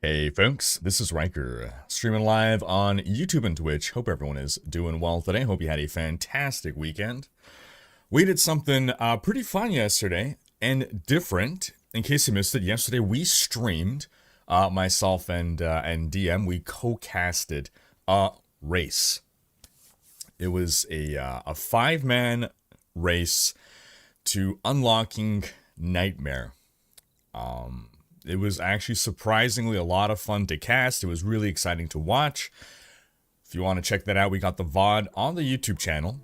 Hey folks, this is Rhykker, streaming live on YouTube and Twitch. Hope everyone is doing well today. Hope you had a fantastic weekend. We did something pretty fun yesterday and different. In case you missed it, yesterday we streamed, myself and DM, we co-casted a race. It was a 5-man race to unlocking Nightmare. It was actually surprisingly a lot of fun to cast. It was really exciting to watch. If you want to check that out, we got the VOD on the YouTube channel.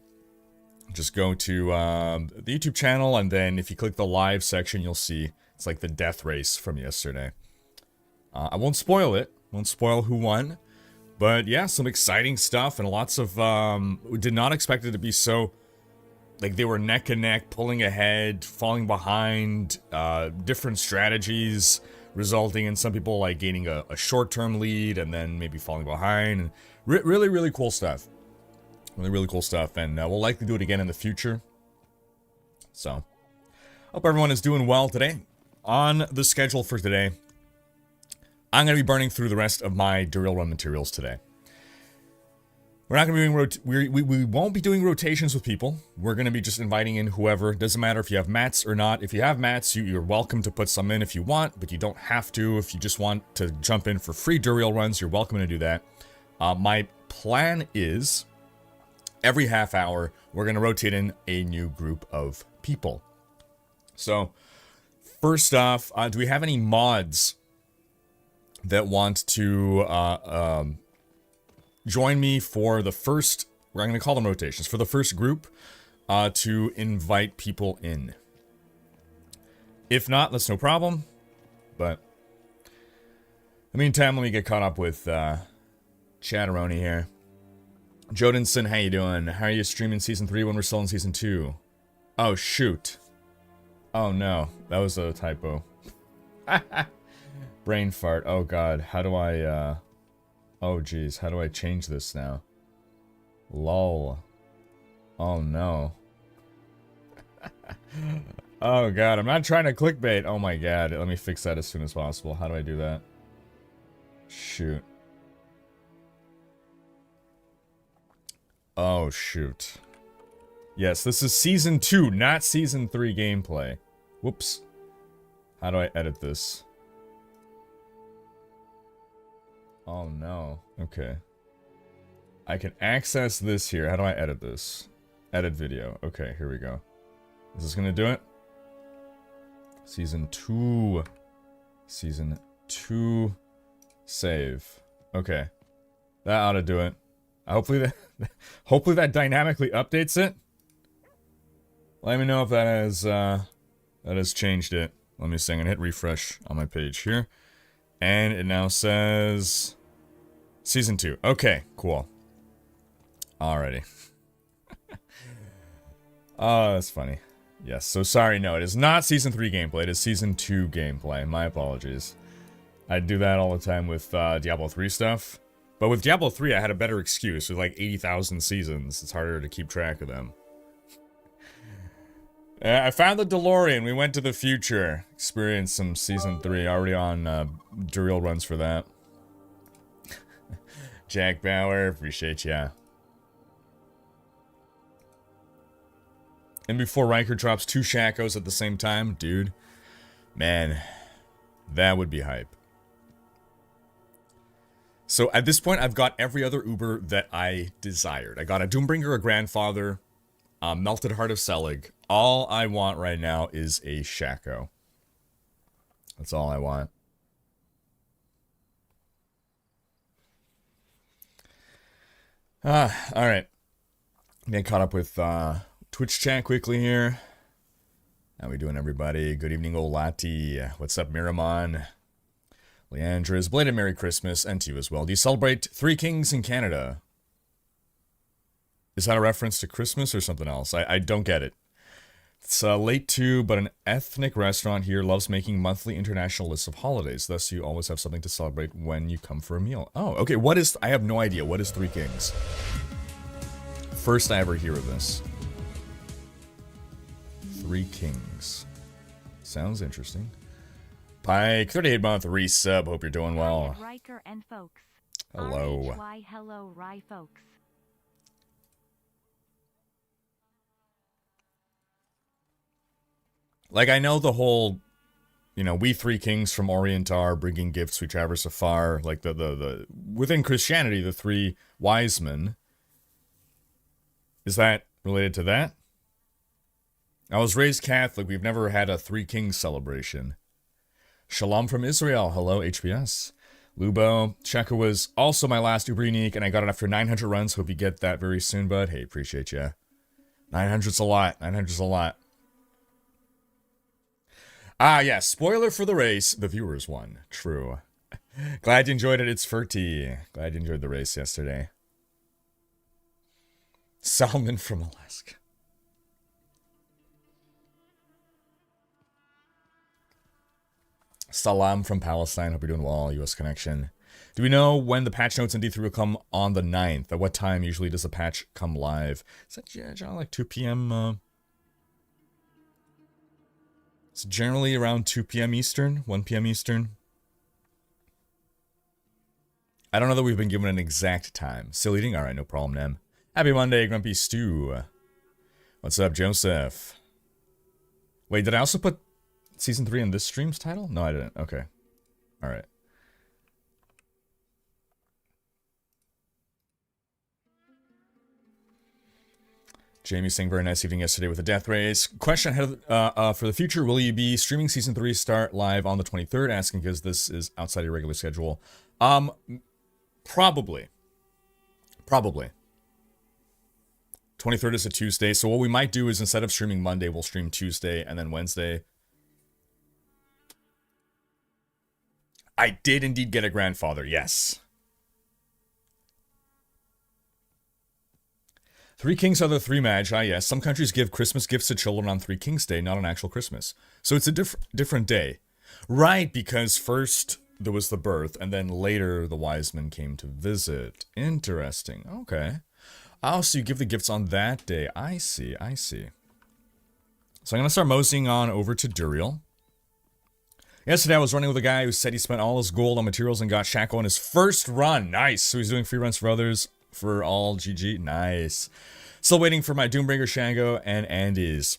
Just go to the YouTube channel, and then if you click the live section, you'll see it's like the death race from yesterday. I won't spoil it. Won't spoil who won. But yeah, some exciting stuff and lots of... we did not expect it to be so... Like, they were neck and neck, pulling ahead, falling behind, different strategies, resulting in some people, like, gaining a short-term lead, and then maybe falling behind. And really, really cool stuff. Really, really cool stuff, and we'll likely do it again in the future. So, hope everyone is doing well today. On the schedule for today, I'm going to be burning through the rest of my Durial run materials today. We're not going to be doing we won't be doing rotations with people. We're going to be just inviting in whoever. Doesn't matter if you have mats or not. If you have mats, you're welcome to put some in if you want, but you don't have to. If you just want to jump in for free Durial runs, you're welcome to do that. My plan is every half hour, we're going to rotate in a new group of people. So, first off, do we have any mods that want to join me for the first, we're going to call them rotations, for the first group, to invite people in? If not, that's no problem, but in the meantime, let me get caught up with Chatteroni here. Jodinson, how you doing? How are you streaming Season 3 when we're still in Season 2? Oh, shoot. Oh, no. That was a typo. Brain fart. Oh, God. How do I, oh, geez. How do I change this now? Lol. Oh, no. Oh, God. I'm not trying to clickbait. Oh, my God. Let me fix that as soon as possible. How do I do that? Shoot. Oh, shoot. Yes, this is Season 2, not Season 3 gameplay. Whoops. How do I edit this? Oh, no. Okay. I can access this here. How do I edit this? Edit video. Okay, here we go. Is this gonna do it? Season 2. Season 2. Save. Okay. That ought to do it. Hopefully that dynamically updates it. Let me know if that has changed it. Let me see. I'm gonna hit refresh on my page here. And it now says Season 2. Okay, cool. Alrighty. Oh, that's funny. Yes, so sorry, no, it is not Season 3 gameplay, it is Season 2 gameplay. My apologies. I do that all the time with Diablo 3 stuff. But with Diablo 3, I had a better excuse. With like 80,000 seasons, it's harder to keep track of them. I found the DeLorean. We went to the future. Experienced some Season 3. Already on Durial runs for that. Jack Bauer, appreciate ya. And before Rhykker drops 2 Shakos at the same time, dude, man, that would be hype. So at this point, I've got every other Uber that I desired. I got a Doombringer, a Grandfather, Melted Heart of Selig. All I want right now is a Shako. That's all I want. Alright. Getting caught up with Twitch chat quickly here. How we doing, everybody? Good evening, Olati. What's up, Miramon? Leandris, belated Merry Christmas, and to you as well. Do you celebrate Three Kings in Canada? Is that a reference to Christmas or something else? I don't get it. It's late too, but an ethnic restaurant here loves making monthly international lists of holidays. Thus, you always have something to celebrate when you come for a meal. Oh, okay. What is... I have no idea. What is Three Kings? First I ever hear of this. Three Kings. Sounds interesting. Pike, 38-month resub. Hope you're doing well. Rhykker and folks. Hello. Hello, Rye folks. Like, I know the whole, you know, we three kings from Orient are bringing gifts we traverse afar. Like, the within Christianity, the three wise men. Is that related to that? I was raised Catholic. We've never had a Three Kings celebration. Shalom from Israel. Hello, HBS. Lubo. Checker was also my last Uber Unique, and I got it after 900 runs. Hope you get that very soon, bud. Hey, appreciate ya. 900's a lot. 900's a lot. Ah, yeah. Spoiler for the race. The viewers won. True. Glad you enjoyed it. It's Ferty. Glad you enjoyed the race yesterday. Salmon from Alaska. Salam from Palestine. Hope you're doing well. U.S. connection. Do we know when the patch notes in D3 will come on the 9th? At what time usually does the patch come live? Is that John, like 2 p.m.? It's generally around 2 p.m. Eastern, 1 p.m. Eastern. I don't know that we've been given an exact time. Still eating? Alright, no problem, Nem. Happy Monday, Grumpy Stew. What's up, Joseph? Wait, did I also put Season 3 in this stream's title? No, I didn't. Okay. Alright. Jamie saying very nice evening yesterday with a death race. Question ahead of, for the future, will you be streaming Season 3 start live on the 23rd? Asking because this is outside your regular schedule. Probably. 23rd is a Tuesday, so what we might do is instead of streaming Monday, we'll stream Tuesday and then Wednesday. I did indeed get a grandfather, yes. Three Kings are the three magi, yes. Some countries give Christmas gifts to children on Three Kings Day, not on actual Christmas. So it's a different day. Right, because first there was the birth, and then later the wise men came to visit. Interesting, okay. Oh, so you give the gifts on that day. I see. So I'm going to start moseying on over to Durial. Yesterday I was running with a guy who said he spent all his gold on materials and got Shaco on his first run. Nice. So he's doing free runs for others for all GG. Nice. Still waiting for my Doombreaker Shango and Andy's.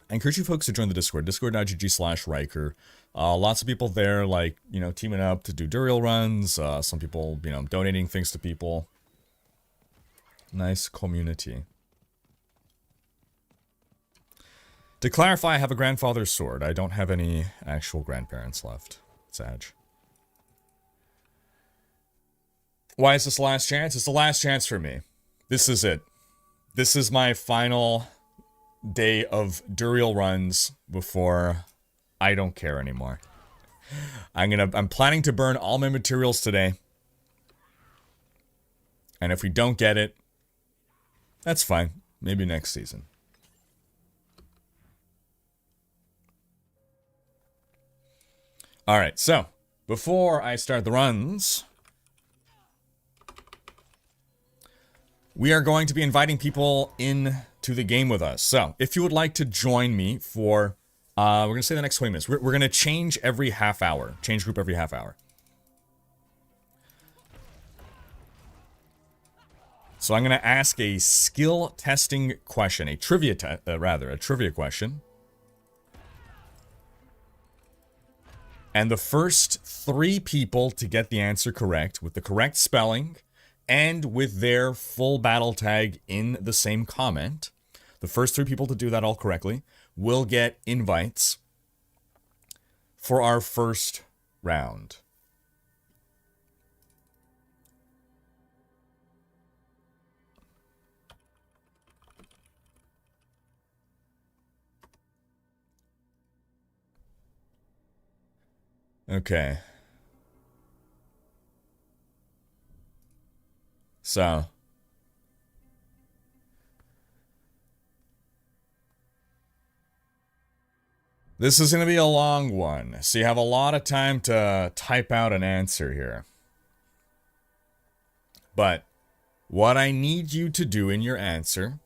I encourage you folks to join the Discord. Discord.gg/Rhykker. Lots of people there, like, you know, teaming up to do Durial runs. Some people, you know, donating things to people. Nice community. To clarify, I have a grandfather's sword. I don't have any actual grandparents left. Sad. Why is this the last chance? It's the last chance for me. This is it. This is my final day of Durial runs before I don't care anymore. I'm planning to burn all my materials today. And if we don't get it, that's fine. Maybe next season. Alright, so, before I start the runs, we are going to be inviting people in to the game with us. So, if you would like to join me for, we're going to say the next 20 minutes. We're going to change every half hour. Change group every half hour. So I'm going to ask a skill testing question, a trivia question. And the first 3 people to get the answer correct, with the correct spelling, and with their full battle tag in the same comment, the first 3 people to do that all correctly will get invites for our first round. Okay. So. This is going to be a long one, so you have a lot of time to type out an answer here. But what I need you to do in your answer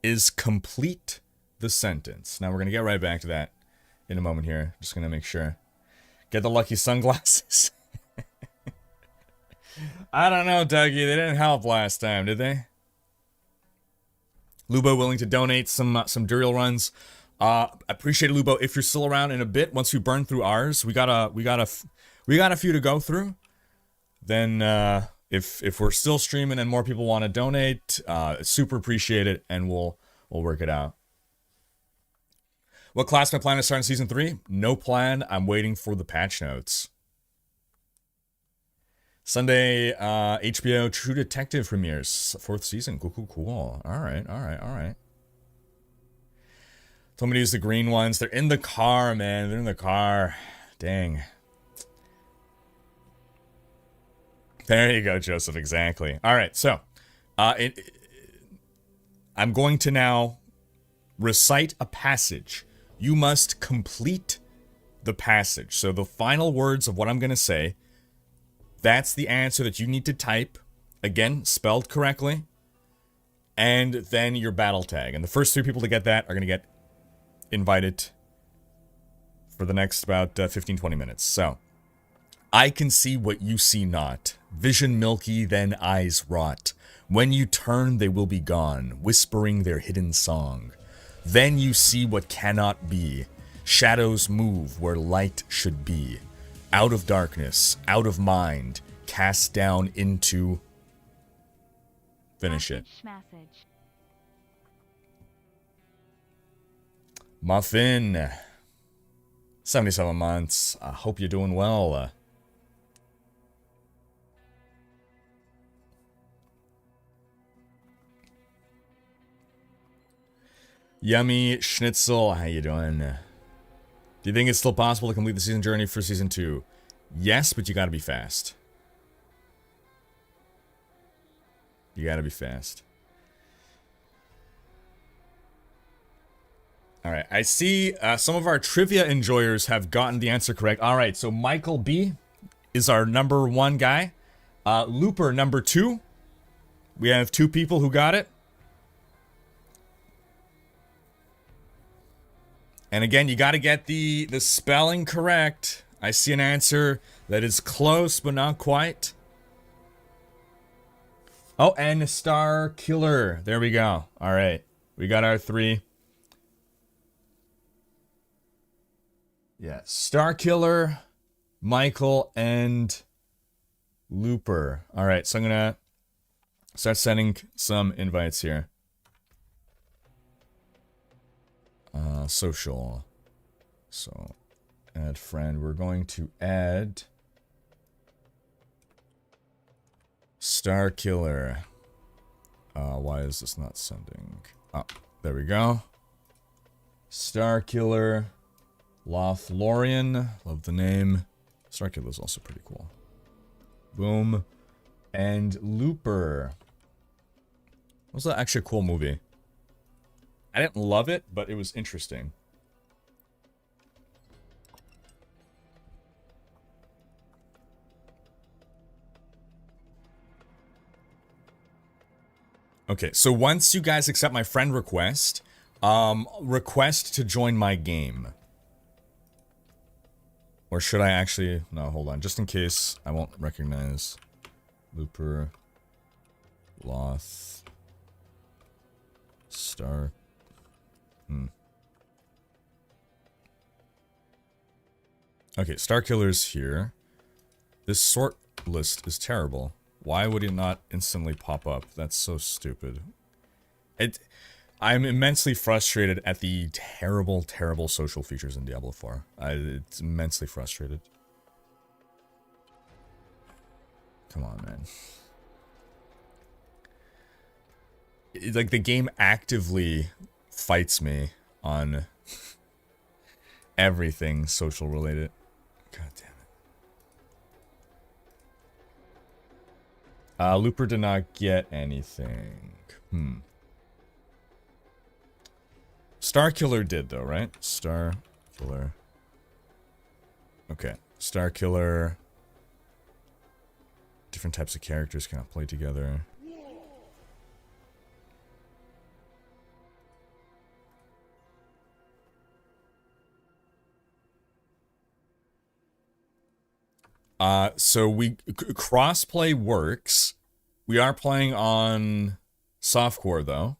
is complete the sentence. Now we're going to get right back to that in a moment here. Just going to make sure. Get the lucky sunglasses. I don't know, Dougie. They didn't help last time, did they? Lubo willing to donate some Durial runs. Appreciate it, Lubo. If you're still around in a bit, once we burn through ours, we got a few to go through. Then if we're still streaming and more people want to donate, super appreciate it, and we'll work it out. What class am I planning to start in season 3? No plan. I'm waiting for the patch notes. Sunday, HBO True Detective premieres, 4th season. Cool. All right. Told me to use the green ones. They're in the car, man. They're in the car. Dang. There you go, Joseph. Exactly. All right, so I'm going to now recite a passage. You must complete the passage. So the final words of what I'm going to say, that's the answer that you need to type. Again, spelled correctly. And then your battle tag. And the first 3 people to get that are going to get invited for the next about 15-20 minutes. So, I can see what you see not. Vision milky, then eyes rot. When you turn, they will be gone, whispering their hidden song. Then you see what cannot be. Shadows move where light should be. Out of darkness, out of mind, cast down into... Finish it. Message. Muffin. 77 months. I hope you're doing well. Yummy Schnitzel. How you doing? Do you think it's still possible to complete the season journey for season 2? Yes, but you gotta be fast. You gotta be fast. Alright, I see some of our trivia enjoyers have gotten the answer correct. Alright, so Michael B is our number 1 guy. Looper, number 2. We have 2 people who got it. And again, you gotta get the spelling correct. I see an answer that is close, but not quite. Oh, and Star Killer. There we go. Alright, we got our 3. Yeah, Star Killer, Michael, and Looper. Alright, so I'm gonna start sending some invites here. Social. So, add friend. We're going to add Star Killer. Why is this not sending? Oh, there we go. Star Killer. Lauthnorian. Love the name. Star Killer is also pretty cool. Boom. And Looper. Was that actually a cool movie? I didn't love it, but it was interesting. Okay, so once you guys accept my friend request, request to join my game. Or should I actually... No, hold on. Just in case I won't recognize Looper, Loth, Star... Okay, Star Killer's here. This sort list is terrible. Why would it not instantly pop up? That's so stupid. I'm immensely frustrated at the terrible, terrible social features in Diablo 4. It's immensely frustrated. Come on, man. Like, the game actively fights me on everything social related. God damn it. Looper did not get anything. Star Killer did, though, right? Star Killer. Okay. Star Killer. Different types of characters cannot play together. So crossplay works. We are playing on softcore though.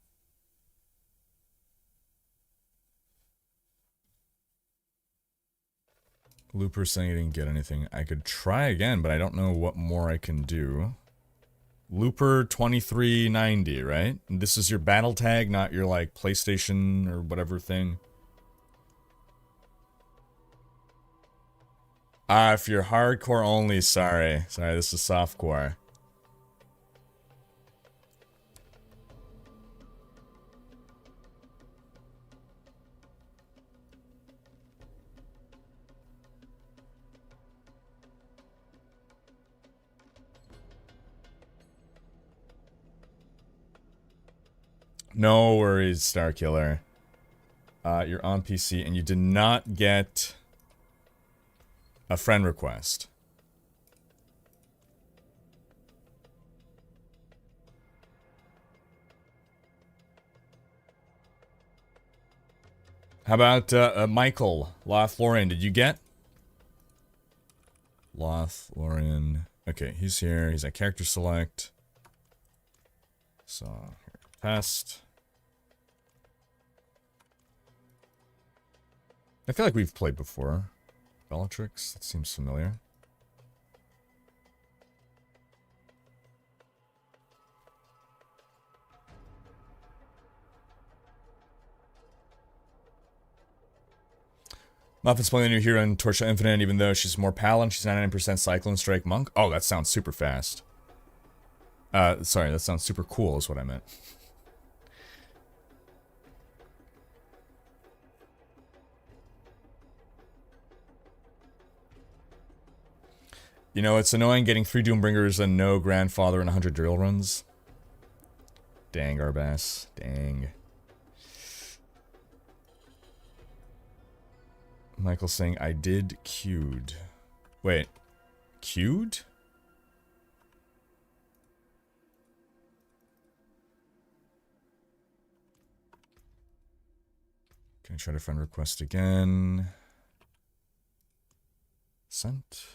Looper saying he didn't get anything. I could try again, but I don't know what more I can do. Looper 2390, right? And this is your battle tag, not your like PlayStation or whatever thing. If you're hardcore only, sorry. Sorry, this is softcore. No worries, Starkiller. You're on PC and you did not get a friend request. How about Michael Lautner? Did you get? Lautner. Okay, he's here. He's at character select. So, here, test. I feel like we've played before. Bellatrix, that seems familiar. Muffin's playing a new hero in Torchlight Infinite, even though she's more Paladin. She's 99% Cyclone Strike Monk. Oh, that sounds super fast. Sorry, that sounds super cool is what I meant. You know, it's annoying getting 3 Doombringers and no Grandfather and 100 drill runs. Dang, Arbass. Dang. Michael saying, I did queued. Wait. Queued? Can I try to friend request again? Sent.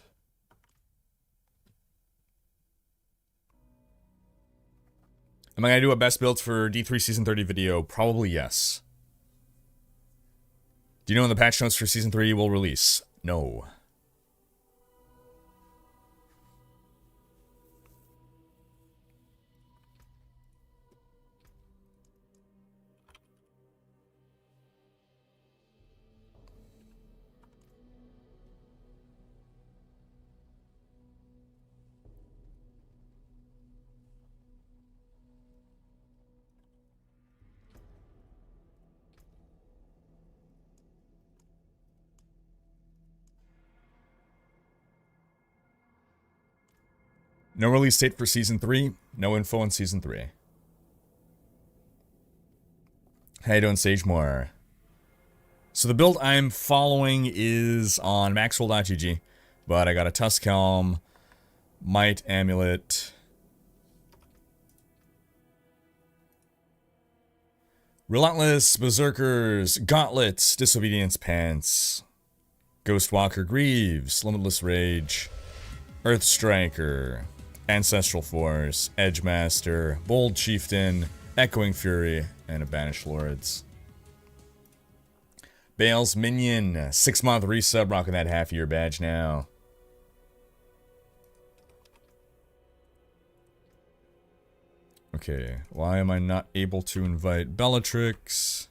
Am I going to do a best builds for D3 Season 30 video? Probably yes. Do you know when the patch notes for Season 3 will release? No. No release date for Season 3. No info on Season 3. How you doing, Sagemore? So the build I'm following is on maxroll.gg, but I got a Tusk Helm, Might Amulet, Relentless Berserkers, Gauntlets, Disobedience Pants, Ghostwalker Greaves, Limitless Rage, Earth Striker, Ancestral Force, Edgemaster, Bold Chieftain, Echoing Fury, and a Banished Lords. Bale's Minion, 6-month resub, rocking that half-year badge now. Okay, why am I not able to invite Bellatrix?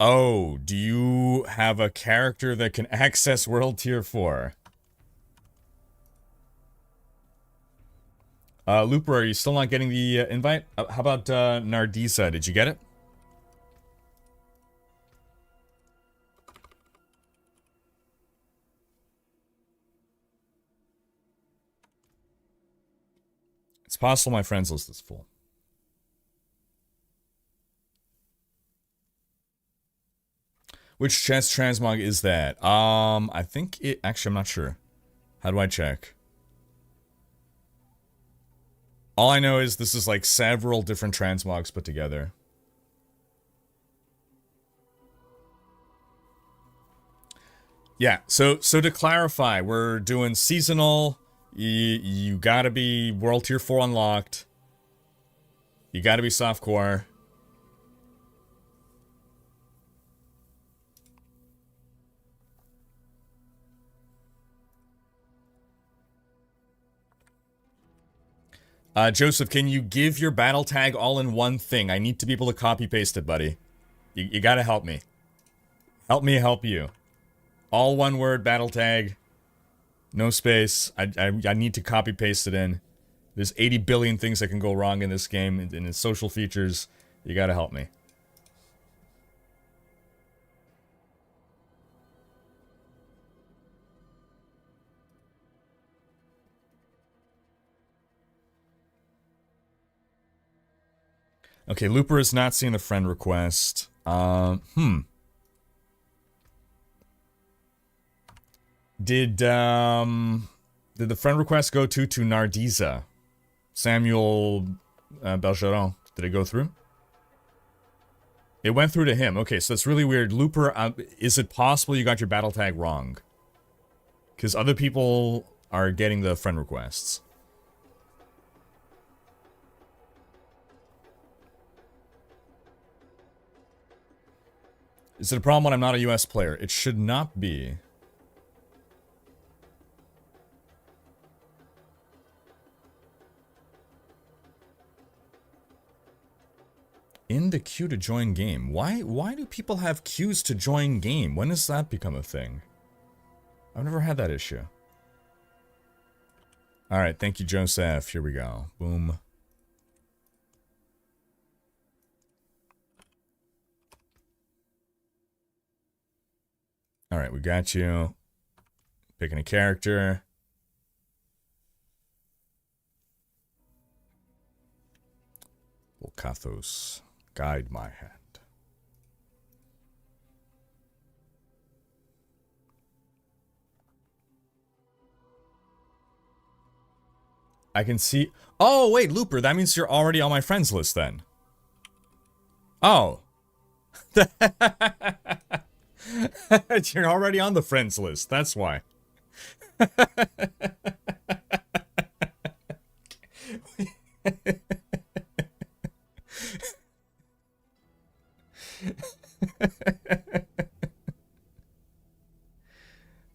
Oh, do you have a character that can access World Tier 4? Looper, are you still not getting the invite? How about Nardisa? Did you get it? It's possible my friends list is full. Which chess transmog is that? I think it... Actually, I'm not sure. How do I check? All I know is this is like several different transmogs put together. Yeah, so to clarify, we're doing seasonal. You gotta be World Tier 4 unlocked. You gotta be softcore. Joseph, can you give your battle tag all in one thing? I need to be able to copy paste it, buddy. You gotta help me. Help me help you. All one word battle tag. No space. I need to copy paste it in. There's 80 billion things that can go wrong in this game and in its social features. You gotta help me. Okay, Looper is not seeing the friend request. Did the friend request go to Nardiza? Samuel Belgeron? Did it go through? It went through to him. Okay, so that's really weird. Looper, is it possible you got your battle tag wrong? Because other people are getting the friend requests. Is it a problem when I'm not a US player? It should not be. In the queue to join game. Why do people have queues to join game? When does that become a thing? I've never had that issue. Alright, thank you, Joseph. Here we go. Boom. Alright, we got you. Picking a character. Volcathos, guide my hand. I can see... Oh, wait, Looper, that means you're already on my friends list then. Oh. You're already on the friends list, that's why.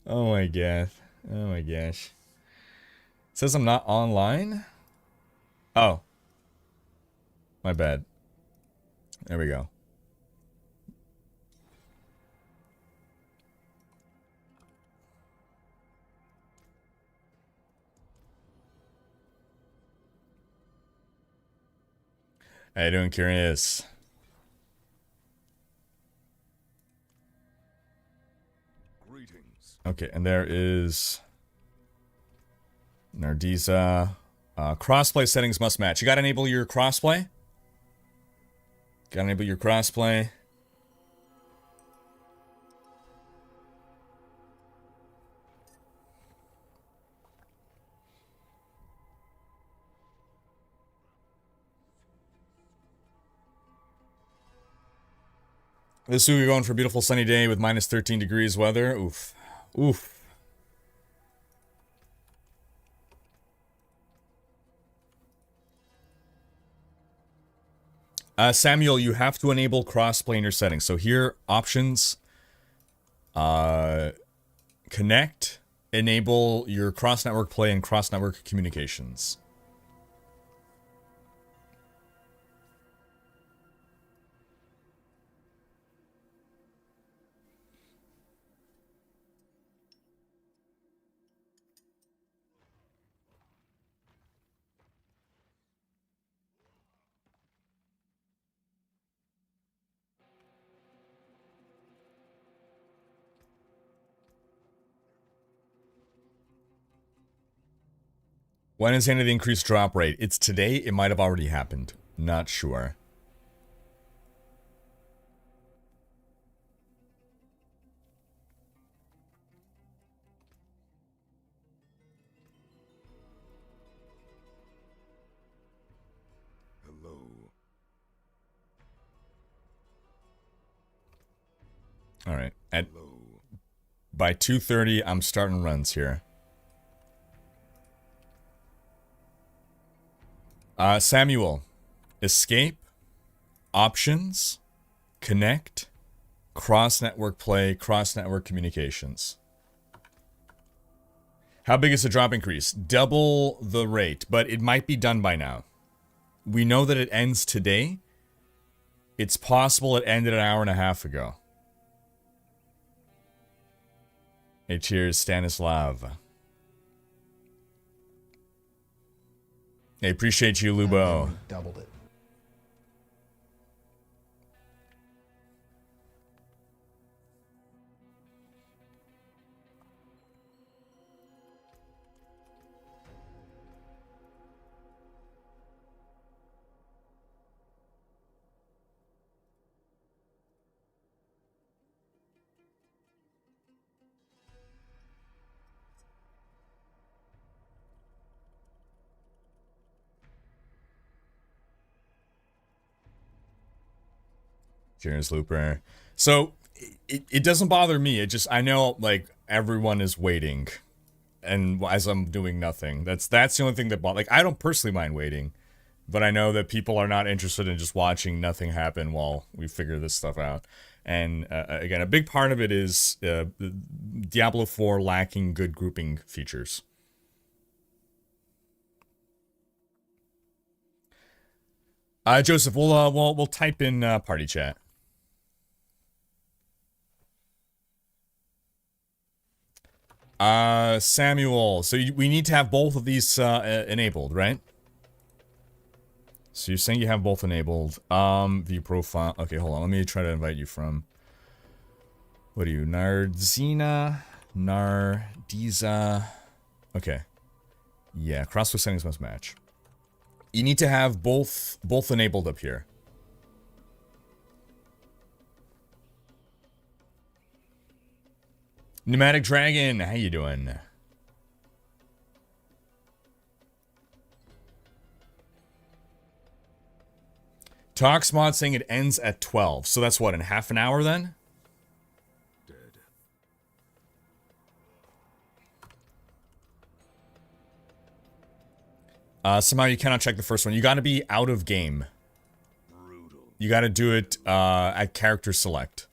Oh my god. Oh my gosh. It says I'm not online? Oh. My bad. There we go. How you doing, Curious? Greetings. Okay, and there is Nardiza. Crossplay settings must match. You gotta enable your crossplay. Gotta enable your crossplay. This week we're going for a beautiful sunny day with minus 13 degrees weather. Oof. Oof. Samuel, you have to enable crossplay in your settings. So here, options, connect, enable your cross-network play and cross-network communications. When is the end of the increased drop rate? It's today. It might have already happened. Not sure. All right. By 2:30, I'm starting runs here. Samuel, escape, options, connect, cross-network play, cross-network communications. How big is the drop increase? Double the rate, but it might be done by now. We know that it ends today. It's possible it ended an hour and a half ago. Hey, cheers, Stanislav. Hey, appreciate you, Lubo. Doubled it. Cheers, Looper. So, it doesn't bother me. It just, I know, like, everyone is waiting. And as I'm doing nothing. That's the only thing that like, I don't personally mind waiting. But I know that people are not interested in just watching nothing happen while we figure this stuff out. And, again, a big part of it is Diablo 4 lacking good grouping features. Joseph, we'll type in party chat. Samuel, so we need to have both of these enabled, right? So you're saying you have both enabled. View profile. Okay, hold on. Let me try to invite you from. What are you? Nardiza. Okay. Yeah, crossflow settings must match. You need to have both enabled up here. Pneumatic Dragon, how you doing? Talksmod saying it ends at 12. So that's what, in half an hour then? Dead. Somehow you cannot check the first one. You gotta be out of game. Brutal. You gotta do it at character select.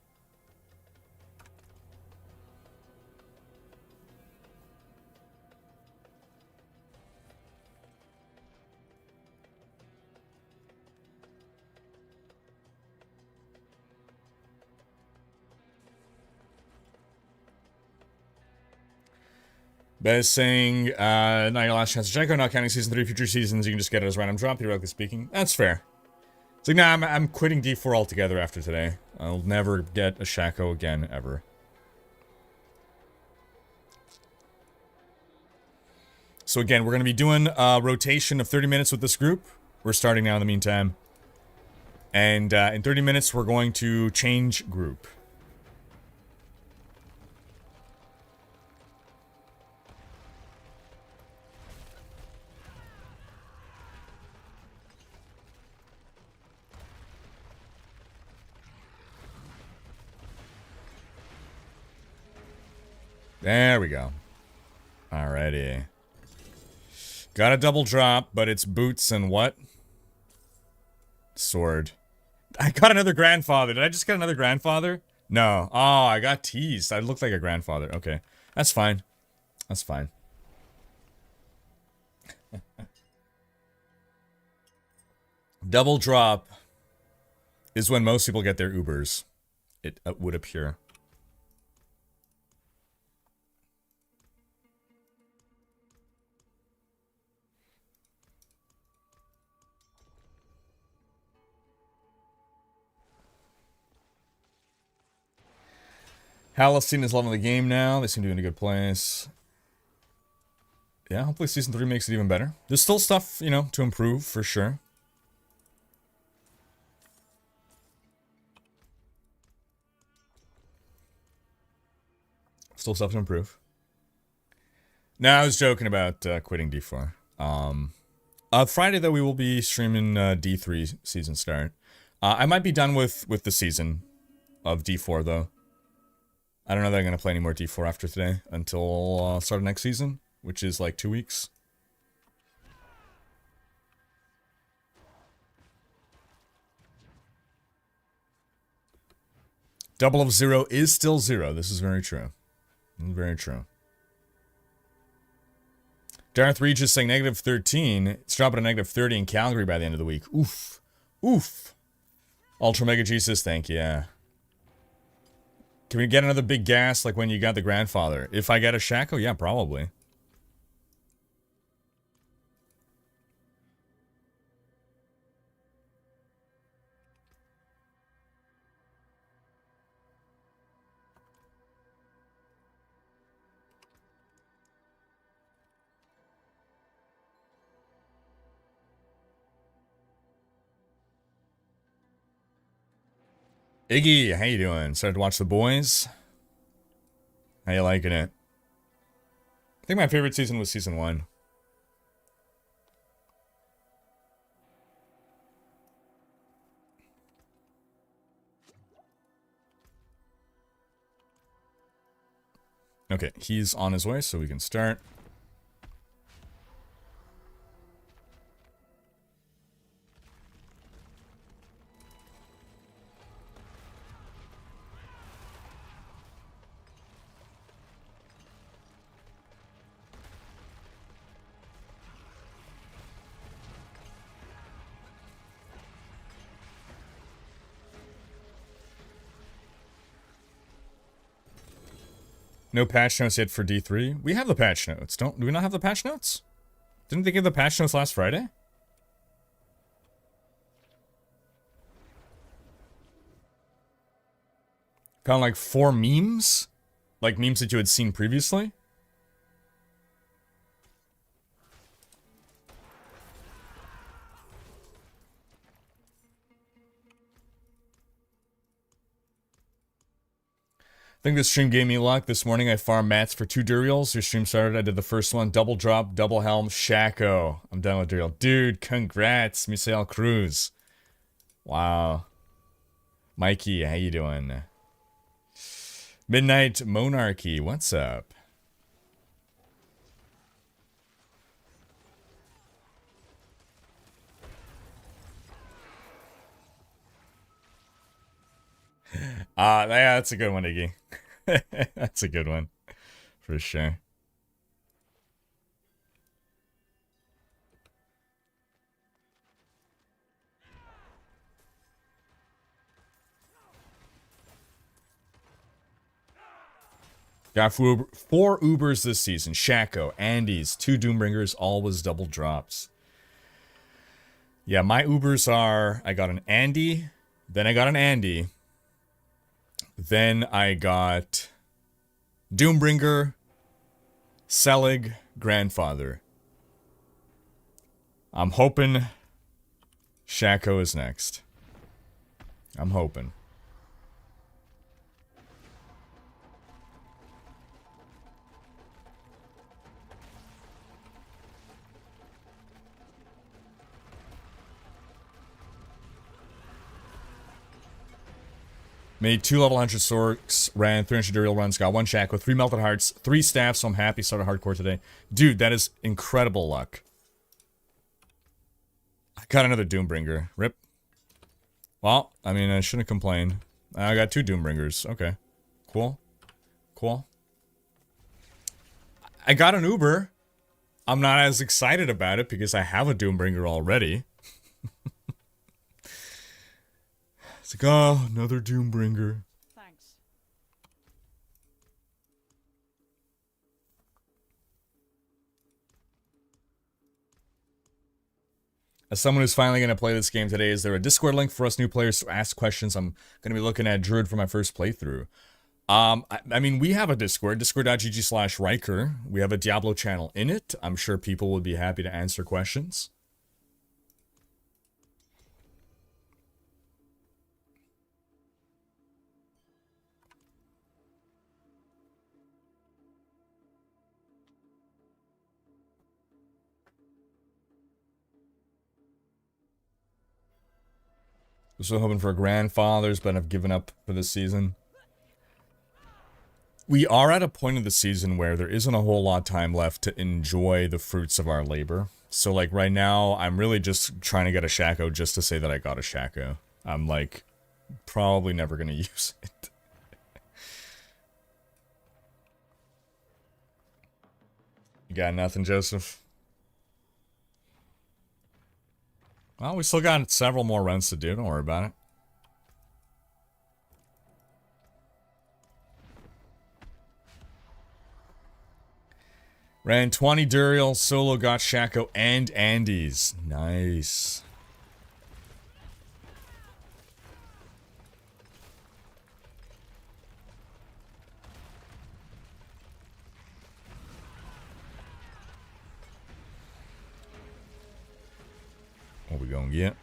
Bez saying, not your last chance to check out, not counting season 3 future seasons, you can just get it as random drop, theoretically speaking. That's fair. It's like, nah, I'm quitting D4 altogether after today. I'll never get a Shaco again, ever. So again, we're going to be doing a rotation of 30 minutes with this group. We're starting now in the meantime. And in 30 minutes, we're going to change group. There we go. Alrighty. Got a double drop, but it's boots and what? Sword. I got another grandfather. Did I just get another grandfather? No. Oh, I got teased. I looked like a grandfather. Okay. That's fine. That's fine. Double drop is when most people get their Ubers. It would appear. Halcyon is loving the game now. They seem to be in a good place. Yeah, hopefully Season 3 makes it even better. There's still stuff, you know, to improve, for sure. Still stuff to improve. No, I was joking about quitting D4. Friday, though, we will be streaming D3 season start. I might be done with the season of D4, though. I don't know that I'm going to play any more D4 after today until start of next season, which is like 2 weeks. Double of 0 is still 0. This is very true. Very true. Darth Regis saying -13. It's dropping to -30 in Calgary by the end of the week. Oof. Oof. Ultra Mega Jesus, thank you. Yeah. Can we get another big gas like when you got the grandfather? If I get a Shaco, yeah, probably. Iggy, how you doing? Started to watch The Boys? How you liking it? I think my favorite season was season 1. Okay, he's on his way, so we can start. No patch notes yet for D3. We have the patch notes. Do we not have the patch notes? Didn't they give the patch notes last Friday? Kind of like 4 memes? Like memes that you had seen previously? I think this stream gave me luck. This morning I farmed mats for 2 Durials. Your stream started, I did the first one. Double drop, double helm, Shaco. I'm done with Durial. Dude, congrats, Misael Cruz. Wow. Mikey, how you doing? Midnight Monarchy, what's up? Yeah, that's a good one, Iggy. That's a good one. For sure. Got 4 Ubers this season. Shaco, Andes, 2 Doombringers, all was double drops. Yeah, my Ubers are, I got an Andy, then I got an Andy, then I got Doombringer, Selig, Grandfather. I'm hoping Shaco is next. I'm hoping. Made 2 level 100 Sorks, ran 300 Durial runs, got 1 Shaco, 3 Melted Hearts, 3 Staffs, so I'm happy. Started hardcore today. Dude, that is incredible luck. I got another Doombringer. Rip. Well, I mean, I shouldn't complain. I got 2 Doombringers. Okay. Cool. Cool. I got an Uber. I'm not as excited about it because I have a Doombringer already. It's like, oh, another Doombringer. Thanks. As someone who's finally going to play this game today, is there a Discord link for us new players to ask questions? I'm going to be looking at Druid for my first playthrough. I mean, we have a Discord, discord.gg/Rhykker. We have a Diablo channel in it. I'm sure people would be happy to answer questions. Still hoping for grandfathers, but I've given up for this season. We are at a point of the season where there isn't a whole lot of time left to enjoy the fruits of our labor. So, like, right now, I'm really just trying to get a Shaco just to say that I got a Shaco. I'm, like, probably never going to use it. You got nothing, Joseph? Well, we still got several more runs to do. Don't worry about it. Ran 20 Durial, solo got Shaco and Andes. Nice. What we gonna get?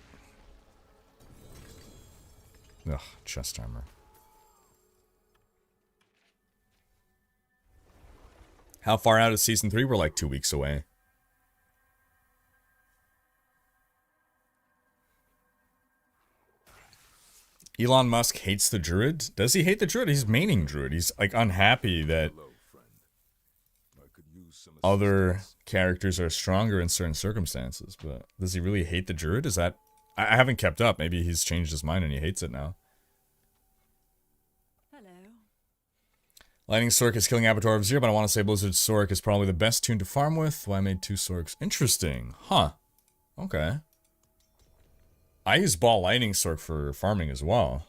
Ugh, chest armor. How far out of season 3? We're like 2 weeks away. Elon Musk hates the druid? Does he hate the druid? He's maining druid. He's like unhappy that other characters are stronger in certain circumstances. But does he really hate the druid? Is that... I haven't kept up. Maybe he's changed his mind and he hates it now. Lightning Sork is killing Abattoir of Zero, but I want to say Blizzard Sork is probably the best tune to farm with. Why I made 2 Sorks. Interesting. Huh. Okay. I use Ball Lightning Sork for farming as well.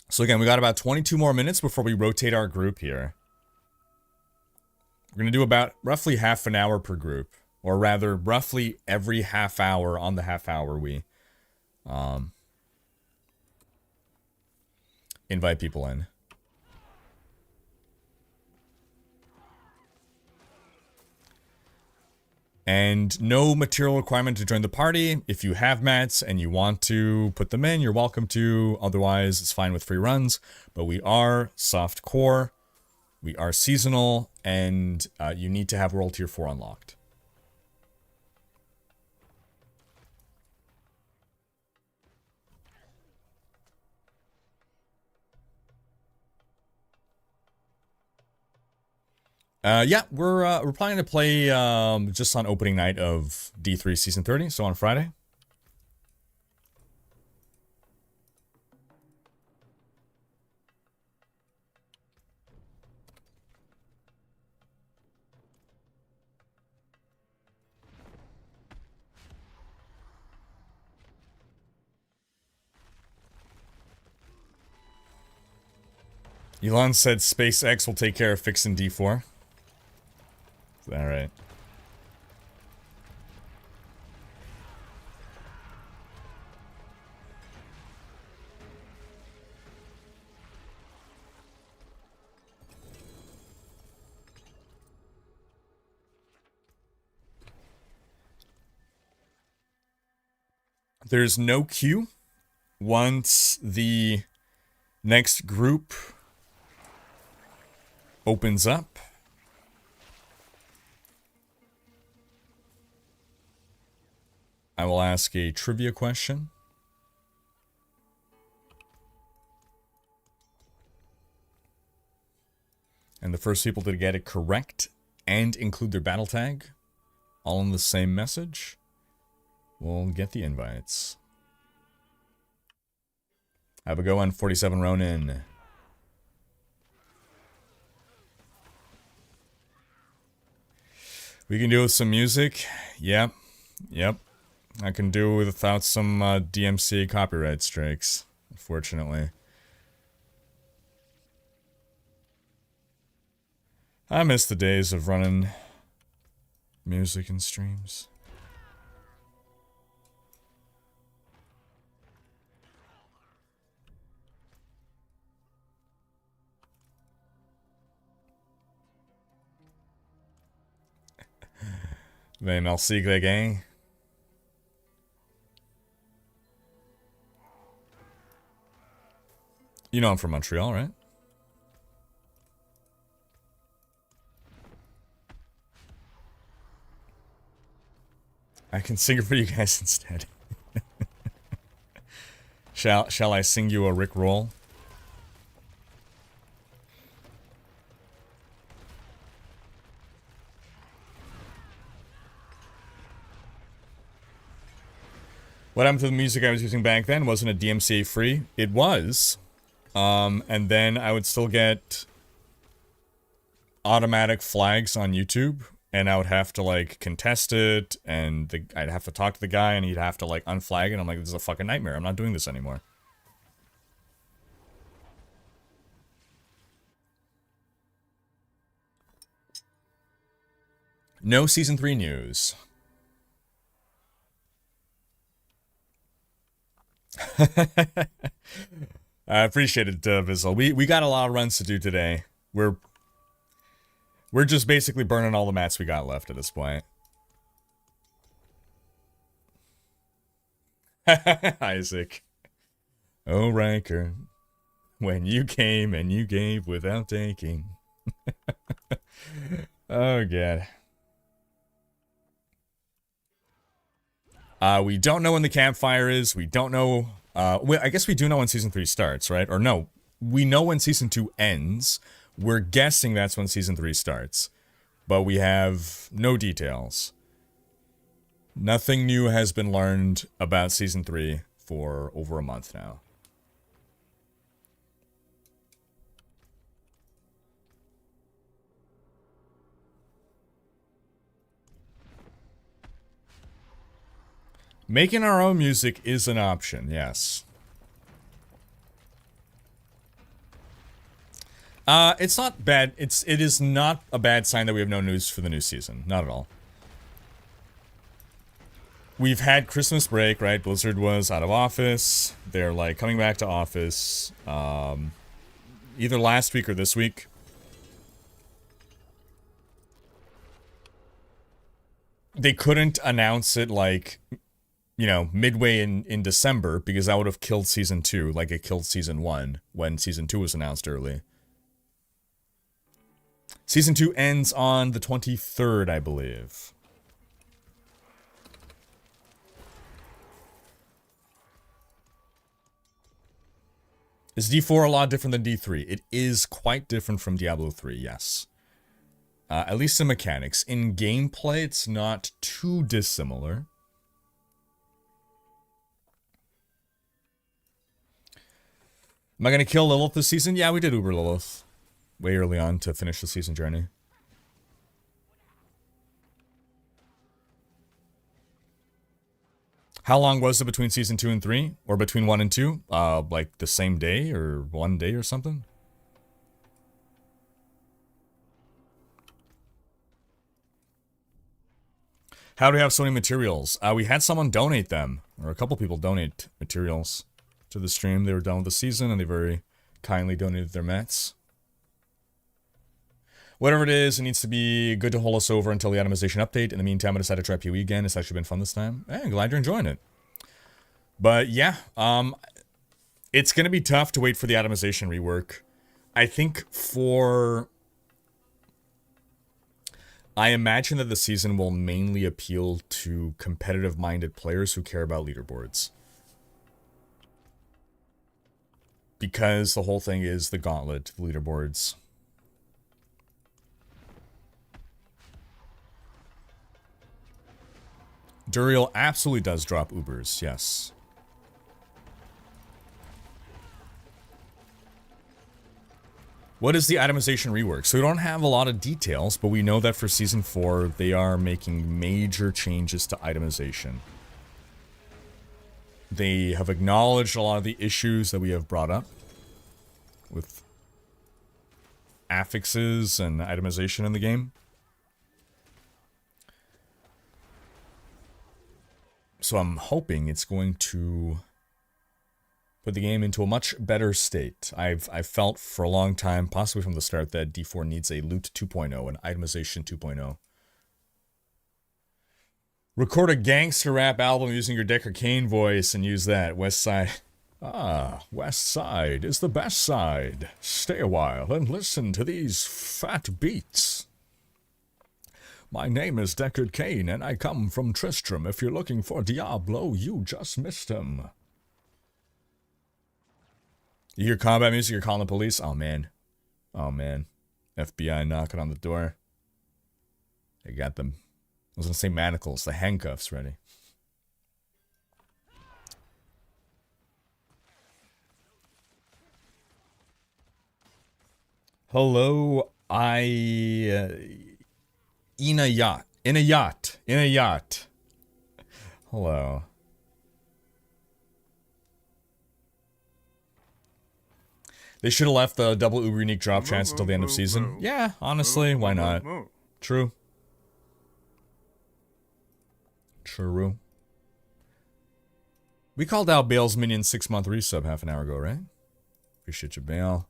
So again, we got about 22 more minutes before we rotate our group here. We're going to do about roughly half an hour per group. Or rather, roughly every half hour on the half hour we invite people in. And no material requirement to join the party. If you have mats and you want to put them in, you're welcome to. Otherwise, it's fine with free runs. But we are soft core, we are seasonal, and you need to have World Tier 4 unlocked. Yeah, we're planning to play just on opening night of D3 Season 30, so on Friday. Elon said SpaceX will take care of fixing D4. Is that right? There's no queue once the next group opens up. I will ask a trivia question. And the first people to get it correct and include their battle tag, all in the same message, will get the invites. Have a go on 47 Ronin. We can do with some music. Yep. I can do without some DMC copyright strikes, unfortunately. I miss the days of running music and streams. Mais merci, Grégain. You know I'm from Montreal, right? I can sing it for you guys instead. Shall I sing you a Rick roll? What happened to the music I was using back then? Wasn't it DMCA free? It was. And then I would still get automatic flags on YouTube, and I would have to like contest it, and I'd have to talk to the guy, and he'd have to like unflag it. I'm like, this is a fucking nightmare. I'm not doing this anymore. No Season 3 news. I appreciate it, Vizsla. We got a lot of runs to do today. We're just basically burning all the mats we got left at this point. Isaac. Oh, Rhykker. When you came and you gave without taking. Oh, God. We don't know when the campfire is. We don't know. Well, I guess we do know when Season 3 starts, right? Or no, we know when Season 2 ends. We're guessing that's when Season 3 starts. But we have no details. Nothing new has been learned about Season 3 for over a month now. Making our own music is an option, yes. It's not bad. It is not a bad sign that we have no news for the new season. Not at all. We've had Christmas break, right? Blizzard was out of office. They're like coming back to office either last week or this week. They couldn't announce it like, you know, midway in December, because that would have killed Season 2, like it killed Season 1 when Season 2 was announced early. Season 2 ends on the 23rd, I believe. Is D4 a lot different than D3? It is quite different from Diablo 3, yes. At least in mechanics. In gameplay, it's not too dissimilar. Am I going to kill Lilith this season? Yeah, we did Uber Lilith way early on to finish the season journey. How long was it between Season 2 and 3? Or between 1 and 2? Like the same day or one day or something? How do we have so many materials? We had someone donate them. Or a couple people donate materials to the stream. They were done with the season and they very kindly donated their mats. Whatever it is, it needs to be good to hold us over until the itemization update. In the meantime, I decided to try PoE again. It's actually been fun this time. Hey, I'm glad you're enjoying it. But yeah, it's going to be tough to wait for the itemization rework. I think I imagine that the season will mainly appeal to competitive-minded players who care about leaderboards. Because the whole thing is the gauntlet, the leaderboards. Duriel absolutely does drop Ubers, yes. What is the itemization rework? So we don't have a lot of details, but we know that for Season 4, they are making major changes to itemization. They have acknowledged a lot of the issues that we have brought up with affixes and itemization in the game. So I'm hoping it's going to put the game into a much better state. I've felt for a long time, possibly from the start, that D4 needs a loot 2.0, an itemization 2.0. Record a gangster rap album using your Deckard Cain voice and use that. West Side. Ah, West Side is the best side. Stay a while and listen to these fat beats. My name is Deckard Cain, and I come from Tristram. If you're looking for Diablo, you just missed him. You hear combat music, you're calling the police? Oh, man. Oh, man. FBI knocking on the door. They got them. I was going to say manacles, the handcuffs ready. Hello, in a yacht. In a yacht. In a yacht. Hello. They should have left the double uber unique drop chance until the end of season. Yeah, honestly, why not? True. True. We called out Bale's minion 6-month resub half an hour ago, right? Appreciate you, Bale.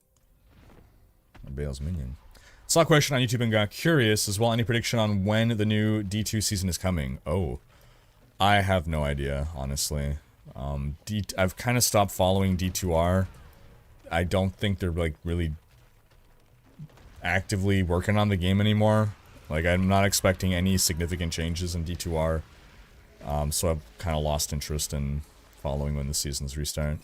Bale's minion. Saw a question on YouTube and got curious as well. Any prediction on when the new D2 season is coming? Oh, I have no idea, honestly. I've kind of stopped following D2R. I don't think they're like really actively working on the game anymore. Like, I'm not expecting any significant changes in D2R. So I've kind of lost interest in following when the seasons restart.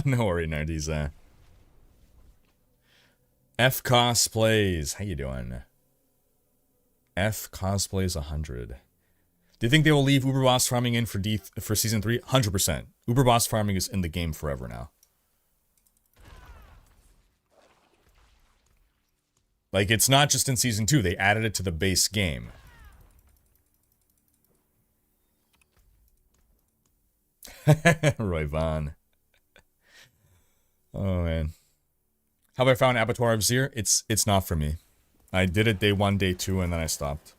No worry, Nardiza. F Cosplays, how you doing? F Cosplays 100. Do you think they will leave Uber Boss farming in for season 3? 100%. Uber Boss farming is in the game forever now. Like, it's not just in season 2, they added it to the base game. Roy Vaughn. Oh man. Have I found Abattoir of Zir? It's not for me. I did it day 1, day 2, and then I stopped.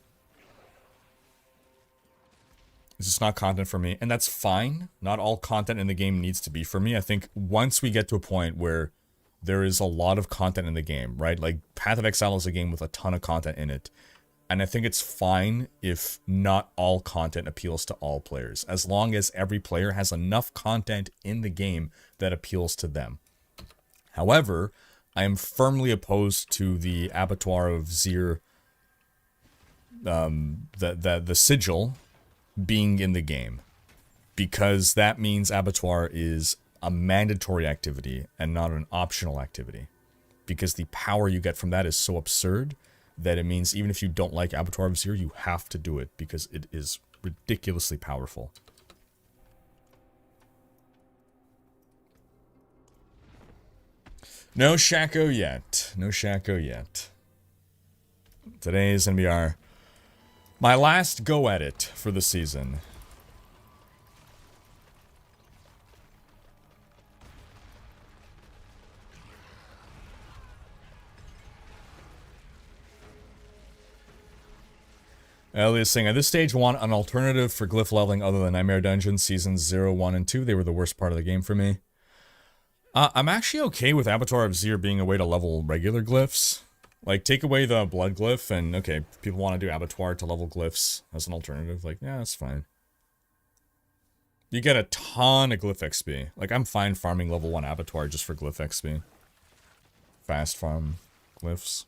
It's just not content for me, and that's fine. Not all content in the game needs to be for me. I think once we get to a point where there is a lot of content in the game, right? Like, Path of Exile is a game with a ton of content in it. And I think it's fine if not all content appeals to all players, as long as every player has enough content in the game that appeals to them. However, I am firmly opposed to the Abattoir of Zir, the sigil being in the game, because that means Abattoir is a mandatory activity and not an optional activity, because the power you get from that is so absurd that it means even if you don't like Abattoir of Zir, you have to do it because it is ridiculously powerful. No Shaco yet. No Shaco yet. Today is going to be my last go at it for the season. Elliot saying, at this stage, want an alternative for glyph leveling other than Nightmare Dungeon Seasons 0, 1, and 2. They were the worst part of the game for me. I'm actually okay with Abattoir of Zir being a way to level regular glyphs. Like, take away the blood glyph, and okay, people want to do Abattoir to level glyphs as an alternative. Like, yeah, that's fine. You get a ton of glyph XP. Like, I'm fine farming level 1 Abattoir just for glyph XP. Fast farm glyphs.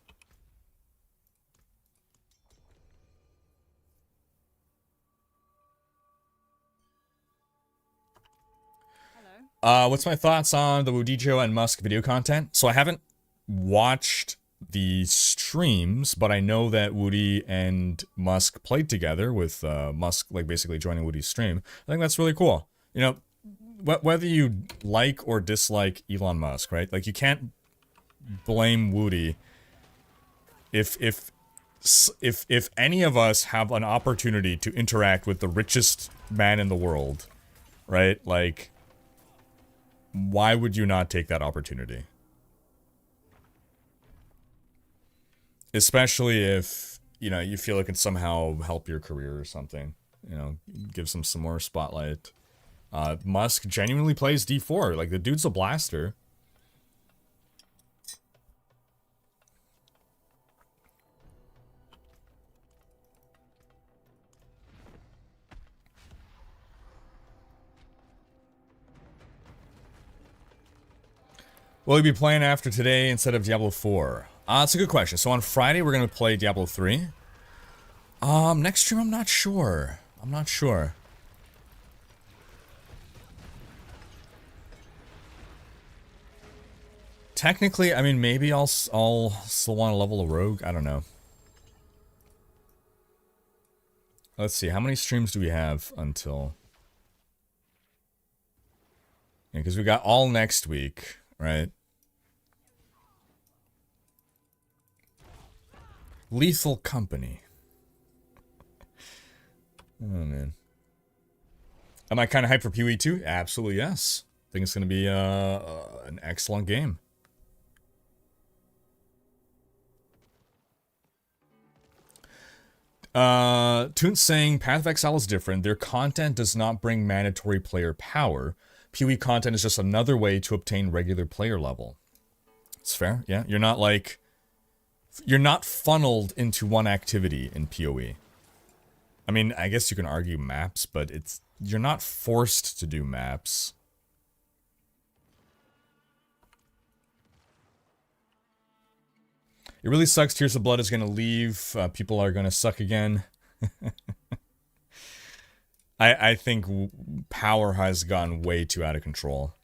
What's my thoughts on the Wudijo and Musk video content? So I haven't watched the streams, but I know that Woody and Musk played together with Musk, like, basically joining Woody's stream. I think that's really cool. You know, whether you like or dislike Elon Musk, right? Like, you can't blame Woody if any of us have an opportunity to interact with the richest man in the world, right? Like, why would you not take that opportunity? Especially if, you know, you feel it can somehow help your career or something. You know, gives him some more spotlight. Musk genuinely plays D4. Like, the dude's a blaster. Will you be playing after today instead of Diablo 4? That's a good question. So on Friday, we're going to play Diablo 3. Next stream, I'm not sure. I'm not sure. Technically, I mean, maybe I'll still want to level a rogue. I don't know. Let's see. How many streams do we have until... Because we got all next week, right? Lethal Company. Oh, man. Am I kind of hyped for PoE 2? Absolutely, yes. I think it's going to be an excellent game. Toon's saying Path of Exile is different. Their content does not bring mandatory player power. PoE content is just another way to obtain regular player level. It's fair, yeah. You're not like... You're not funneled into one activity in PoE. I mean, I guess you can argue maps, but it's... You're not forced to do maps. It really sucks Tears of Blood is going to leave. People are going to suck again. I think power has gone way too out of control.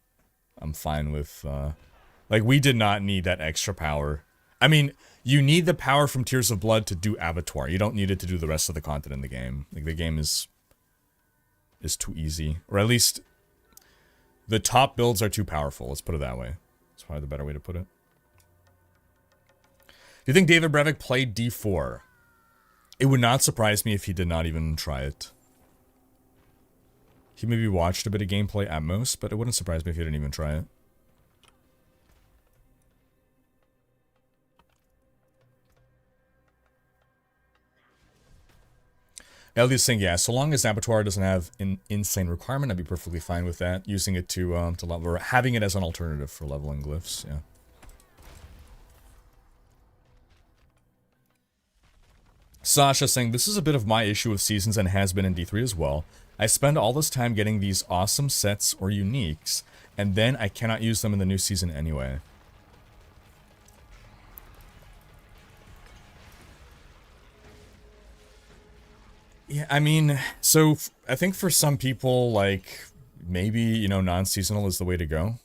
I'm fine with... like, we did not need that extra power. I mean, you need the power from Tears of Blood to do Abattoir. You don't need it to do the rest of the content in the game. Like, the game is too easy. Or at least, the top builds are too powerful. Let's put it that way. That's probably the better way to put it. Do you think David Brevik played D4? It would not surprise me if he did not even try it. He maybe watched a bit of gameplay at most, but it wouldn't surprise me if he didn't even try it. Elliot's saying, yeah, so long as Abattoir doesn't have an insane requirement, I'd be perfectly fine with that. Using it to level, or having it as an alternative for leveling glyphs, yeah. Sasha saying, this is a bit of my issue with Seasons and has been in D3 as well. I spend all this time getting these awesome sets or uniques, and then I cannot use them in the new season anyway. Yeah, I mean, so I think for some people, like, maybe, you know, non-seasonal is the way to go.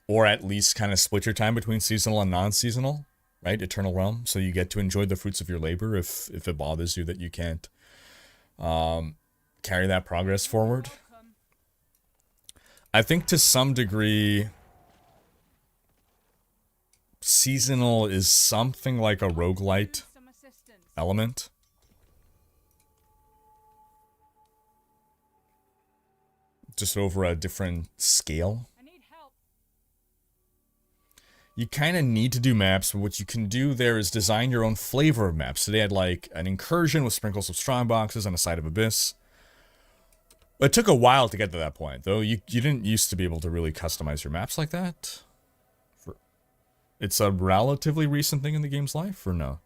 Or at least kind of split your time between seasonal and non-seasonal, right? Eternal Realm, so you get to enjoy the fruits of your labor if it bothers you that you can't carry that progress forward. I think to some degree, seasonal is something like a roguelite element. Just over a different scale. You kind of need to do maps, but what you can do there is design your own flavor of maps. So they had like an incursion with sprinkles of strongboxes on the side of Abyss. It took a while to get to that point, though. You didn't used to be able to really customize your maps like that. It's a relatively recent thing in the game's life, or no?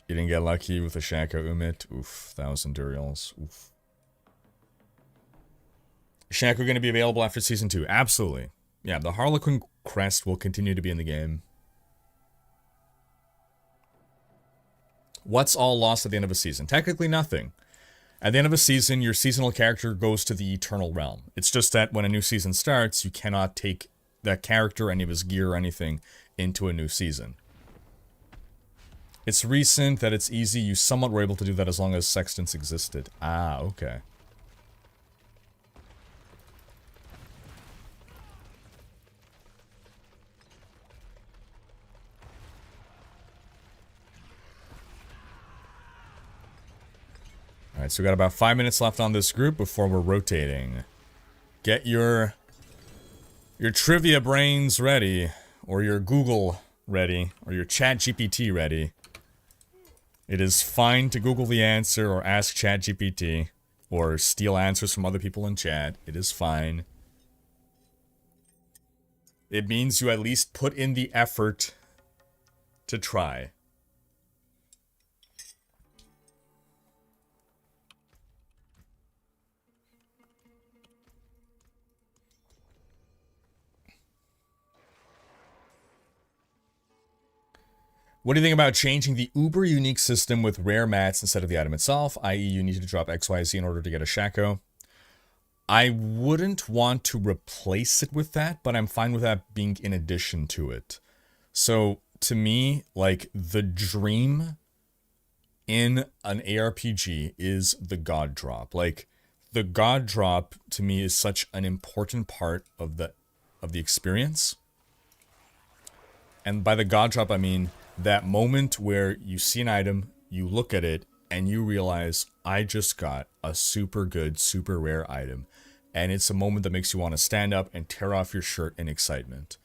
You didn't get lucky with the Shaka Umit. Oof, 1,000 Durials. Oof. Shaco going to be available after Season 2? Absolutely. Yeah, the Harlequin crest will continue to be in the game. What's all lost at the end of a season? Technically nothing. At the end of a season, your seasonal character goes to the Eternal Realm. It's just that when a new season starts, you cannot take that character, any of his gear or anything, into a new season. It's recent that it's easy. You somewhat were able to do that as long as Sextants existed. Ah, okay. Alright, so we got about 5 minutes left on this group before we're rotating. Get your trivia brains ready, or your Google ready, or your ChatGPT ready. It is fine to Google the answer or ask ChatGPT, or steal answers from other people in chat. It is fine. It means you at least put in the effort to try. What do you think about changing the uber unique system with rare mats instead of the item itself, i.e. you need to drop XYZ in order to get a Shaco? I wouldn't want to replace it with that, but I'm fine with that being in addition to it. So to me, like, the dream in an ARPG is the god drop. Like, the god drop to me is such an important part of the experience. And by the god drop, I mean that moment where you see an item, you look at it, and you realize, I just got a super good, super rare item. And it's a moment that makes you want to stand up and tear off your shirt in excitement.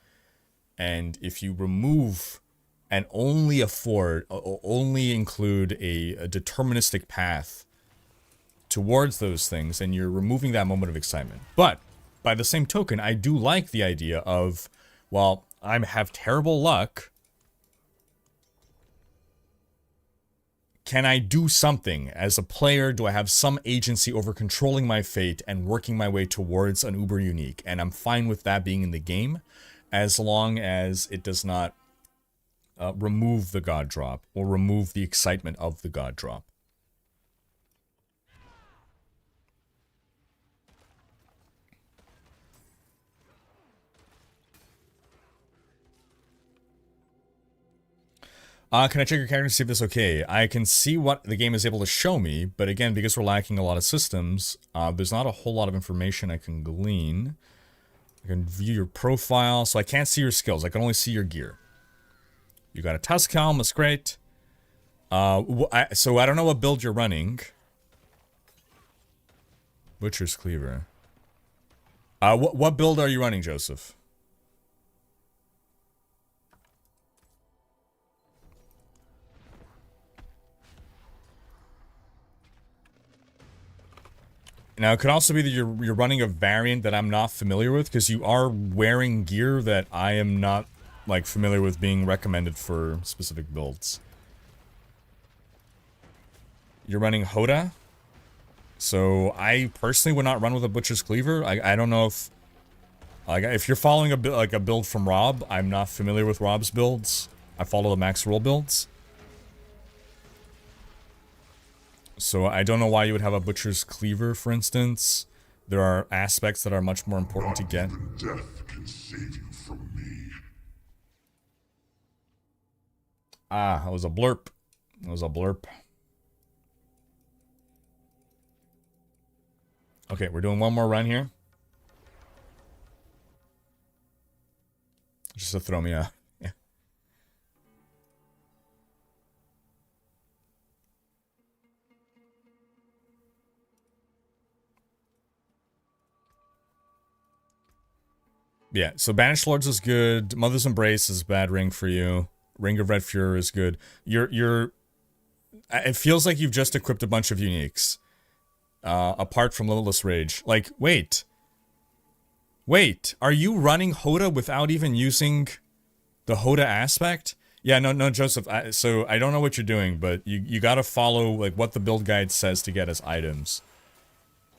And if you remove and only include a deterministic path towards those things, then you're removing that moment of excitement. But by the same token, I do like the idea of, well, I have terrible luck. Can I do something as a player? Do I have some agency over controlling my fate and working my way towards an uber unique? And I'm fine with that being in the game, as long as it does not remove the god drop or remove the excitement of the god drop. Can I check your character to see if this is okay? I can see what the game is able to show me, but again, because we're lacking a lot of systems, there's not a whole lot of information I can glean. I can view your profile, so I can't see your skills. I can only see your gear. You got a Tusk Helm, that's great. So I don't know what build you're running. Butcher's Cleaver. What build are you running, Joseph? Now, it could also be that you're running a variant that I'm not familiar with, because you are wearing gear that I am not, like, familiar with being recommended for specific builds. You're running Hoda? So, I personally would not run with a Butcher's Cleaver. I don't know if... Like, if you're following a build from Rob, I'm not familiar with Rob's builds. I follow the max roll builds. So I don't know why you would have a Butcher's Cleaver, for instance. There are aspects that are much more important to get. Death can save you from me. Ah, that was a blurp. That was a blurp. Okay, we're doing one more run here. Just to throw me a... Yeah. Yeah, so Banished Lords is good. Mother's Embrace is a bad ring for you. Ring of Red Fury is good. You're... It feels like you've just equipped a bunch of uniques. Apart from Limitless Rage. Like, wait. Wait, are you running Hoda without even using the Hoda aspect? Yeah, no, Joseph. So I don't know what you're doing, but you gotta follow, like, what the build guide says to get as items.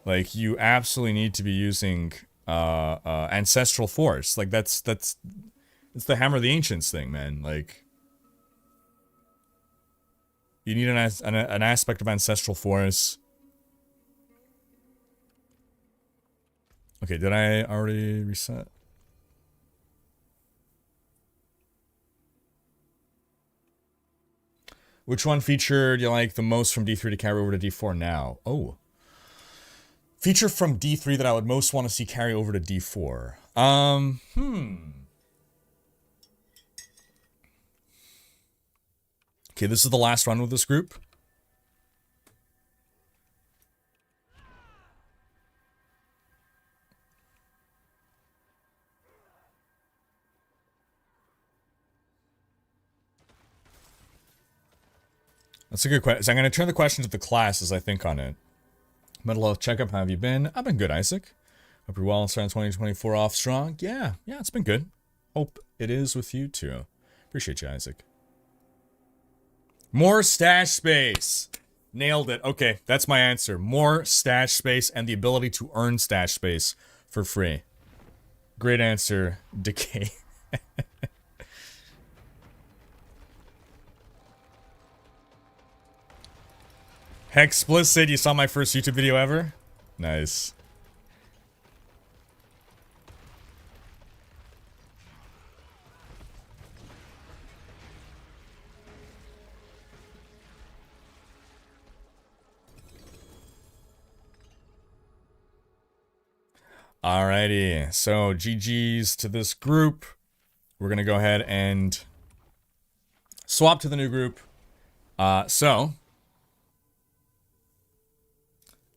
Like, you absolutely need to be using... Ancestral Force. Like, it's the Hammer of the Ancients thing, man. Like, you need an aspect of Ancestral Force. Okay, did I already reset? Which one feature do you like the most from D3 to carry over to D4 now? Oh. Feature from D3 that I would most want to see carry over to D4. Okay, this is the last run with this group. That's a good question. So I'm going to turn the question to the class as I think on it. Mental health checkup, how have you been? I've been good, Isaac. Hope you're well and starting 2024 off strong. Yeah, it's been good. Hope it is with you too. Appreciate you, Isaac. More stash space. Nailed it. Okay, that's my answer. More stash space and the ability to earn stash space for free. Great answer, Decay. Hexplicit, you saw my first YouTube video ever? Nice. Alrighty, so GG's to this group. We're gonna go ahead and swap to the new group. So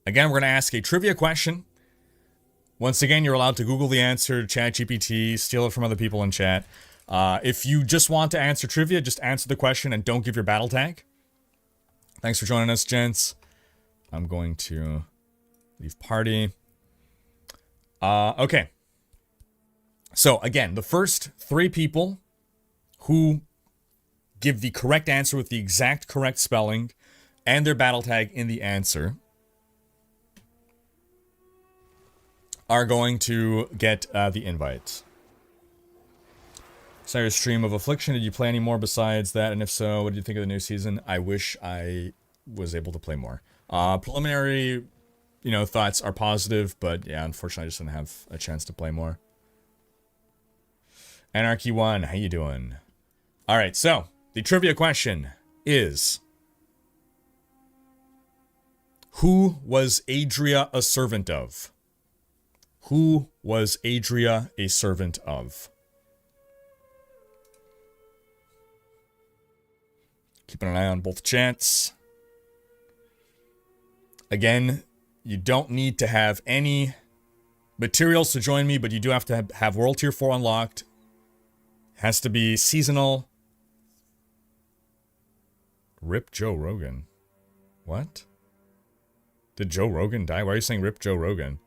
again, we're gonna ask a trivia question. Once again, you're allowed to Google the answer, ChatGPT, steal it from other people in chat. If you just want to answer trivia, just answer the question and don't give your battle tag. Thanks for joining us, gents. I'm going to leave party. Okay. So, again, the first 3 people who give the correct answer with the exact correct spelling and their battle tag in the answer are going to get the invite. Saw your stream of Affliction. Did you play any more besides that? And if so, what did you think of the new season? I wish I was able to play more. Preliminary, thoughts are positive, but yeah, unfortunately I just didn't have a chance to play more. Anarchy 1, how you doing? Alright, so, the trivia question is... Who was Adria a servant of? Who was Adria a servant of? Keeping an eye on both chats. Again, you don't need to have any materials to join me, but you do have to have World Tier 4 unlocked. Has to be seasonal. Rip Joe Rogan. What? Did Joe Rogan die? Why are you saying rip Joe Rogan?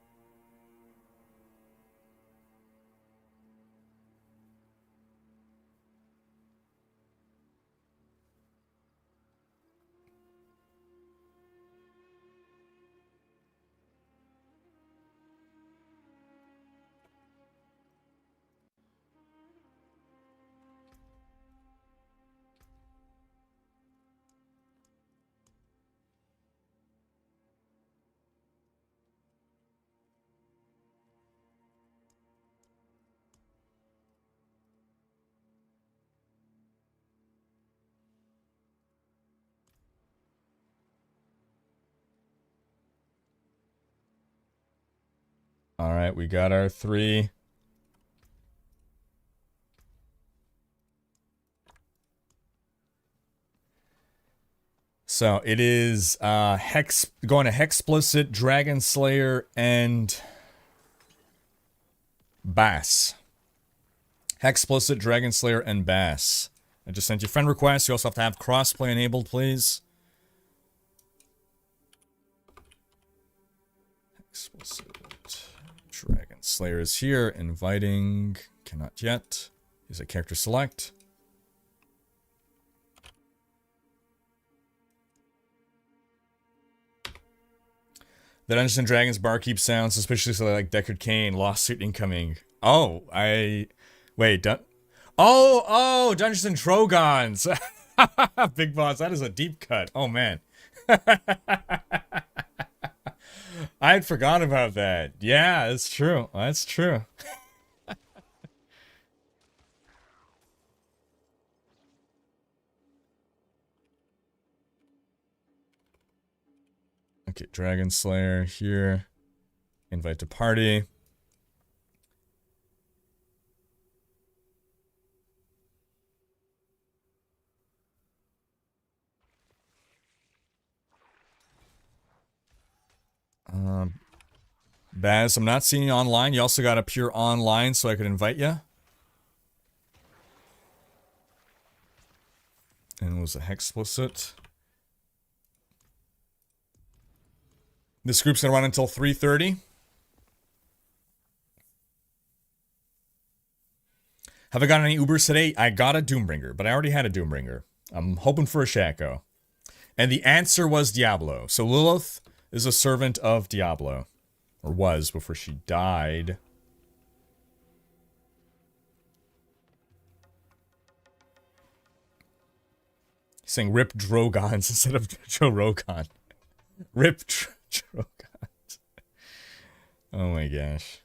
Alright, we got our 3. So it is going to Hexplicit, Dragon Slayer, and Bass. Hexplicit, Dragon Slayer, and Bass. I just sent you friend requests. You also have to have crossplay enabled, please. Hexplicit. Dragon Slayer is here. Inviting. Cannot yet. Use a character select. The Dungeons and Dragons barkeep sounds suspiciously like Deckard Cain. Lawsuit incoming. Oh, wait, Dungeons and Dragons. Big boss, that is a deep cut. Oh, man. I had forgotten about that. Yeah, that's true. That's true. Okay, Dragon Slayer here. Invite to party. Baz, I'm not seeing you online. You also got to appear online so I could invite you. And it was a Hexplicit. This group's going to run until 3:30. Have I got any Ubers today? I got a Doombringer, but I already had a Doombringer. I'm hoping for a Shaco. And the answer was Diablo. So Lilith is a servant of Diablo. Or was before she died. He's saying Rip Drogons instead of Joe Rogan. Rip Drogons. Oh my gosh.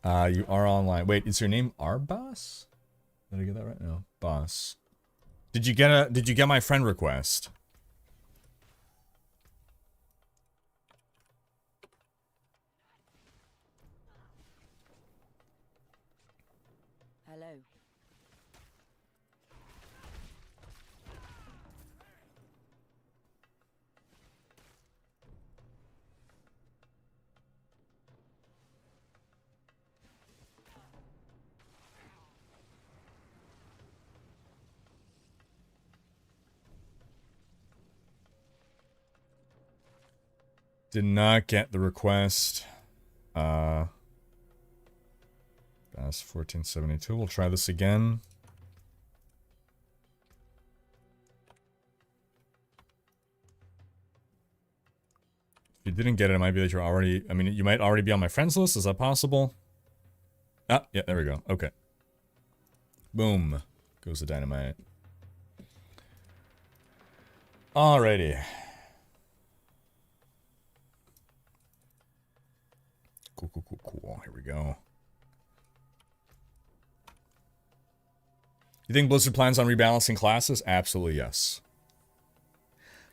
You are online. Wait, is your name Arbas? Did I get that right? No, Boss. Did you get my friend request? Did not get the request. That's 1472. We'll try this again. If you didn't get it, it might be that you're already... I mean, you might already be on my friends list. Is that possible? Ah, yeah, there we go. Okay. Boom. Goes the dynamite. Alrighty. Cool, cool, cool, cool. Here we go. You think Blizzard plans on rebalancing classes? Absolutely yes.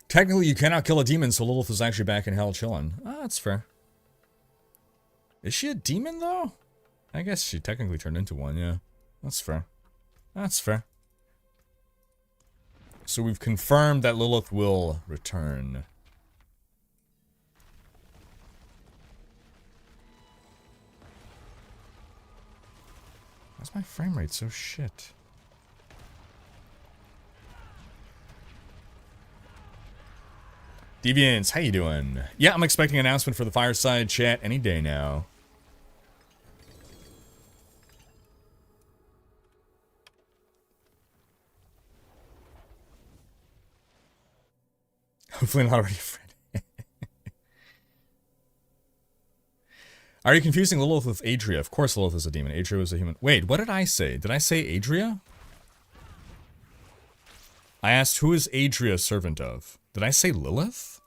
Technically, you cannot kill a demon, so Lilith is actually back in hell chilling. Ah, that's fair. Is she a demon, though? I guess she technically turned into one, yeah. That's fair. That's fair. So we've confirmed that Lilith will return. Why's my frame rate so shit? Deviants, how you doing? Yeah, I'm expecting an announcement for the Fireside Chat any day now. Hopefully not already friend. Are you confusing Lilith with Adria? Of course Lilith is a demon. Adria was a human. Wait, what did I say? Did I say Adria? I asked, who is Adria servant of? Did I say Lilith?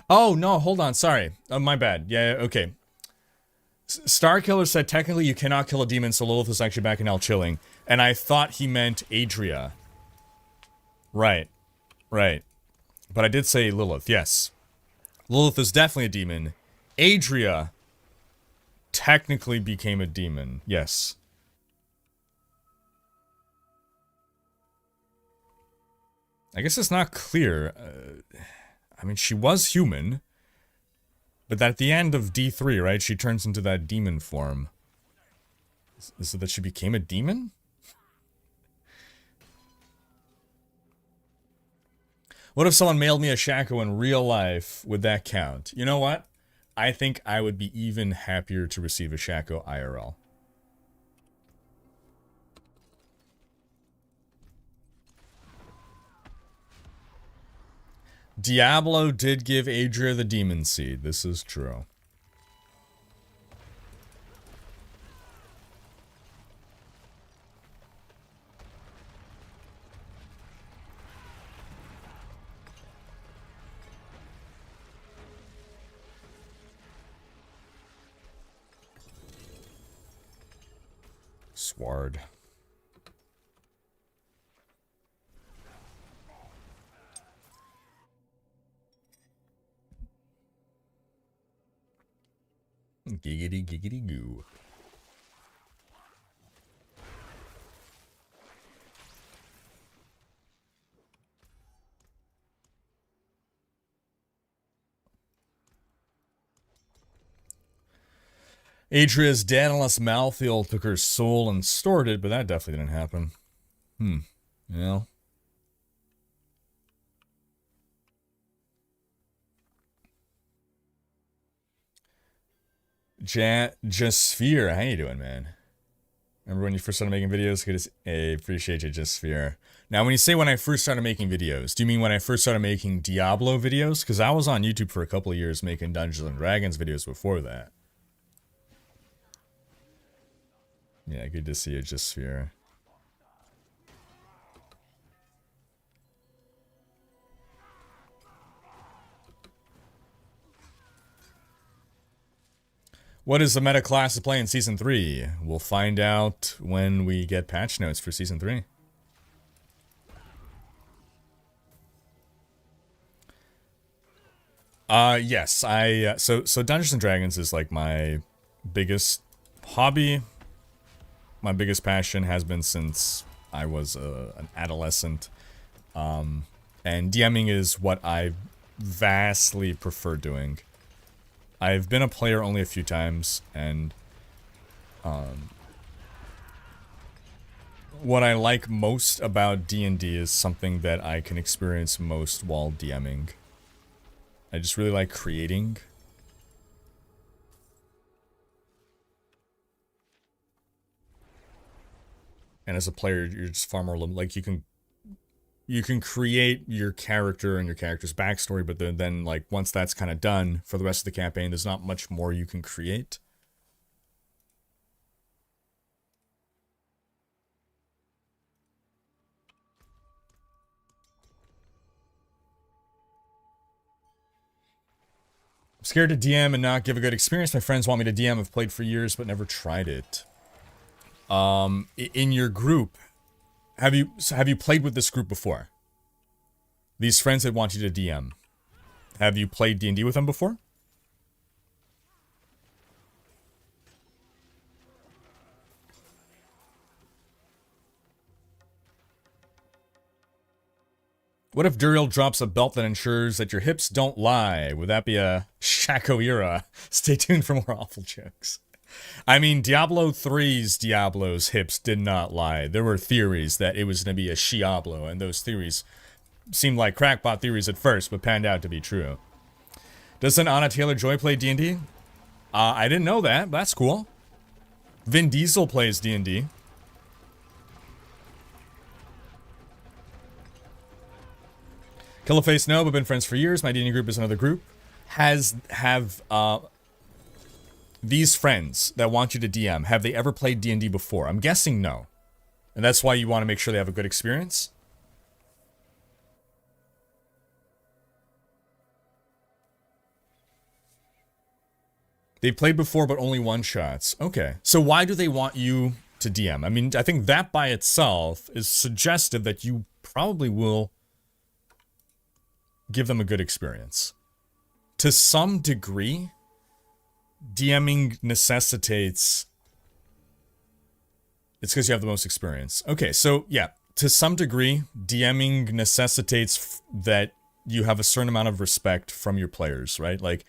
Oh, no, hold on. Sorry. Oh, my bad. Yeah, okay. Starkiller said, technically you cannot kill a demon, so Lilith is actually back in hell chilling. And I thought he meant Adria. Right. Right. But I did say Lilith, yes. Lilith is definitely a demon. Adria technically became a demon, yes. I guess it's not clear. I mean, she was human. But at the end of D3, right, she turns into that demon form. Is it that she became a demon? What if someone mailed me a Shaco in real life? Would that count? You know what? I think I would be even happier to receive a Shaco IRL. Diablo did give Adria the demon seed. This is true. Sward. Giggity giggity goo. Adria's dead unless Malthael took her soul and stored it, but that definitely didn't happen. Yeah. Jasphere, how you doing, man? Remember when you first started making videos? Good to appreciate you, Jasphere. Now, when you say when I first started making videos, do you mean when I first started making Diablo videos? Because I was on YouTube for a couple of years making Dungeons and Dragons videos before that. Yeah, good to see you, Jasphere. What is the meta class to play in Season 3? We'll find out when we get patch notes for Season 3. Yes, so Dungeons and Dragons is like my biggest hobby. My biggest passion has been since I was an adolescent. And DMing is what I vastly prefer doing. I've been a player only a few times, and what I like most about D&D is something that I can experience most while DMing. I just really like creating. And as a player, you're just far more like you can create your character and your character's backstory, but then like once that's kind of done for the rest of the campaign, there's not much more you can create. I'm scared to DM and not give a good experience. My friends want me to DM. I've played for years but never tried it. In your group, have you played with this group before? These friends that want you to DM. Have you played D&D with them before? What if Duriel drops a belt that ensures that your hips don't lie? Would that be a Shaco era? Stay tuned for more awful jokes. I mean, Diablo 3's Diablo's hips did not lie. There were theories that it was going to be a Diablo, and those theories seemed like crackpot theories at first, but panned out to be true. Doesn't Anna Taylor-Joy play D&D? I didn't know that, but that's cool. Vin Diesel plays D&D. Killerface, no, but been friends for years. My D&D group is another group. These friends that want you to DM, have they ever played D&D before? I'm guessing no. And that's why you want to make sure they have a good experience? They played before, but only one-shots. Okay. So why do they want you to DM? I mean, I think that by itself is suggestive that you probably will give them a good experience. To some degree, DMing necessitates... It's because you have the most experience. Okay, so yeah, to some degree, DMing necessitates that you have a certain amount of respect from your players, right? Like,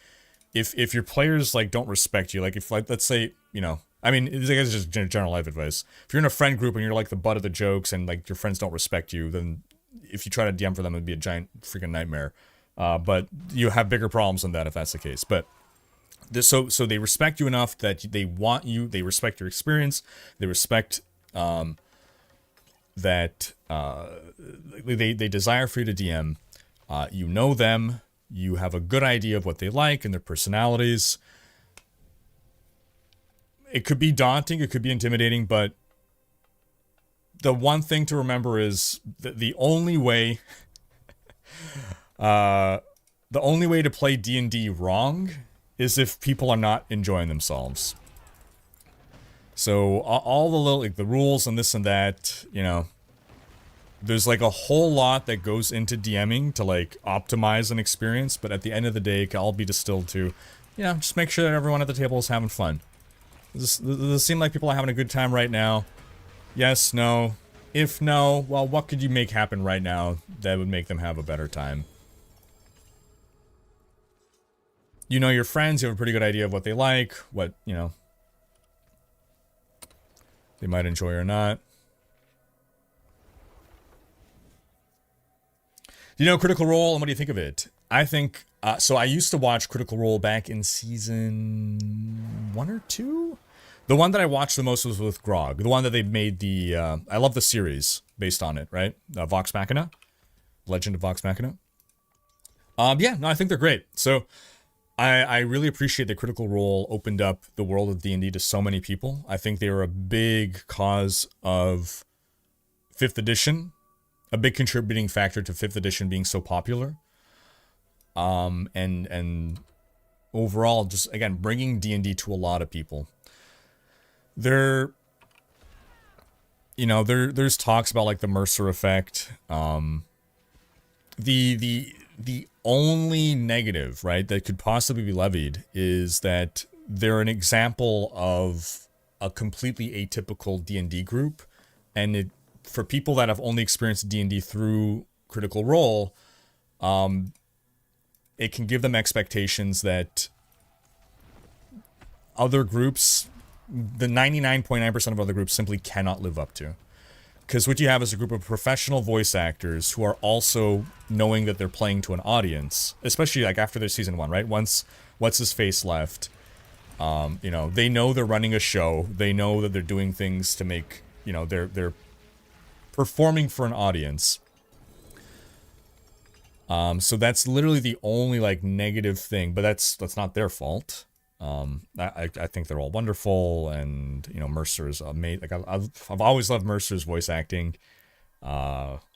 if your players, like, don't respect you, like, if, like, let's say, you know... I mean, I guess it's just general life advice. If you're in a friend group and you're, like, the butt of the jokes and, like, your friends don't respect you, then if you try to DM for them, it'd be a giant freaking nightmare. But you have bigger problems than that if that's the case. But so they respect you enough that they want you. They respect your experience. They respect that they desire for you to DM. You know them. You have a good idea of what they like and their personalities. It could be daunting. It could be intimidating, but the one thing to remember is that the only way to play D&D wrong is if people are not enjoying themselves. So all the little, like, the rules and this and that, you know, there's like a whole lot that goes into DMing to like optimize an experience, but at the end of the day, it can all be distilled to, you know, just make sure that everyone at the table is having fun. Does this seem like people are having a good time right now? Yes, no. If no, well, what could you make happen right now that would make them have a better time? You know your friends, you have a pretty good idea of what they like, what, you know, they might enjoy or not. You know Critical Role, and what do you think of it? I think, so I used to watch Critical Role back in season 1 or 2? The one that I watched the most was with Grog. The one that they made the, I love the series based on it, right? Vox Machina. Legend of Vox Machina. Yeah, no, I think they're great. So, I really appreciate that Critical Role opened up the world of D&D to so many people. I think they were a big cause of 5th edition. A big contributing factor to 5th edition being so popular. And overall, just, again, bringing D&D to a lot of people. There's talks about like the Mercer effect. The only negative, right, that could possibly be levied is that they're an example of a completely atypical D&D group, and for people that have only experienced D&D through Critical Role, it can give them expectations that other groups, the 99.9% of other groups, simply cannot live up to. Because what you have is a group of professional voice actors who are also knowing that they're playing to an audience, especially like after their season 1, right? Once what's his face left, you know, they know they're running a show. They know that they're doing things to make, you know, they're performing for an audience. So that's literally the only like negative thing, but that's not their fault. I think they're all wonderful, and you know, Mercer is amazing. Like I've always loved Mercer's voice acting. Vala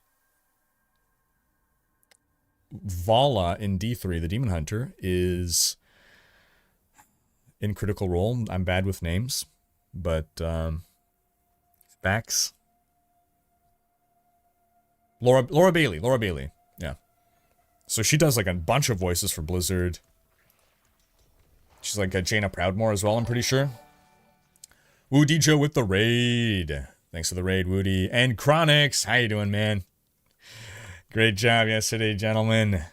in D3, the Demon Hunter, is in Critical Role. I'm bad with names, but Bax. Laura Bailey. Yeah. So she does like a bunch of voices for Blizzard. She's like a Jaina Proudmoore as well, I'm pretty sure. Woody Joe with the raid. Thanks for the raid, Woody. And Chronix, how you doing, man? Great job yesterday, gentlemen.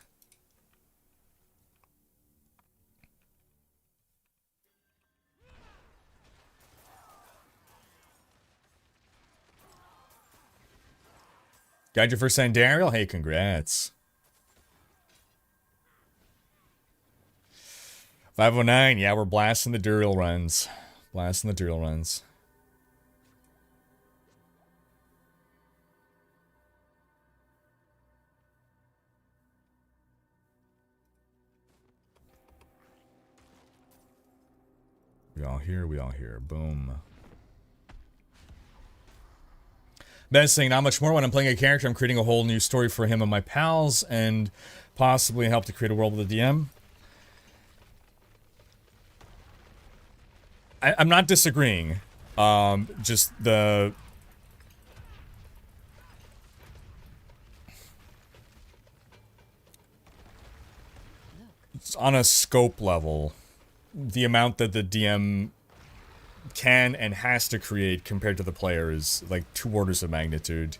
Got your first sign, Duriel? Hey, congrats. 509, yeah, we're blasting the Durial runs. Blasting the Durial runs. We all here. Boom. Ben saying, not much more. When I'm playing a character, I'm creating a whole new story for him and my pals, and possibly help to create a world with a DM. I'm not disagreeing. Just the... It's on a scope level, the amount that the DM can and has to create compared to the player is like 2 orders of magnitude.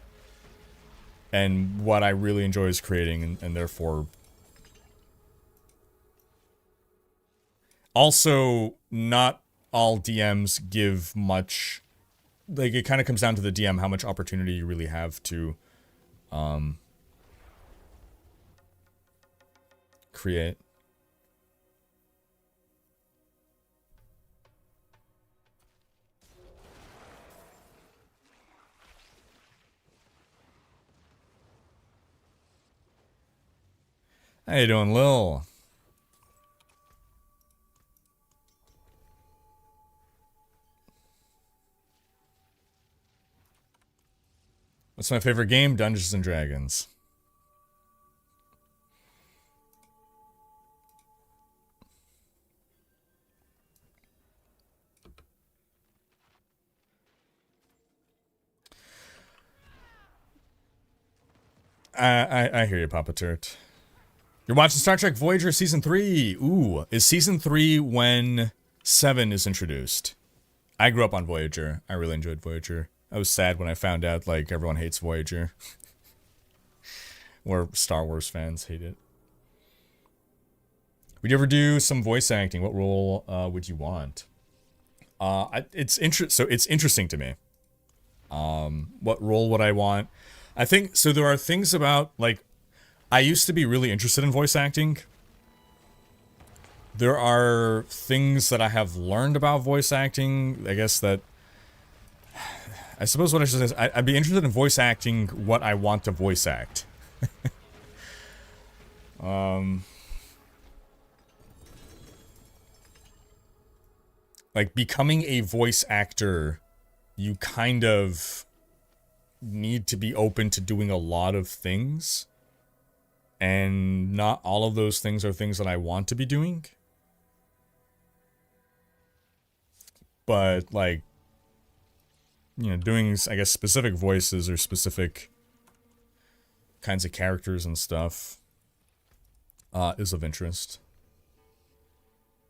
And what I really enjoy is creating, and therefore... Also, not all DMs give much... Like, it kind of comes down to the DM, how much opportunity you really have to create. How you doing, Lil? What's my favorite game? Dungeons and Dragons. I hear you, Papa Turt. You're watching Star Trek Voyager Season 3. Ooh, is Season 3 when 7 is introduced? I grew up on Voyager. I really enjoyed Voyager. I was sad when I found out, like, everyone hates Voyager. Or Star Wars fans hate it. Would you ever do some voice acting? What role would you want? It's interesting to me. What role would I want? I think, so there are things about, like, I used to be really interested in voice acting. There are things that I have learned about voice acting, I guess that... I suppose what I should say is, I'd be interested in voice acting what I want to voice act. Like, becoming a voice actor, you kind of need to be open to doing a lot of things. And not all of those things are things that I want to be doing. But, like, you know, doing, I guess, specific voices or specific kinds of characters and stuff is of interest.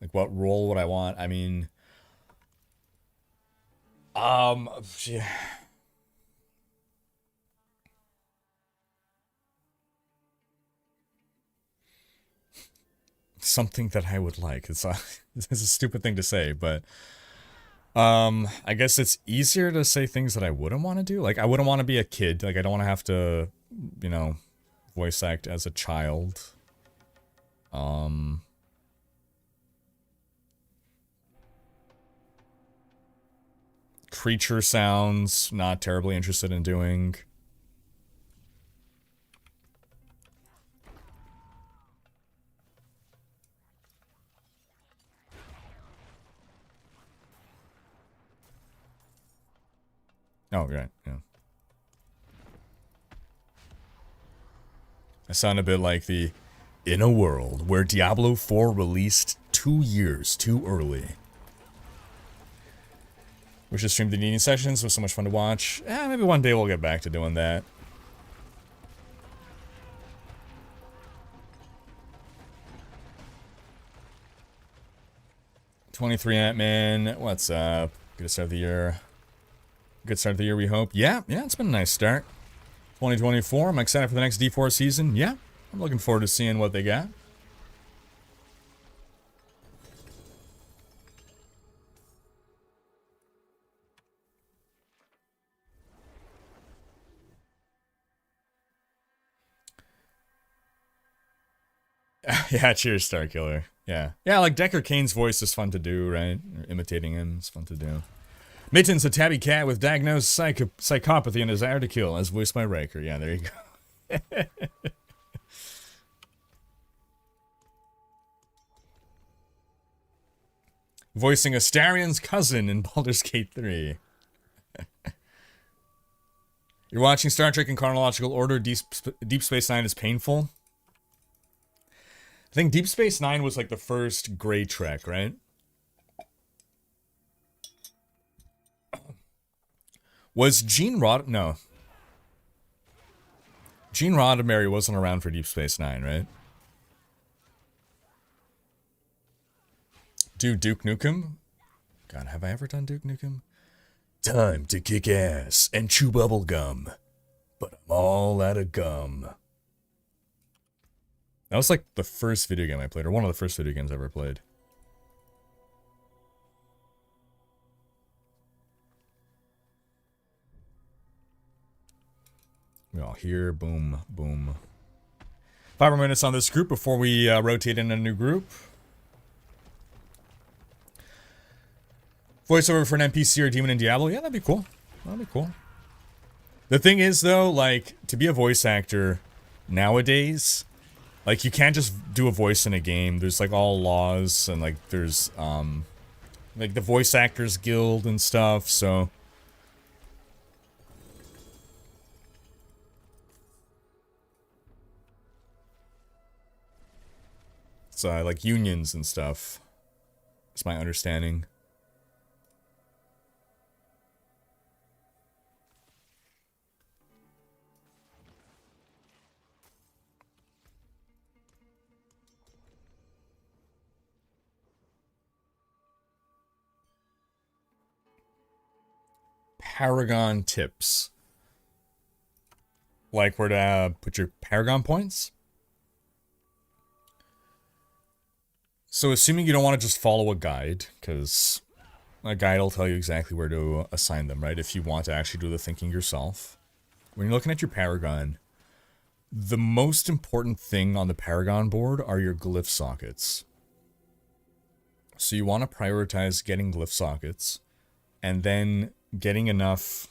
Like, what role would I want? I mean, yeah. Something that I would like. It's a stupid thing to say, but I guess it's easier to say things that I wouldn't want to do. Like, I wouldn't want to be a kid. Like, I don't want to have to, you know, voice act as a child. Creature sounds, not terribly interested in doing. Oh, right, yeah. I sound a bit like the in a world where Diablo 4 released 2 years too early. We should stream the evening sessions. It was so much fun to watch. Maybe one day we'll get back to doing that. $23 Ant-Man. What's up? Good start of the year. Good start of the year, we hope. Yeah, it's been a nice start. 2024. I'm excited for the next D4 season. Yeah, I'm looking forward to seeing what they got. Yeah, cheers, Starkiller. Yeah, like Decker Kane's voice is fun to do, right? Or imitating him is fun to do. Mittens, a tabby cat with diagnosed psychopathy and desire to kill, as voiced by Rhykker. Yeah, there you go. Voicing Astarion's cousin in Baldur's Gate 3. You're watching Star Trek in chronological order. Deep Space Nine is painful. I think Deep Space Nine was like the first Grey Trek, right? Was Gene Rod... No. Gene Roddenberry wasn't around for Deep Space Nine, right? Do Duke Nukem? God, have I ever done Duke Nukem? Time to kick ass and chew bubble gum. But I'm all out of gum. That was like the first video game I played, or one of the first video games I ever played. We all hear, boom, boom. 5 more minutes on this group before we rotate in a new group. Voiceover for an NPC or demon in Diablo? Yeah, that'd be cool. That'd be cool. The thing is, though, like, to be a voice actor nowadays, like, you can't just do a voice in a game. There's, like, all laws, and, like, there's, like, the Voice Actors Guild and stuff, so... It's, like, unions and stuff. That's my understanding. Paragon tips. Like where to put your Paragon points? So assuming you don't want to just follow a guide, because a guide will tell you exactly where to assign them, right? If you want to actually do the thinking yourself. When you're looking at your Paragon, the most important thing on the Paragon board are your glyph sockets. So you want to prioritize getting glyph sockets, and then getting enough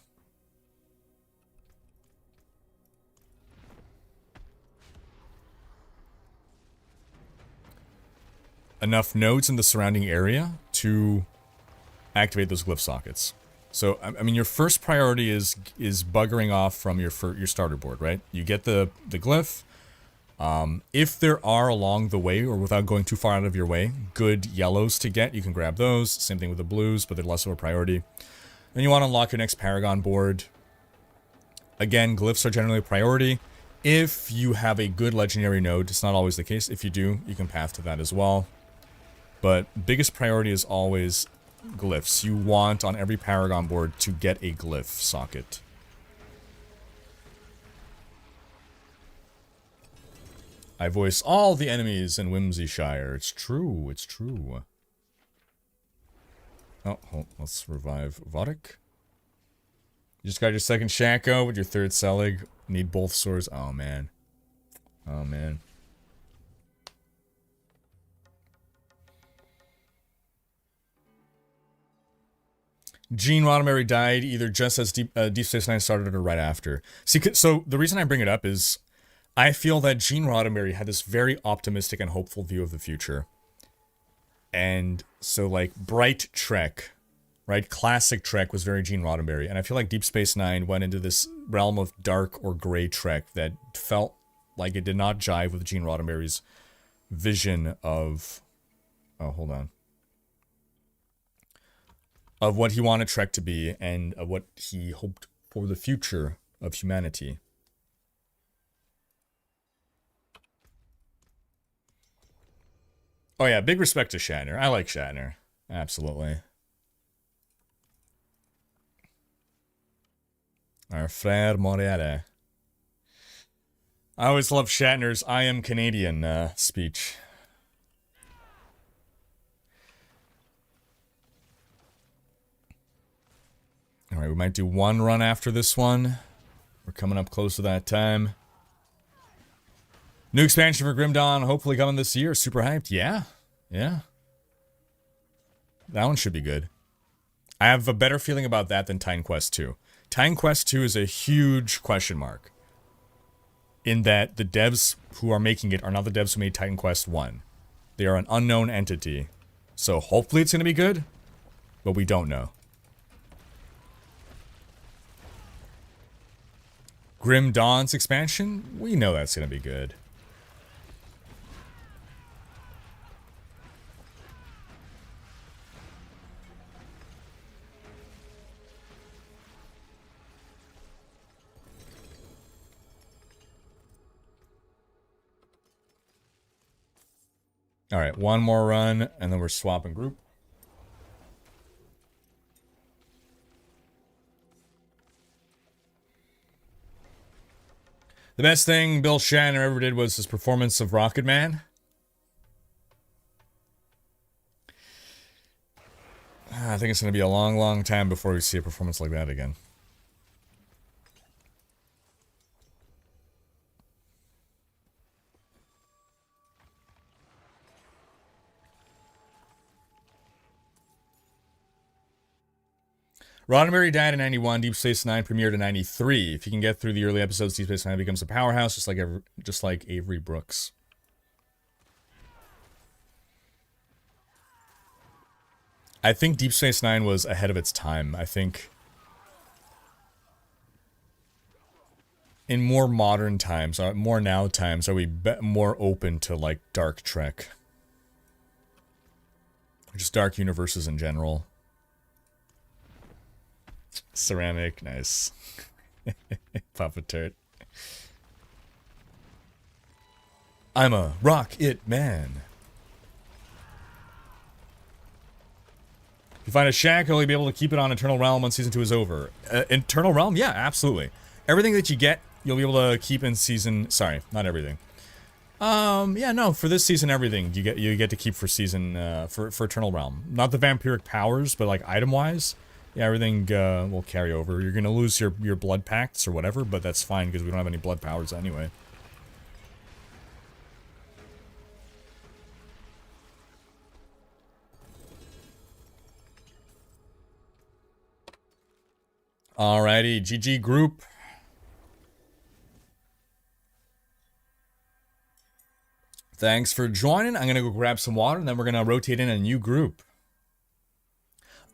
nodes in the surrounding area to activate those glyph sockets. So, I mean, your first priority is buggering off from your starter board, right? You get the glyph. If there are along the way, or without going too far out of your way, good yellows to get, you can grab those. Same thing with the blues, but they're less of a priority. Then you want to unlock your next Paragon board. Again, glyphs are generally a priority. If you have a good legendary node, it's not always the case. If you do, you can path to that as well. But biggest priority is always glyphs. You want on every Paragon board to get a glyph socket. I voice all the enemies in Whimsyshire. It's true, it's true. Oh, let's revive Vodek. You just got your second Shaco with your third Selig. Need both swords. Oh, man. Oh, man. Gene Roddenberry died either just as Deep Space Nine started or right after. See, so the reason I bring it up is I feel that Gene Roddenberry had this very optimistic and hopeful view of the future. And so, like, Bright Trek, right? Classic Trek was very Gene Roddenberry. And I feel like Deep Space Nine went into this realm of dark or gray Trek that felt like it did not jive with Gene Roddenberry's vision of... Oh, hold on. Of what he wanted Trek to be and of what he hoped for the future of humanity. Oh yeah, big respect to Shatner. I like Shatner. Absolutely. Our frère Moriere. I always love Shatner's I am Canadian speech. Alright, we might do one run after this one. We're coming up close to that time. New expansion for Grim Dawn, hopefully coming this year. Super hyped. Yeah. Yeah. That one should be good. I have a better feeling about that than Titan Quest 2. Titan Quest 2 is a huge question mark. In that the devs who are making it are not the devs who made Titan Quest 1. They are an unknown entity. So hopefully it's going to be good, but we don't know. Grim Dawn's expansion? We know that's going to be good. Alright, one more run, and then we're swapping group. The best thing Bill Shatner ever did was his performance of Rocket Man. I think it's going to be a long, long time before we see a performance like that again. Roddenberry died in 91, Deep Space Nine premiered in 93. If you can get through the early episodes, Deep Space Nine becomes a powerhouse, just like Avery Brooks. I think Deep Space Nine was ahead of its time. I think in more modern times, more now times, are we more open to, like, dark Trek? Just dark universes in general. Ceramic, nice. Papa Turt. I'm a rocket man. If you find a shack, you'll be able to keep it on Eternal Realm when Season 2 is over. Eternal Realm? Yeah, absolutely. Everything that you get, you'll be able to keep in Season... Sorry, not everything. Yeah, no, for this season, everything you get to keep for Season... for Eternal Realm. Not the vampiric powers, but, like, item-wise... Yeah, everything will carry over. You're going to lose your blood pacts or whatever, but that's fine because we don't have any blood powers anyway. Alrighty, GG group. Thanks for joining. I'm going to go grab some water and then we're going to rotate in a new group.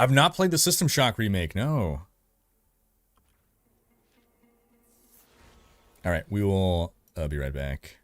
I've not played the System Shock remake, no. Alright, we will be right back.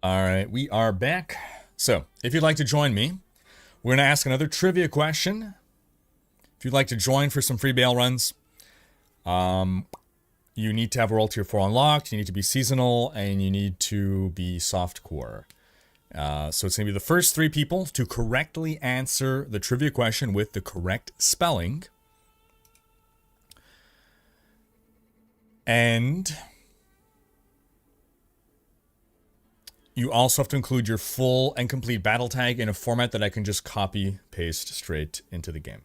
All right, we are back. So, if you'd like to join me, we're going to ask another trivia question. If you'd like to join for some free bail runs, you need to have a role tier 4 unlocked, you need to be seasonal, and you need to be softcore. So it's going to be the first 3 people to correctly answer the trivia question with the correct spelling. And you also have to include your full and complete battle tag in a format that I can just copy paste straight into the game.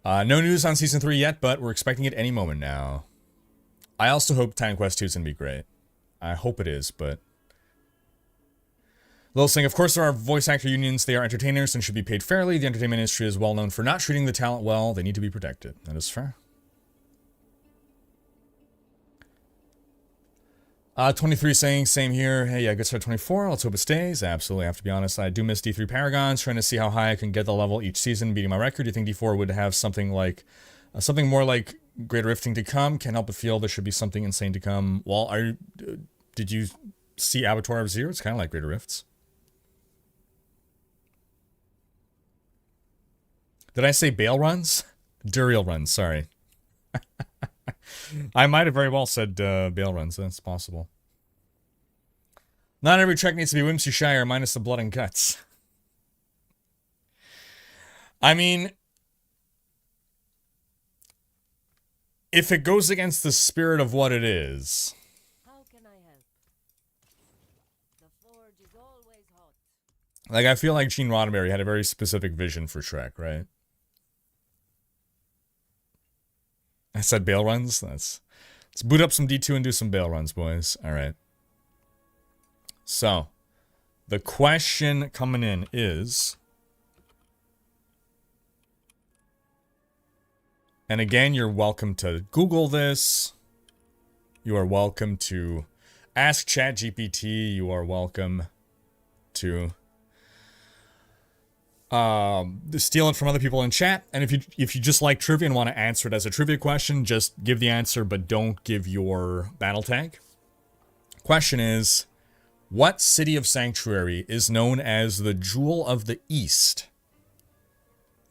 No news on Season 3 yet, but we're expecting it any moment now. I also hope Titan Quest 2 is going to be great. I hope it is, but... Lil saying, of course there are voice actor unions. They are entertainers and should be paid fairly. The entertainment industry is well known for not treating the talent well. They need to be protected. That is fair. 23 saying, same here. Hey, yeah, good start 24. Let's hope it stays. Absolutely. I have to be honest. I do miss D3 Paragons, trying to see how high I can get the level each season, beating my record. Do you think D4 would have something like, something more like Greater Rifting to come? Can't help but feel there should be something insane to come. Well, did you see Abattoir of Zero? It's kind of like Greater Rifts. Did I say bail runs? Durial runs, sorry. I might have very well said bail runs. That's possible. Not every trek needs to be Whimsy Shire minus the blood and guts. I mean, if it goes against the spirit of what it is. How can I help? The forge is always hot. Like, I feel like Gene Roddenberry had a very specific vision for Trek, right? I said bail runs. Let's boot up some D2 and do some bail runs, boys. All right. So, the question coming in is, and again, you're welcome to Google this. You are welcome to ask ChatGPT. You are welcome to steal it from other people in chat. And if you just like trivia and want to answer it as a trivia question, just give the answer, but don't give your battle tag. Question is, what city of Sanctuary is known as the Jewel of the East?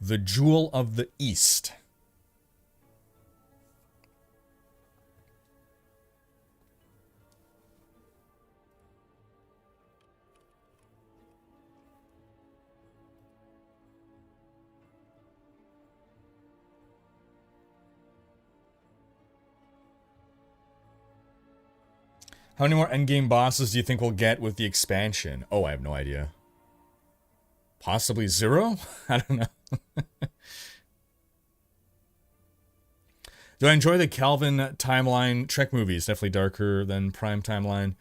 The Jewel of the East. How many more endgame bosses do you think we'll get with the expansion? Oh, I have no idea. Possibly 0? I don't know. Do I enjoy the Calvin timeline Trek movies? Definitely darker than Prime timeline.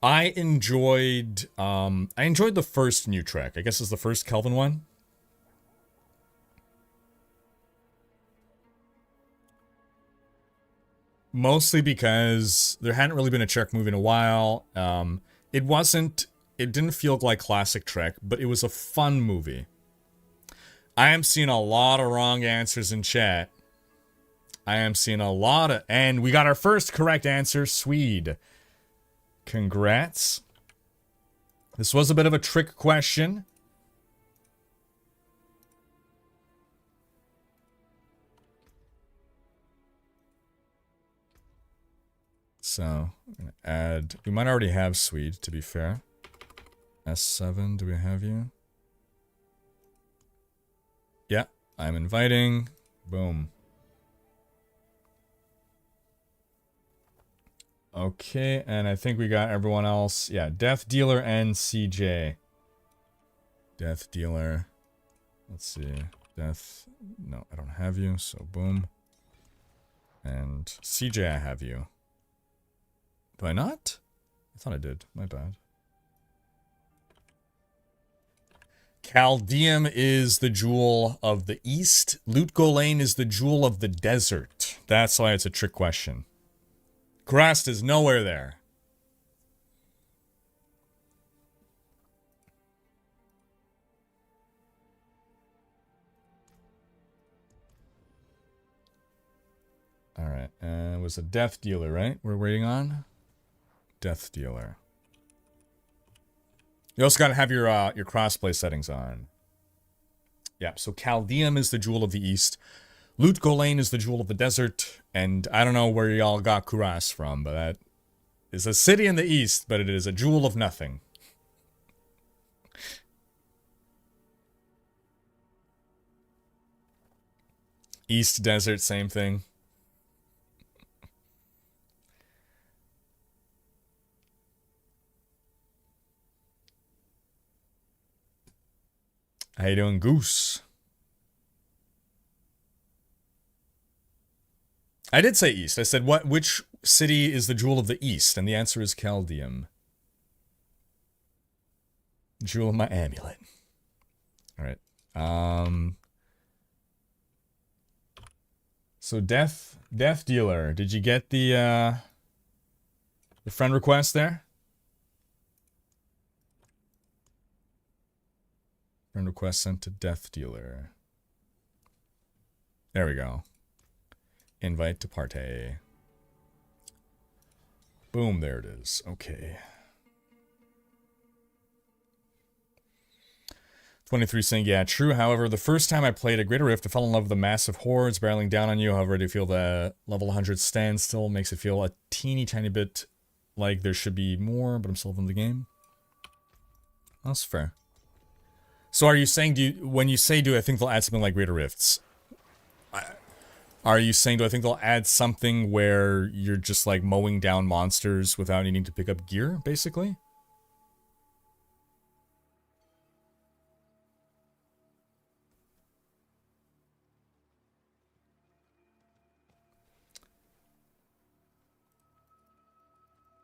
I enjoyed the first new Trek. I guess it's the first Kelvin one. Mostly because there hadn't really been a Trek movie in a while. It didn't feel like classic Trek, but it was a fun movie. I am seeing a lot of wrong answers in chat. I am seeing a lot of, and we got our first correct answer, Swede. Congrats. This was a bit of a trick question. So, I'm going to add... We might already have Swede, to be fair. S7, do we have you? Yeah, I'm inviting. Boom. Okay, and I think we got everyone else. Yeah, Death Dealer and CJ. Death Dealer. Let's see. Death... No, I don't have you, so boom. And CJ, I have you. Do I not? I thought I did. My bad. Chaldeum is the jewel of the east. Lut Gholein is the jewel of the desert. That's why it's a trick question. Krast is nowhere there. Alright, was a Death Dealer, right? We're waiting on? Death Dealer. You also gotta have your crossplay settings on. Yeah, so Chaldeum is the Jewel of the East. Lut Gholein is the Jewel of the Desert. And I don't know where y'all got Kuras from, but that is a city in the East, but it is a Jewel of Nothing. East Desert, same thing. How you doing, Goose? I did say East. I said, which city is the Jewel of the East? And the answer is Chaldeum. Jewel of my amulet. Alright. So Death Dealer, did you get the friend request there? Friend request sent to Death Dealer. There we go. Invite to partay. Boom, there it is. Okay. 23 saying, yeah, true. However, the first time I played a Greater Rift, I fell in love with the massive hordes barreling down on you. However, I do feel the level 100 stand still makes it feel a teeny tiny bit like there should be more, but I'm still in the game. That's fair. So are you saying, when you say do I think they'll add something like Greater Rifts? Are you saying do I think they'll add something where you're just like mowing down monsters without needing to pick up gear, basically?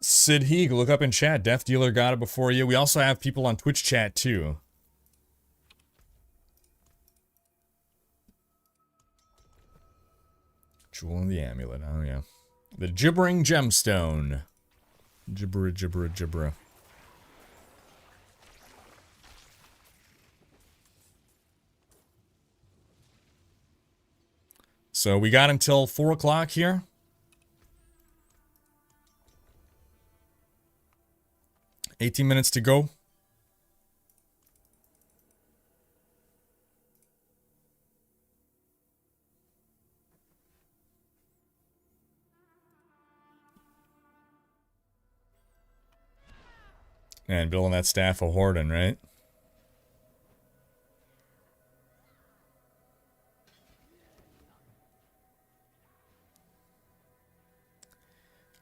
Sid Heeg, look up in chat. Death Dealer got it before you. We also have people on Twitch chat too. Jewel in the amulet. Oh yeah. The gibbering gemstone. Gibbera, gibbera, gibbera. So we got until 4 o'clock here. $18 minutes to go. And building that staff of Horden, right?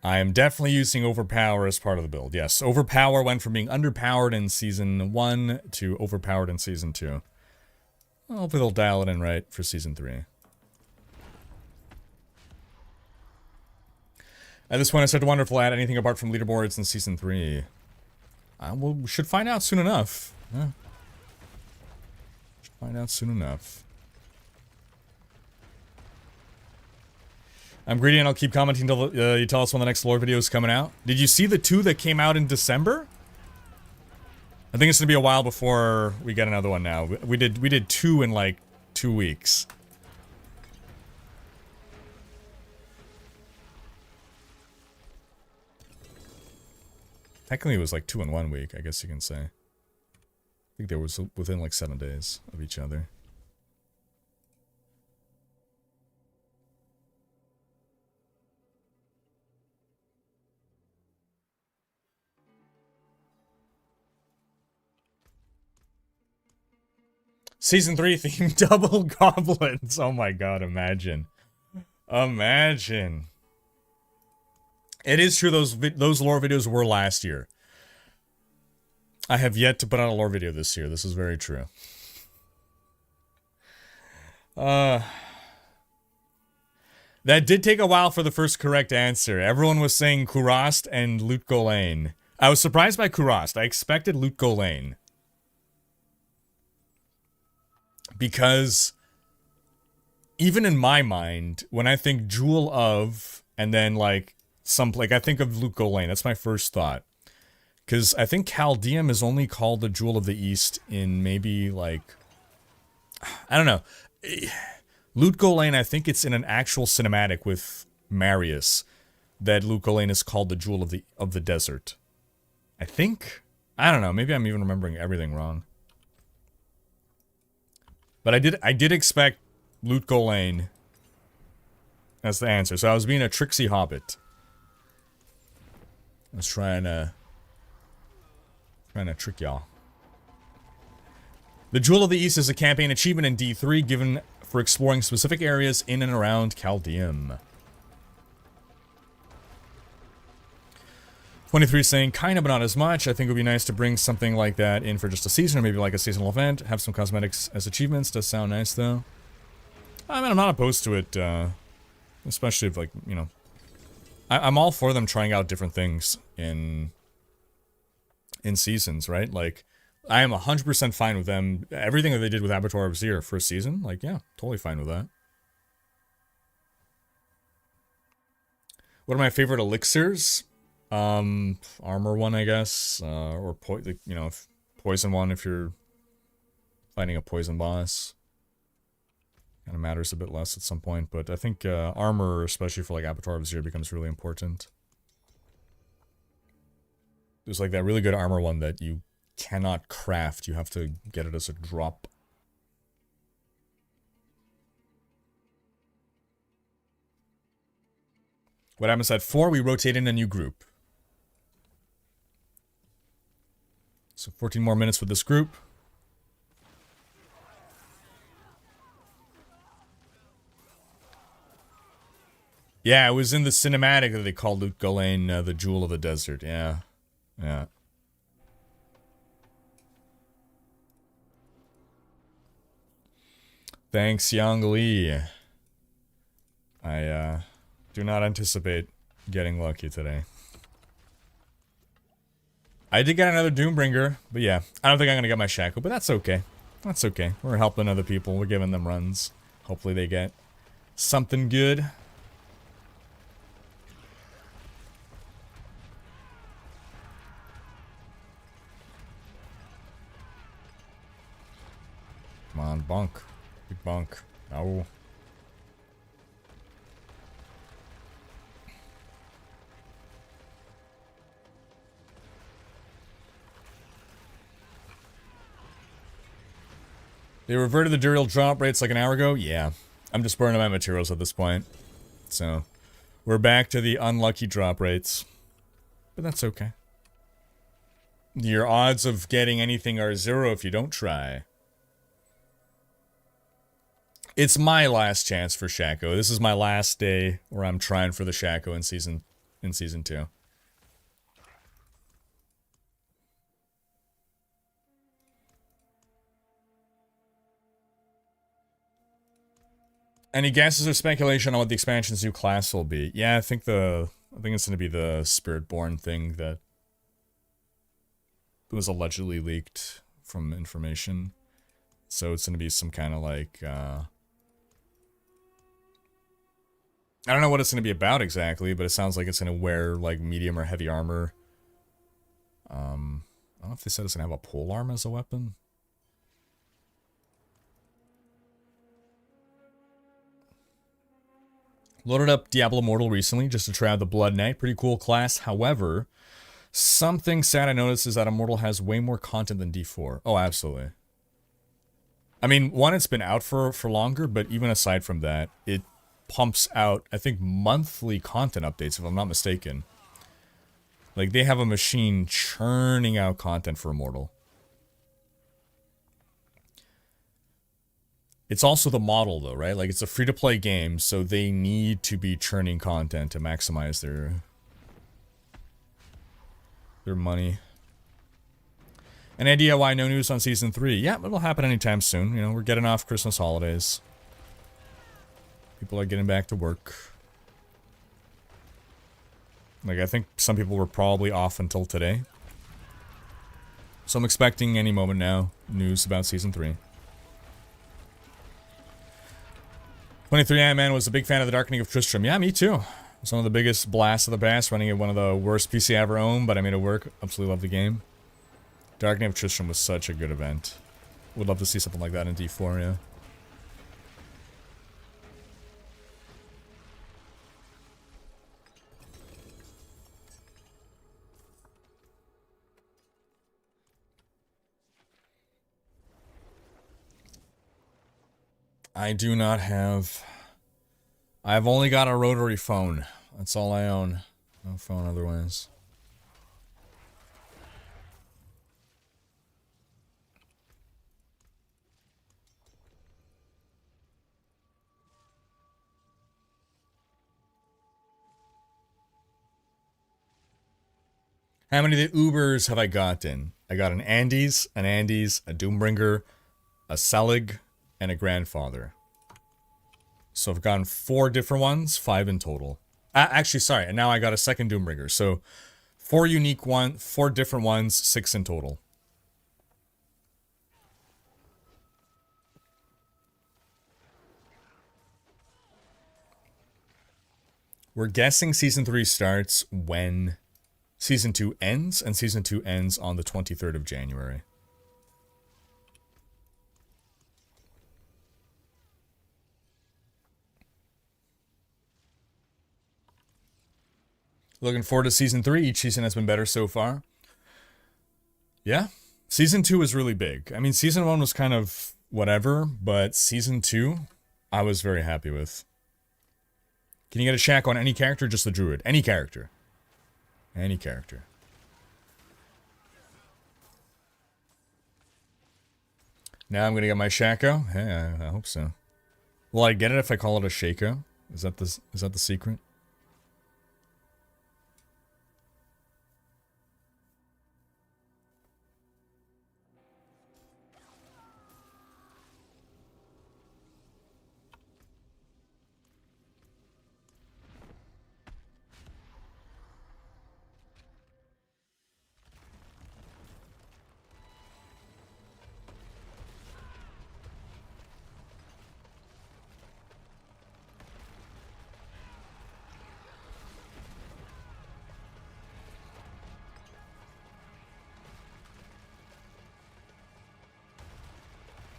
I am definitely using Overpower as part of the build. Yes, Overpower went from being underpowered in Season 1 to overpowered in Season 2. Well, hopefully they'll dial it in right for Season 3. At this point, I start to wonder if we'll add anything apart from leaderboards in Season 3. Well, we should find out soon enough. Yeah. Should find out soon enough. I'm greedy and I'll keep commenting until you tell us when the next lore video is coming out. Did you see the 2 that came out in December? I think it's gonna be a while before we get another one now. We did 2 in like 2 weeks. Technically it was like 2 in 1 week, I guess you can say. I think there was within like 7 days of each other. Season 3 theme, double goblins. Oh my god, imagine. Imagine. It is true, those lore videos were last year. I have yet to put out a lore video this year. This is very true. That did take a while for the first correct answer. Everyone was saying Kurast and Lut Gholein. I was surprised by Kurast. I expected Lut Gholein. Because even in my mind, when I think Jewel of, and then like I think of Lut Gholein. That's my first thought. Because I think Chaldeum is only called the Jewel of the East in maybe like, I don't know. Lut Gholein, I think it's in an actual cinematic with Marius that Luke Golain is called the Jewel of the Desert. I think. I don't know. Maybe I'm even remembering everything wrong. But I did expect Luke Golain as the answer. So I was being a tricksy hobbit. I was trying to trick y'all. The Jewel of the East is a campaign achievement in D3 given for exploring specific areas in and around Chaldeum. 23 saying, kind of, but not as much. I think it would be nice to bring something like that in for just a season, or maybe like a seasonal event. Have some cosmetics as achievements. Does sound nice, though. I mean, I'm not opposed to it, especially if, like, you know... I'm all for them trying out different things in seasons, right? Like, I am 100% fine with them. Everything that they did with Abattoir of Zir for a season, like, yeah, totally fine with that. What are my favorite elixirs? Armor one, I guess, or you know, poison one if you're fighting a poison boss. Kind of matters a bit less at some point, but I think armor, especially for like Abattoir of Zir, becomes really important. There's like that really good armor one that you cannot craft. You have to get it as a drop. What happens at 4? We rotate in a new group. So 14 more minutes with this group. Yeah, it was in the cinematic that they called Luke Golain the Jewel of the Desert. Yeah. Yeah. Thanks, Yang Li. I do not anticipate getting lucky today. I did get another Doombringer, but yeah, I don't think I'm gonna get my Shackle, but that's okay. That's okay. We're helping other people. We're giving them runs. Hopefully they get something good. Come on, bonk. Big bonk. Oh. They reverted the Durial drop rates like an hour ago? Yeah. I'm just burning my materials at this point. So, we're back to the unlucky drop rates. But that's okay. Your odds of getting anything are 0 if you don't try. It's my last chance for Shaco. This is my last day where I'm trying for the Shaco in season 2. Any guesses or speculation on what the expansion's new class will be? Yeah, I think it's gonna be the Spiritborn thing that was allegedly leaked from information. So it's gonna be some kind of like I don't know what it's gonna be about exactly, but it sounds like it's gonna wear like medium or heavy armor. I don't know if they said it's gonna have a pole arm as a weapon. Loaded up Diablo Immortal recently just to try out the Blood Knight. Pretty cool class. However, something sad I noticed is that Immortal has way more content than D4. Oh, absolutely. I mean, one, it's been out for longer, but even aside from that, it pumps out, I think, monthly content updates, if I'm not mistaken. Like, they have a machine churning out content for Immortal. It's also the model, though, right? Like, it's a free-to-play game, so they need to be churning content to maximize their money. An idea why no news on Season 3? Yeah, it'll happen anytime soon. You know, we're getting off Christmas holidays. People are getting back to work. Like, I think some people were probably off until today. So I'm expecting any moment now news about Season 3. 23 Ant-Man was a big fan of the Darkening of Tristram. Yeah, me too. It's one of the biggest blasts of the past, running at one of the worst PC I ever owned, but I made it work. Absolutely love the game. Darkening of Tristram was such a good event. Would love to see something like that in D4, yeah. I do not have... I've only got a rotary phone. That's all I own. No phone otherwise. How many of the Ubers have I gotten? I got an Andes, a Doombringer, a Selig, and a Grandfather. So I've gotten 4 different ones, 5 in total. Actually, sorry, and now I got a second Doombringer. So 4 different ones, 6 in total. We're guessing Season 3 starts when Season 2 ends, and Season 2 ends on the 23rd of January. Looking forward to Season 3. Each season has been better so far. Yeah. Season 2 is really big. I mean, Season 1 was kind of whatever, but Season 2, I was very happy with. Can you get a shack on any character, just the druid? Any character. Any character. Now I'm going to get my Shako. Hey, I hope so. Will I get it if I call it a Shako? Is that the secret?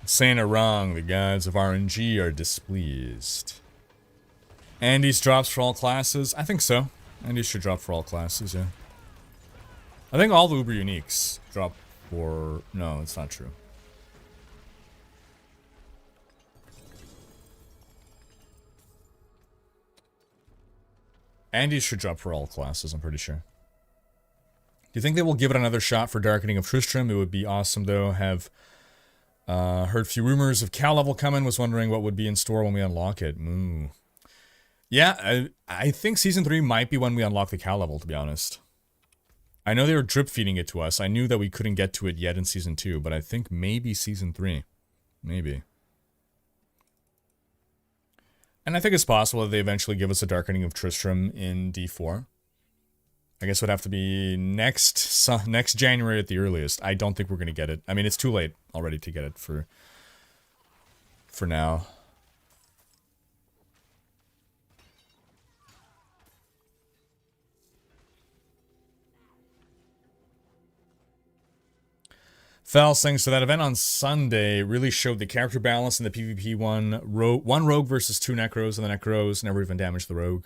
Saying it wrong, the gods of RNG are displeased. Andes drops for all classes? I think so. Andes should drop for all classes, yeah. I think all the Uber Uniques drop for... No, it's not true. Andes should drop for all classes, I'm pretty sure. Do you think they will give it another shot for Darkening of Tristram? It would be awesome, though. Have... heard few rumors of cow level coming. Was wondering what would be in store when we unlock it. Moo. Yeah, I think Season 3 might be when we unlock the cow level, to be honest. I know they were drip feeding it to us. I knew that we couldn't get to it yet in Season 2, but I think maybe Season 3. Maybe. And I think it's possible that they eventually give us a Darkening of Tristram in D4. I guess it would have to be next January at the earliest. I don't think we're going to get it. I mean, it's too late already to get it for now. Fel saying, so that event on Sunday really showed the character balance in the PvP one. One rogue versus 2 necros, and the necros never even damaged the rogue.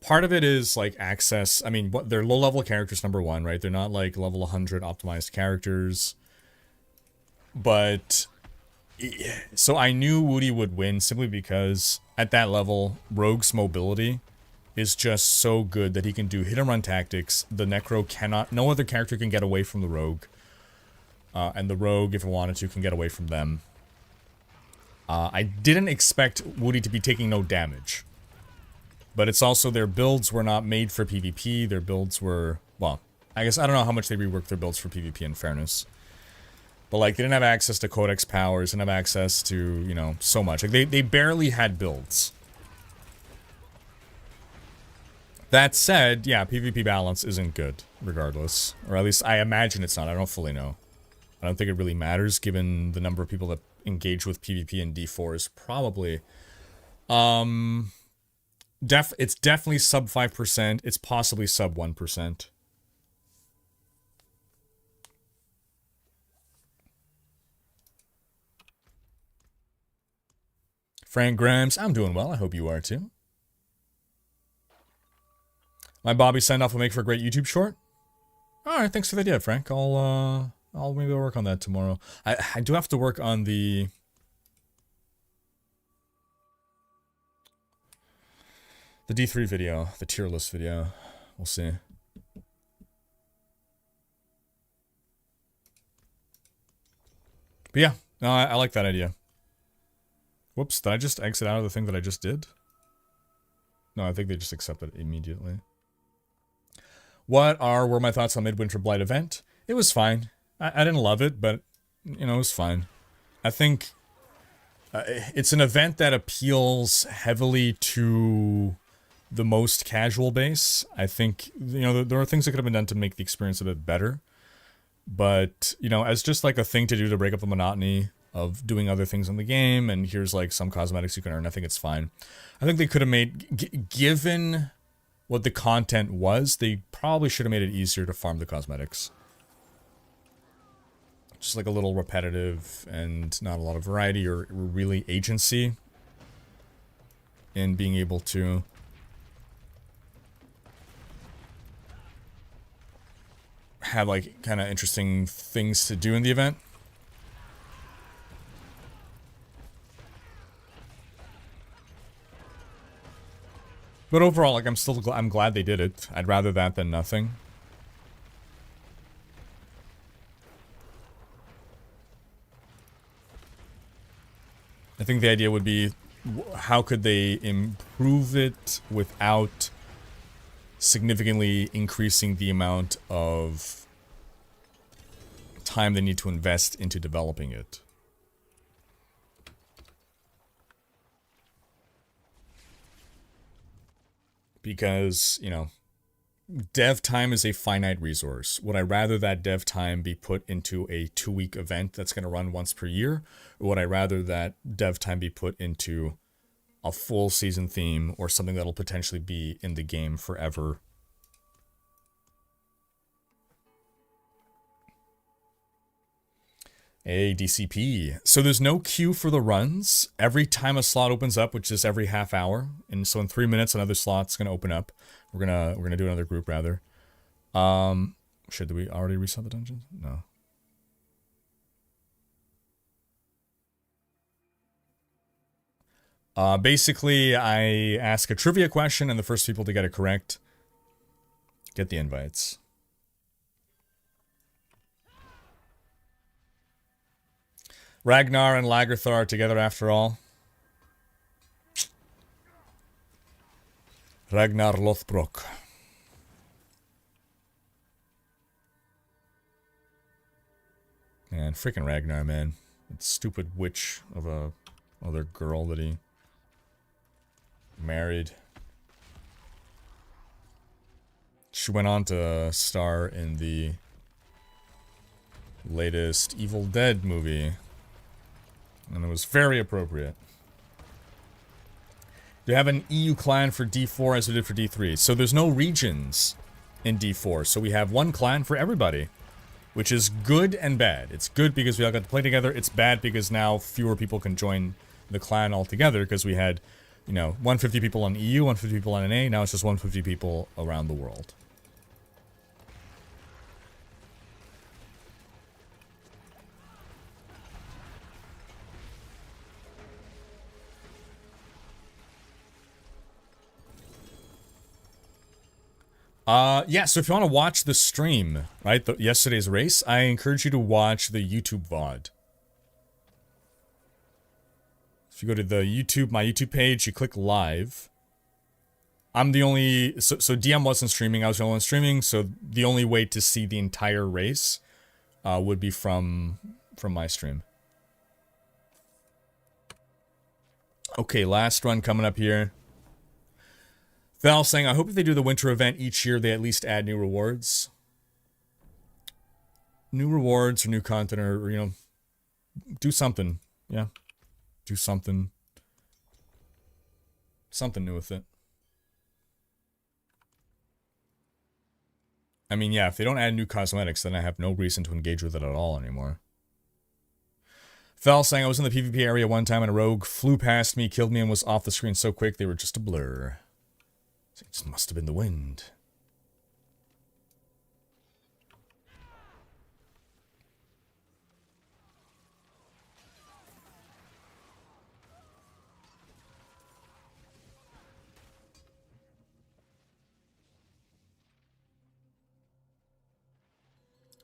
Part of it is, like, access. I mean, they're low-level characters, number one, right? They're not, like, level 100 optimized characters. But... So I knew Woody would win simply because, at that level, Rogue's mobility is just so good that he can do hit-and-run tactics. The Necro cannot... No other character can get away from the Rogue. And the Rogue, if it wanted to, can get away from them. I didn't expect Woody to be taking no damage. But it's also their builds were not made for PvP. Their builds were, well, I guess I don't know how much they reworked their builds for PvP in fairness. But like they didn't have access to Codex powers, didn't have access to, you know, so much. Like they barely had builds. That said, yeah, PvP balance isn't good, regardless. Or at least I imagine it's not. I don't fully know. I don't think it really matters given the number of people that engage with PvP in D4 is probably it's definitely sub 5%. It's possibly sub 1%. Frank Grimes, I'm doing well. I hope you are too. My Bobby send-off will make for a great YouTube short. Alright, thanks for the idea, Frank. I'll maybe work on that tomorrow. I do have to work on the... The D3 video, the tier list video. We'll see. But yeah, no, I like that idea. Whoops, did I just exit out of the thing that I just did? No, I think they just accept it immediately. Were my thoughts on Midwinter Blight event? It was fine. I didn't love it, but, you know, it was fine. I think it's an event that appeals heavily to the most casual base. I think, you know, there are things that could have been done to make the experience a bit better. But, you know, as just like a thing to do to break up the monotony of doing other things in the game, and here's like some cosmetics you can earn, I think it's fine. I think they could have made, given what the content was, they probably should have made it easier to farm the cosmetics. Just like a little repetitive and not a lot of variety or really agency in being able to have like kind of interesting things to do in the event. But overall, like, I'm glad they did it. I'd rather that than nothing. I think the idea would be, how could they improve it without significantly increasing the amount of time they need to invest into developing it? Because, you know, dev time is a finite resource. Would I rather that dev time be put into a 2-week event that's going to run once per year? Or would I rather that dev time be put into a full season theme or something that'll potentially be in the game forever? A DCP. So there's no queue for the runs. Every time a slot opens up, which is every half hour, and so in 3 minutes another slot's gonna open up. We're gonna do another group rather. Should we already reset the dungeons? No. Basically, I ask a trivia question, and the first people to get it correct get the invites. Ragnar and Lagerthor are together after all. Ragnar Lothbrok. Man, freaking Ragnar, man. That stupid witch of a other girl that he married. She went on to star in the latest Evil Dead movie. And it was very appropriate. Do you have an EU clan for D4 as we did for D3? So there's no regions in D4. So we have one clan for everybody. Which is good and bad. It's good because we all got to play together. It's bad because now fewer people can join the clan altogether. Because we had, you know, 150 people on EU, 150 people on NA. Now it's just 150 people around the world. Yeah, so if you want to watch the stream, right, yesterday's race, I encourage you to watch the YouTube VOD. If you go to the my YouTube page, you click live. I'm the only, so DM wasn't streaming, I was the only one streaming, so the only way to see the entire race would be from my stream. Okay, last run coming up here. Val saying, I hope if they do the winter event each year, they at least add new rewards. New rewards or new content or, you know, do something. Yeah. Do something. Something new with it. I mean, yeah, if they don't add new cosmetics, then I have no reason to engage with it at all anymore. Val saying, I was in the PvP area one time and a rogue flew past me, killed me, and was off the screen so quick they were just a blur. It just must have been the wind.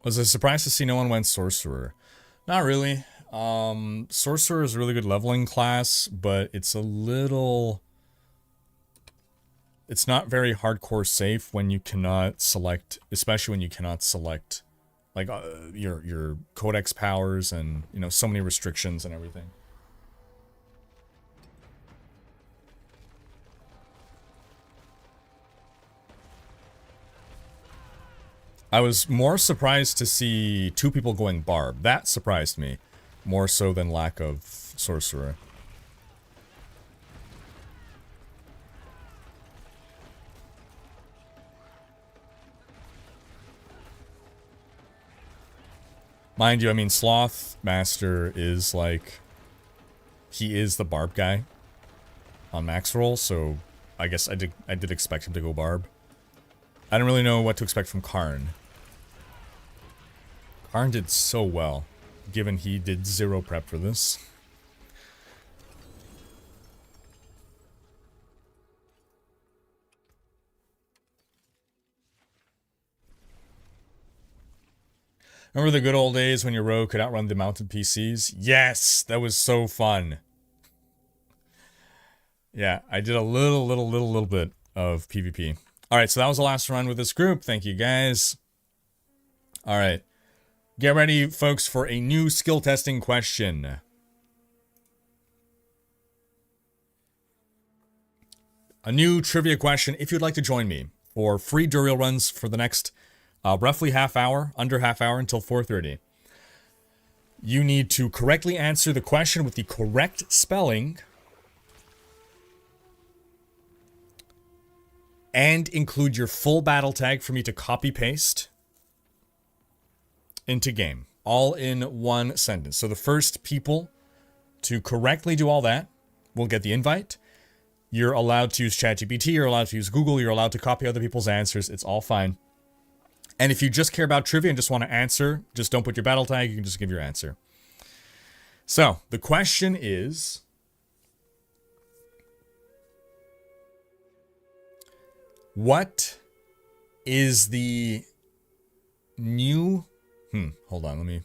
Was I surprised to see no one went Sorcerer? Not really. Sorcerer is a really good leveling class, but it's a little... It's not very hardcore safe when you cannot select, especially when you cannot select, like, your codex powers and, you know, so many restrictions and everything. I was more surprised to see 2 people going Barb. That surprised me, more so than lack of Sorcerer. Mind you, I mean, Sloth Master is like... He is the Barb guy on max roll, so I guess I did expect him to go Barb. I don't really know what to expect from Karn. Karn did so well, given he did 0 prep for this. Remember the good old days when your rogue could outrun the mounted PCs? Yes, that was so fun. Yeah, I did a little bit of PvP. Alright, so that was the last run with this group. Thank you, guys. Alright. Get ready, folks, for a new skill testing question. A new trivia question if you'd like to join me for free Durial runs for the next roughly half hour, under half hour until 4:30. You need to correctly answer the question with the correct spelling and include your full battle tag for me to copy paste into game, all in one sentence. So the first people to correctly do all that will get the invite. You're allowed to use ChatGPT, you're allowed to use Google, you're allowed to copy other people's answers. It's all fine. And if you just care about trivia and just want to answer, just don't put your battle tag, you can just give your answer. So, the question is... What is the new... hold on, let me...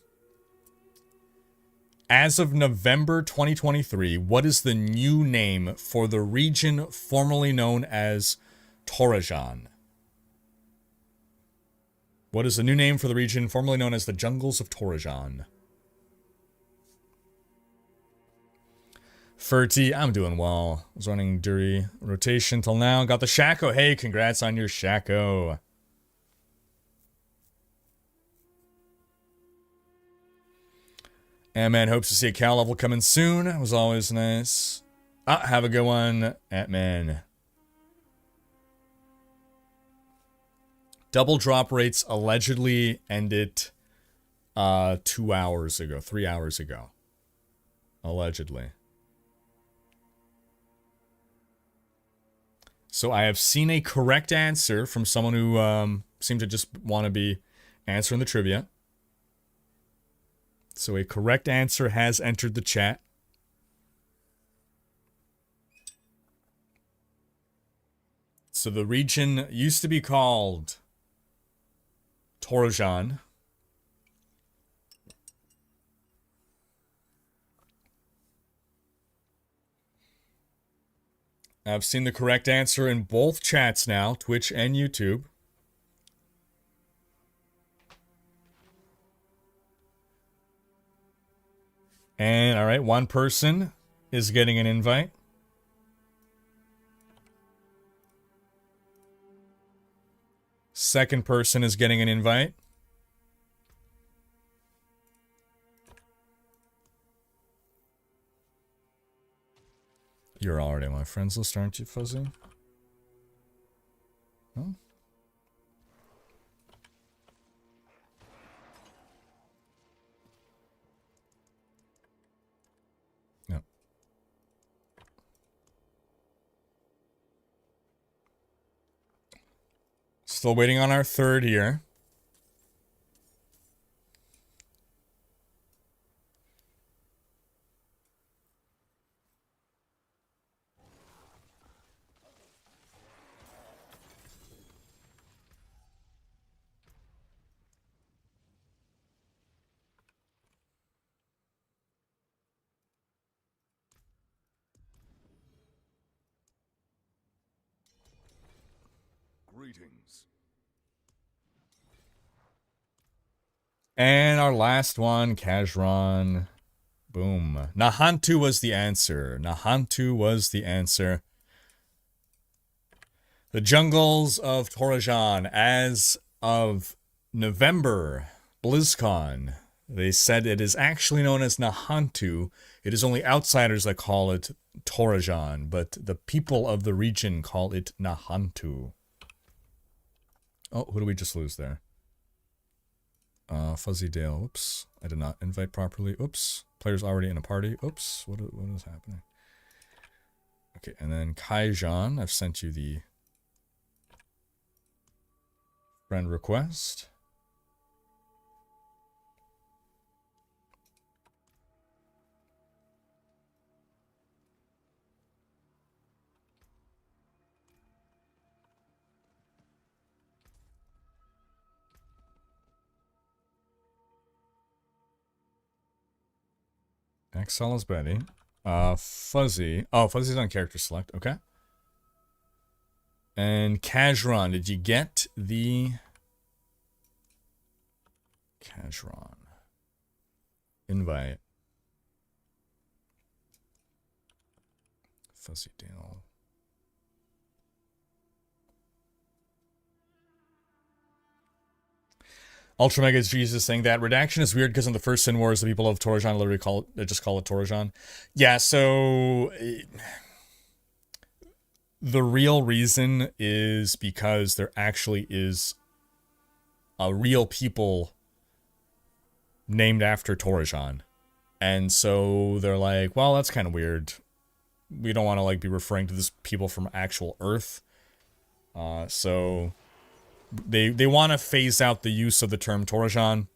As of November 2023, what is the new name for the region formerly known as Torajan? What is the new name for the region formerly known as the Jungles of Torajan? Ferty, I'm doing well. I was running Duri rotation till now. Got the Shaco. Hey, congrats on your Shaco. And man, hopes to see a Cal level coming soon. It was always nice. Have a good one, Ant-Man. Double drop rates allegedly ended 2 hours ago, 3 hours ago. Allegedly. So I have seen a correct answer from someone who seemed to just want to be answering the trivia. So a correct answer has entered the chat. So the region used to be called Torajan. I've seen the correct answer in both chats now, Twitch and YouTube. And, alright, one person is getting an invite. Second person is getting an invite. You're already on my friends list, aren't you, Fuzzy? Huh? No. Still waiting on our third here. Greetings. And our last one, Kazran. Boom. Nahantu was the answer. Nahantu was the answer. The jungles of Torajan, as of November, BlizzCon, they said it is actually known as Nahantu. It is only outsiders that call it Torajan, but the people of the region call it Nahantu. Oh, who do we just lose there? Fuzzy Dale. Oops. I did not invite properly. Oops. Player's already in a party. Oops. What is happening? Okay, and then Kaijan. I've sent you the friend request. Axel is Betty. Fuzzy. Oh, Fuzzy's on character select. Okay. And Kazran, did you get the Kazran invite? Fuzzy Dale. Ultra Mega Jesus saying that redaction is weird because in the first Sin Wars, the people of Torajan literally just call it Torajan. Yeah, so the real reason is because there actually is a real people named after Torajan. And so they're like, well, that's kind of weird. We don't want to like be referring to this people from actual Earth. So they want to phase out the use of the term Torajan.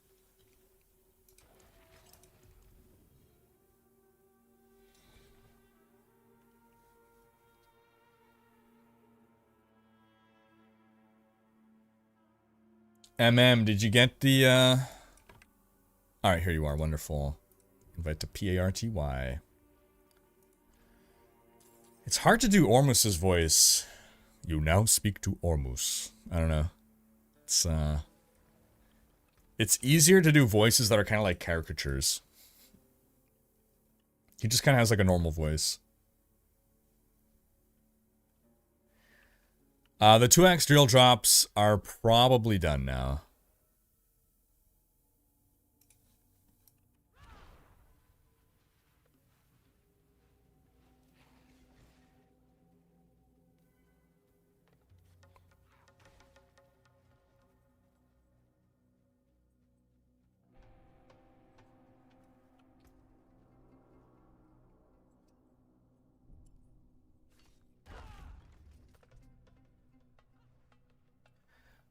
Did you get the Alright, here you are, wonderful. Invite to PARTY. It's hard to do Ormus's voice. You now speak to Ormus. I don't know. It's easier to do voices that are kind of like caricatures. He just kind of has like a normal voice. The 2x drill drops are probably done now.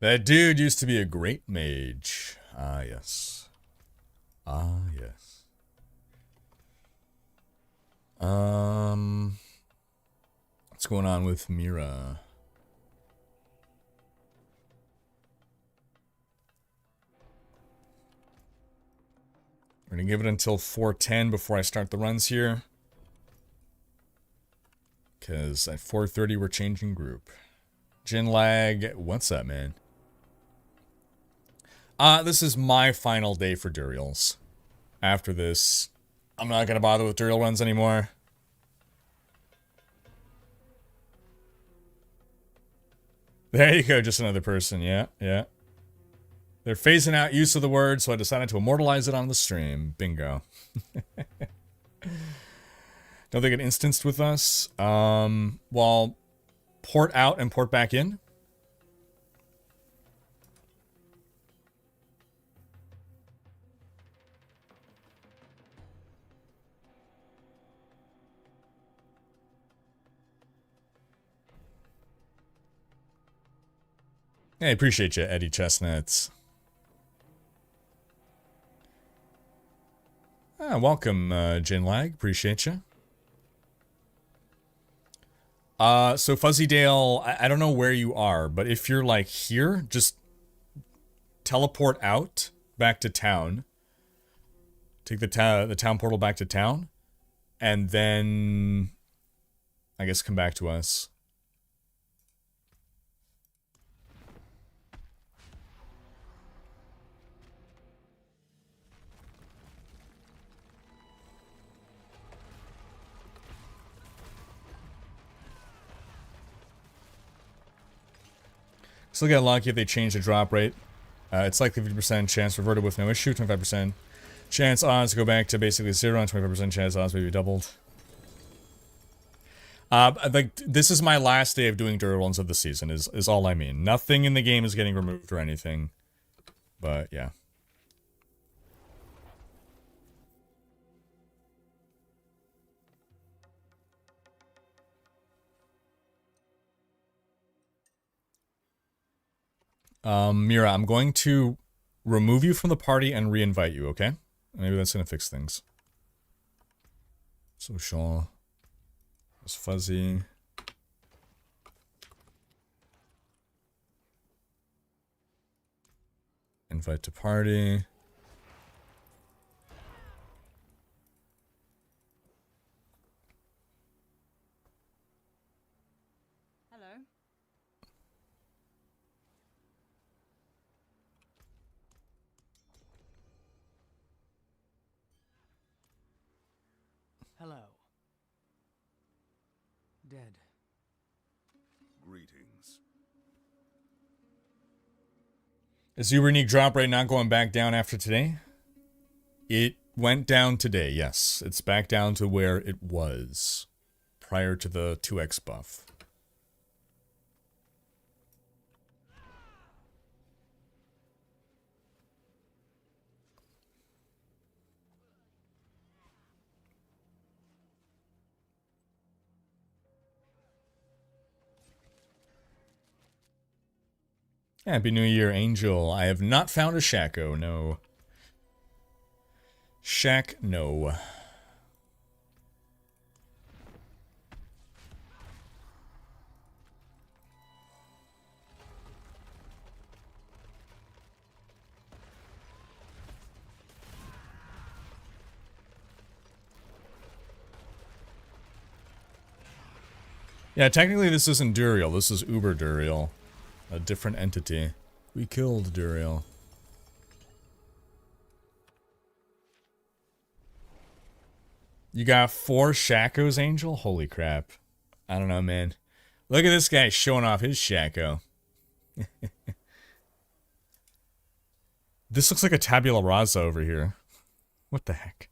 That dude used to be a great mage. Ah, yes. Ah, yes. What's going on with Mira? We're gonna give it until 4:10 before I start the runs here. Because at 4:30 we're changing group. Gin lag, what's up, man? This is my final day for Durials. After this, I'm not gonna bother with Durial runs anymore. There you go, just another person, yeah. They're phasing out use of the word, so I decided to immortalize it on the stream. Bingo. Don't they get instanced with us? Well, port out and port back in. Hey, appreciate you, Eddie Chestnuts. Welcome, Jin Lag. Appreciate you. So Fuzzy Dale, I don't know where you are, but if you're like here, just teleport out back to town. Take the town portal back to town, and then I guess come back to us. Still get lucky if they change the drop rate. It's like 50% chance reverted with no issue, 25% chance odds go back to basically 0, and 25% chance odds maybe doubled. Like, this is my last day of doing Durial runs of the season, is all I mean. Nothing in the game is getting removed or anything. But, yeah. Mira, I'm going to remove you from the party and re-invite you, okay? Maybe that's gonna fix things. So Shaw. It's fuzzy. Invite to party. Hello. Hello. Dead. Greetings. Is your unique drop rate not going back down after today? It went down today, yes. It's back down to where it was prior to the 2x buff. Happy New Year, Angel. I have not found a Shaco, no. Shack, no. Yeah, technically this isn't Durial, this is Uber Durial. A different entity. We killed Duriel. You got 4 Shacos, Angel? Holy crap. I don't know, man. Look at this guy showing off his Shaco. This looks like a tabula rasa over here. What the heck?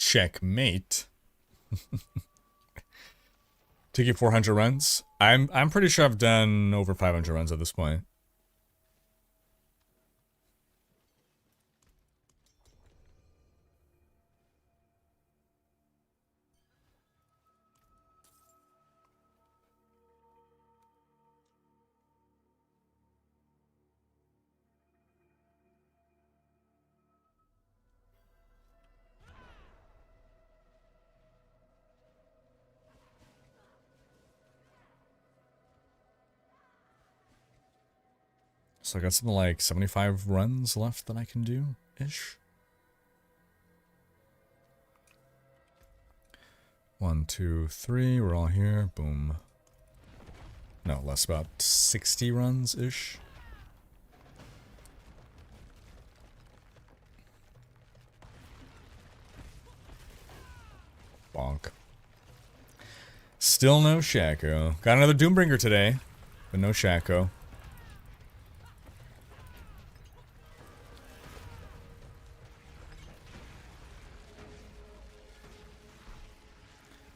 Checkmate. Took you 400 runs. I'm pretty sure I've done over 500 runs at this point. So I got something like 75 runs left that I can do-ish. 1, 2, 3, we're all here. Boom. No, less, about 60 runs-ish. Bonk. Still no Shaco. Got another Doombringer today, but no Shaco.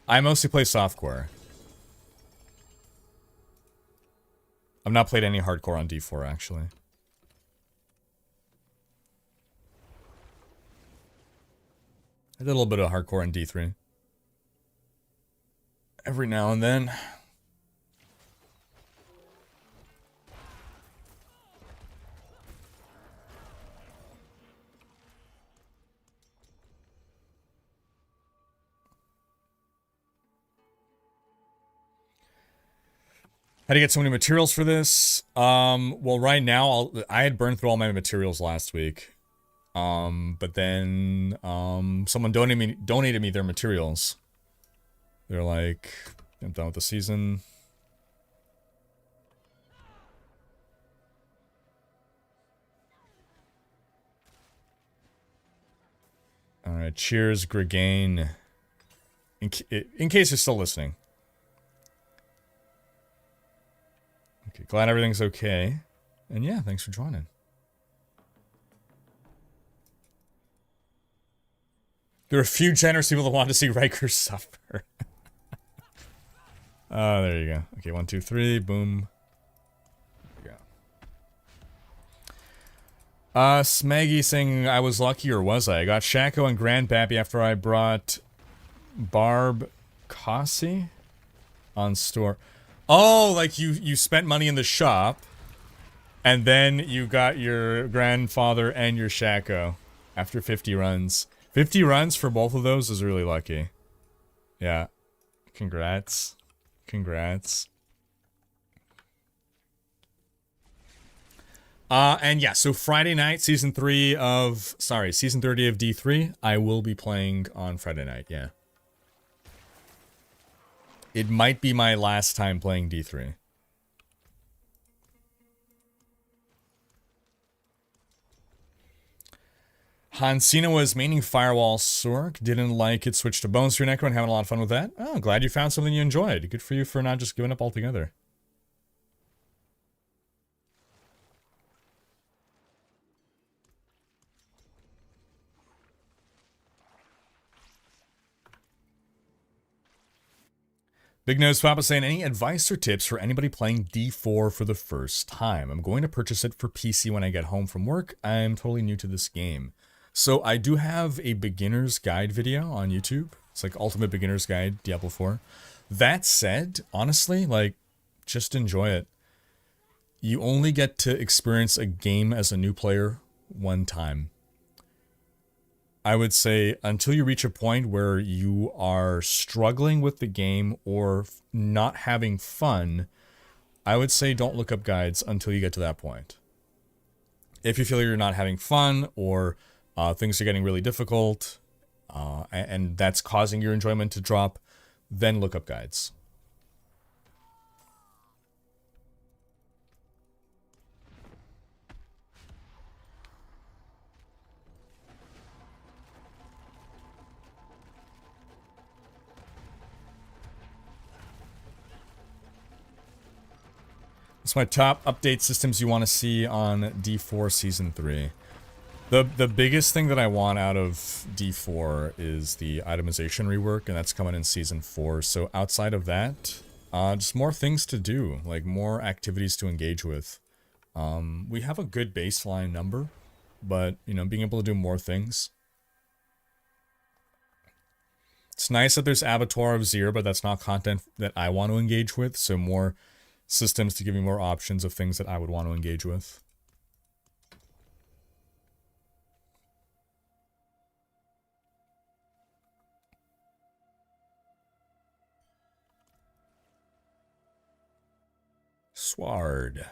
I mostly play softcore. I've not played any hardcore on D4, actually. I did a little bit of hardcore on D3. Every now and then. How to get so many materials for this? Well, right now, I had burned through all my materials last week. But then, someone donated me their materials. They're like, I'm done with the season. Alright, cheers, Gregane. In case you're still listening. Okay, glad everything's okay. And yeah, thanks for joining. There are a few generous people that want to see Rhykker suffer. Oh, there you go. Okay, 1, 2, 3, boom. There we go. Smaggy saying, I was lucky, or was I? I got Shaco and Grandpappy after I brought Barb Cossie on store. Oh, like you spent money in the shop, and then you got your grandfather and your Shaco after 50 runs. 50 runs for both of those is really lucky. Yeah. Congrats. Congrats. And yeah, so Friday night, season 30 of D3, I will be playing on Friday night, yeah. It might be my last time playing D3. Hansina was maining Firewall Sork, didn't like it, switched to Bones through Necro and having a lot of fun with that. Oh, glad you found something you enjoyed. Good for you for not just giving up altogether. Big Nose Papa saying, any advice or tips for anybody playing D4 for the first time? I'm going to purchase it for PC when I get home from work. I'm totally new to this game. So I do have a beginner's guide video on YouTube. It's like Ultimate Beginner's Guide, Diablo 4. That said, honestly, like, just enjoy it. You only get to experience a game as a new player one time. I would say until you reach a point where you are struggling with the game or not having fun, I would say don't look up guides until you get to that point. If you feel you're not having fun or things are getting really difficult and that's causing your enjoyment to drop, then look up guides. What's my top update systems you want to see on D4 Season 3? The biggest thing that I want out of D4 is the itemization rework, and that's coming in Season 4. So outside of that, just more things to do, like more activities to engage with. We have a good baseline number, but, you know, being able to do more things. It's nice that there's Abattoir of Zir, but that's not content that I want to engage with, so more systems to give me more options of things that I would want to engage with. Sward.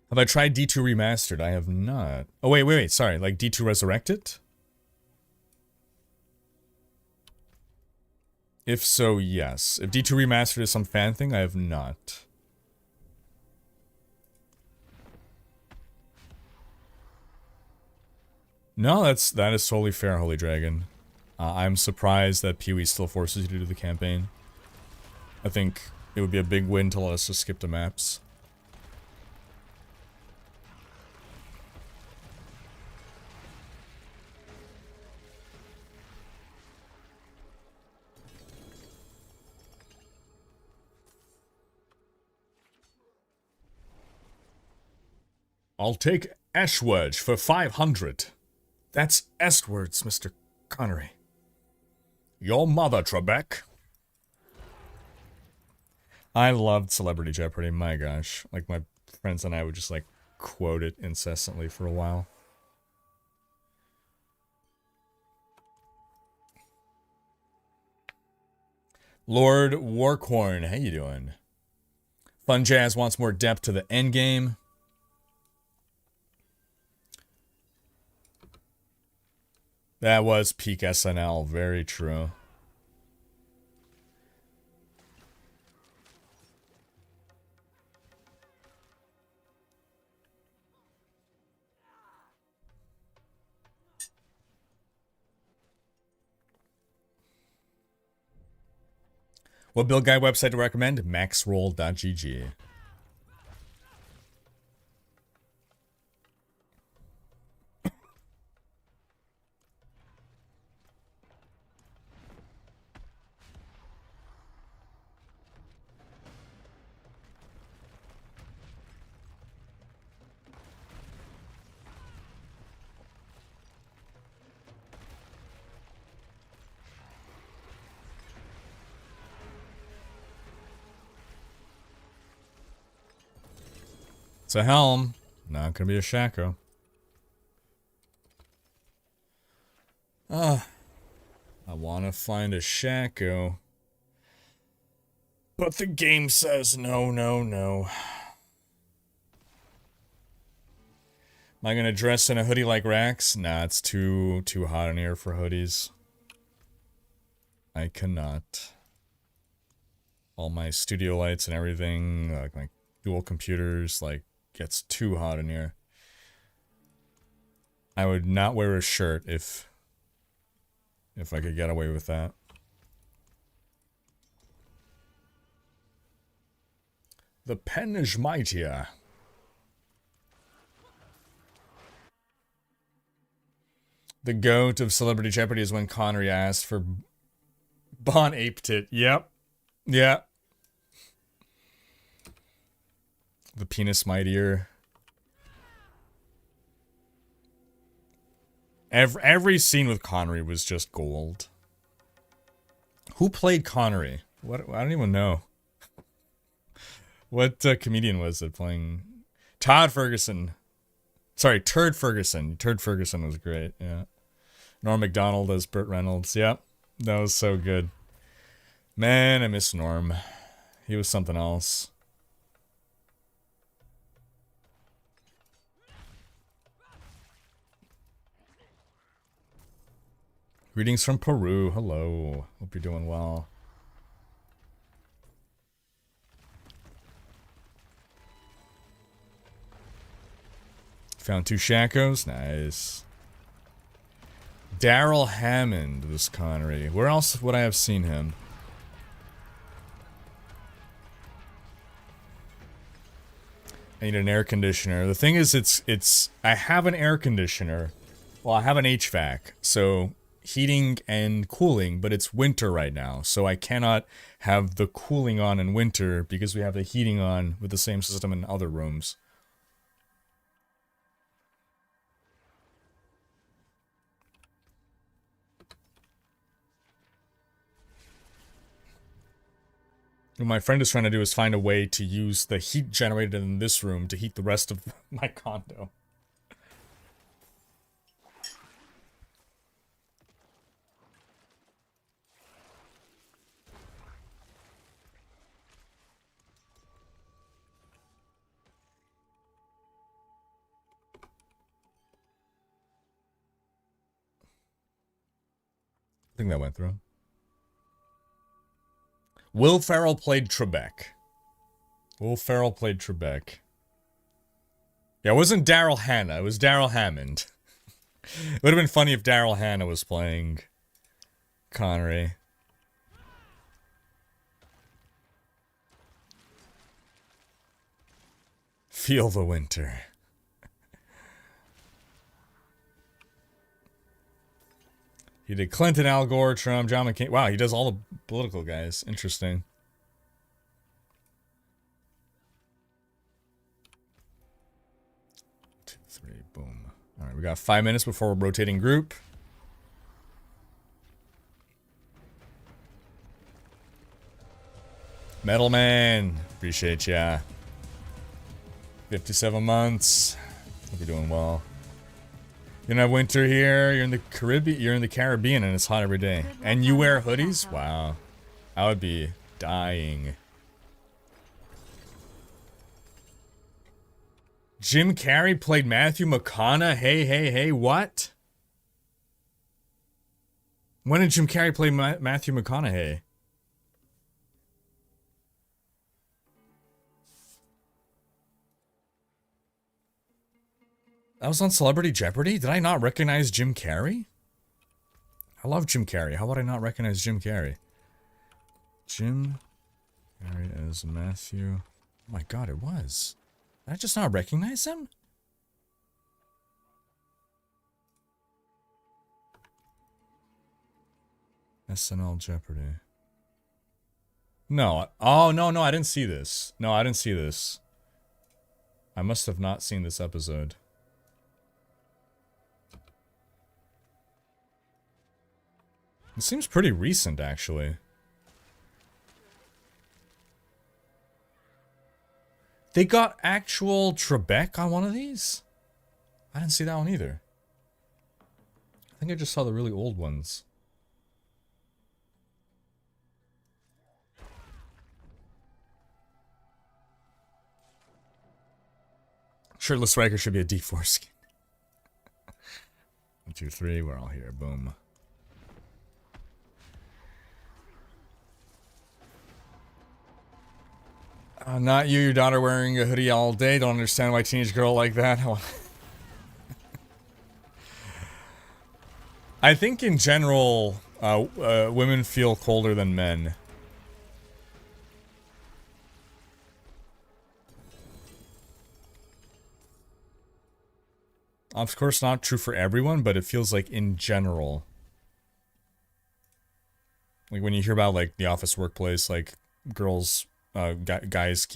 Have I tried D2 Remastered? I have not. Oh, wait, sorry. Like D2 Resurrected? If so, yes. If D2 Remastered is some fan thing, I have not. No, that is totally fair, Holy Dragon. I'm surprised that PoE still forces you to do the campaign. I think it would be a big win to let us just skip the maps. I'll take Ashwedge for 500. That's Estwards, Mr. Connery. Your mother, Trebek. I loved Celebrity Jeopardy, my gosh. Like, my friends and I would just, like, quote it incessantly for a while. Lord Warcorn, how you doing? Fun Jazz wants more depth to the end game. That was peak SNL. Very true. What build guide website to recommend? maxroll.gg. It's a helm, not gonna be a Shaco. I wanna find a Shaco. But the game says no, no, no. Am I gonna dress in a hoodie like Rax? Nah, it's too hot in here for hoodies. I cannot. All my studio lights and everything, like my dual computers, like, gets too hot in here. I would not wear a shirt if I could get away with that. The pen is mightier. The goat of Celebrity Jeopardy is when Connery asked for Bon Apetit. Yep. Yeah. The penis mightier. Every scene with Connery was just gold. Who played Connery? What? I don't even know. What comedian was it playing? Todd Ferguson. Sorry, Turd Ferguson. Turd Ferguson was great, yeah. Norm Macdonald as Burt Reynolds. Yep, that was so good. Man, I miss Norm. He was something else. Greetings from Peru. Hello. Hope you're doing well. Found 2 Shacos. Nice. Daryl Hammond was Connery. Where else would I have seen him? I need an air conditioner. The thing is, I have an air conditioner. Well, I have an HVAC. So heating and cooling, but it's winter right now, so I cannot have the cooling on in winter because we have the heating on with the same system in other rooms. What my friend is trying to do is find a way to use the heat generated in this room to heat the rest of my condo. I think that went through. Will Ferrell played Trebek. Will Ferrell played Trebek. Yeah, it wasn't Daryl Hannah. It was Daryl Hammond. It would have been funny if Daryl Hannah was playing Connery. Feel the winter. He did Clinton, Al Gore, Trump, John McCain. Wow, he does all the political guys. Interesting. Two, three, boom. All right, we got 5 minutes before we're rotating group. Metal Man, appreciate ya. 57 months. Hope you're doing well. You don't have winter here. You're in the Caribbean. You're in the Caribbean, and it's hot every day. And you wear hoodies? Wow, I would be dying. Jim Carrey played Matthew McConaughey. Hey, what? When did Jim Carrey play Matthew McConaughey? That was on Celebrity Jeopardy? Did I not recognize Jim Carrey? I love Jim Carrey. How would I not recognize Jim Carrey? Jim Carrey as Matthew. Oh my god, it was. Did I just not recognize him? SNL Jeopardy. No. Oh, no, I didn't see this. No, I didn't see this. I must have not seen this episode. It seems pretty recent, actually. They got actual Trebek on one of these? I didn't see that one either. I think I just saw the really old ones. Shirtless Rhykker should be a D4 skin. 1, 2, 3, we're all here. Boom. Not you, your daughter wearing a hoodie all day. Don't understand why teenage girl like that. I think in general, women feel colder than men. Of course, not true for everyone, but it feels like in general. Like when you hear about like the office workplace, like girls, guys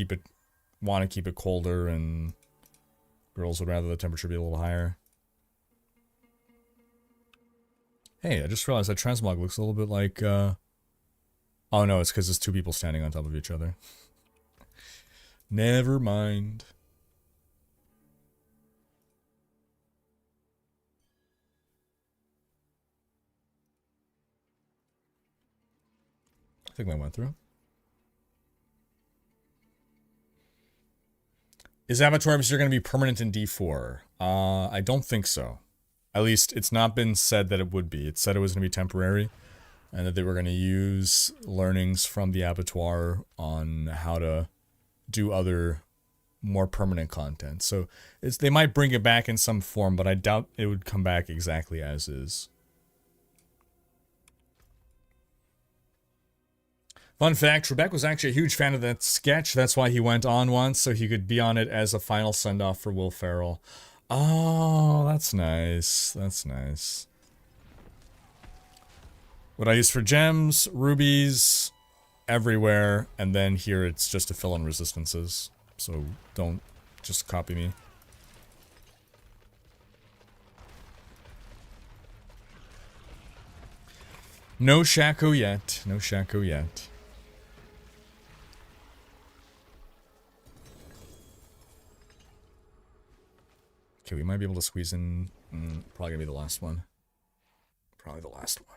want to keep it colder, and girls would rather the temperature be a little higher. Hey, I just realized that transmog looks a little bit like, oh no, it's because it's two people standing on top of each other. Never mind. I think that went through. Is Avatar going to be permanent in D4? I don't think so. At least it's not been said that it would be. It said it was going to be temporary, and that they were going to use learnings from the Abattoir on how to do other more permanent content. So they might bring it back in some form, but I doubt it would come back exactly as is. Fun fact, Trebek was actually a huge fan of that sketch. That's why he went on once, so he could be on it as a final send-off for Will Ferrell. Oh, that's nice. That's nice. What I use for gems, rubies, everywhere, and then here it's just to fill in resistances. So don't just copy me. No Shaco yet. No Shaco yet. Okay, we might be able to squeeze in. Probably gonna be the last one. Probably the last one.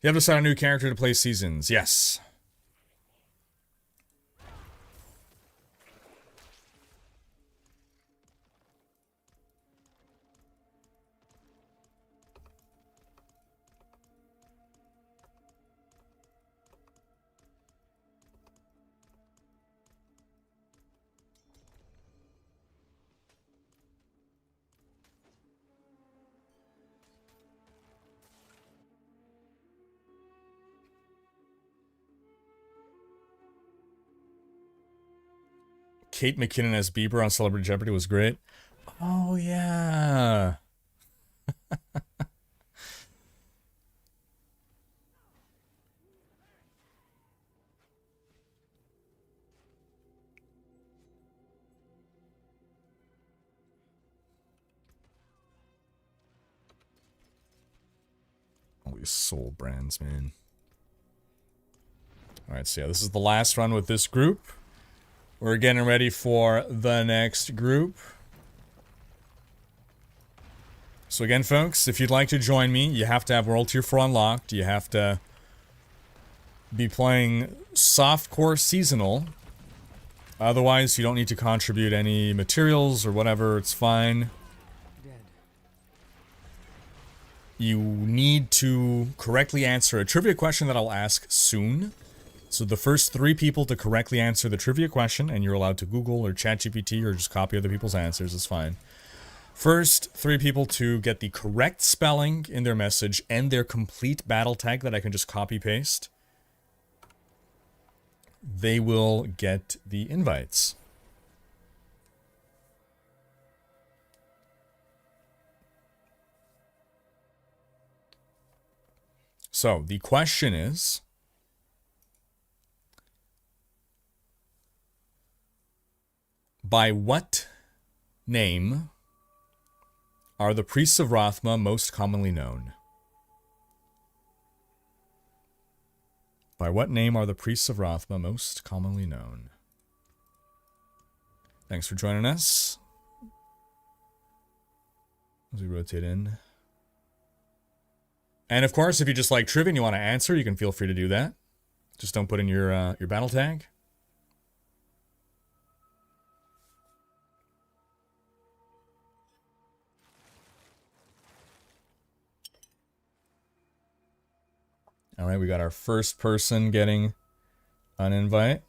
You have to decide a new character to play seasons. Yes. Kate McKinnon as Bieber on Celebrity Jeopardy was great. Oh, yeah. All these soul brands, man. Alright, so yeah, this is the last run with this group. We're getting ready for the next group. So again, folks, if you'd like to join me, you have to have World Tier 4 unlocked. You have to be playing Softcore Seasonal Otherwise, you don't need to contribute any materials or whatever. It's fine. You need to correctly answer a trivia question that I'll ask soon. So the first 3 people to correctly answer the trivia question, and you're allowed to Google or ChatGPT or just copy other people's answers, it's fine. First 3 people to get the correct spelling in their message and their complete battle tag that I can just copy paste, they will get the invites. So the question is, by what name are the priests of Rathma most commonly known? By what name are the priests of Rathma most commonly known? Thanks for joining us. As we rotate in. And of course, if you just like trivia and you want to answer, you can feel free to do that. Just don't put in your battle tag. All right, we got our first person getting an invite.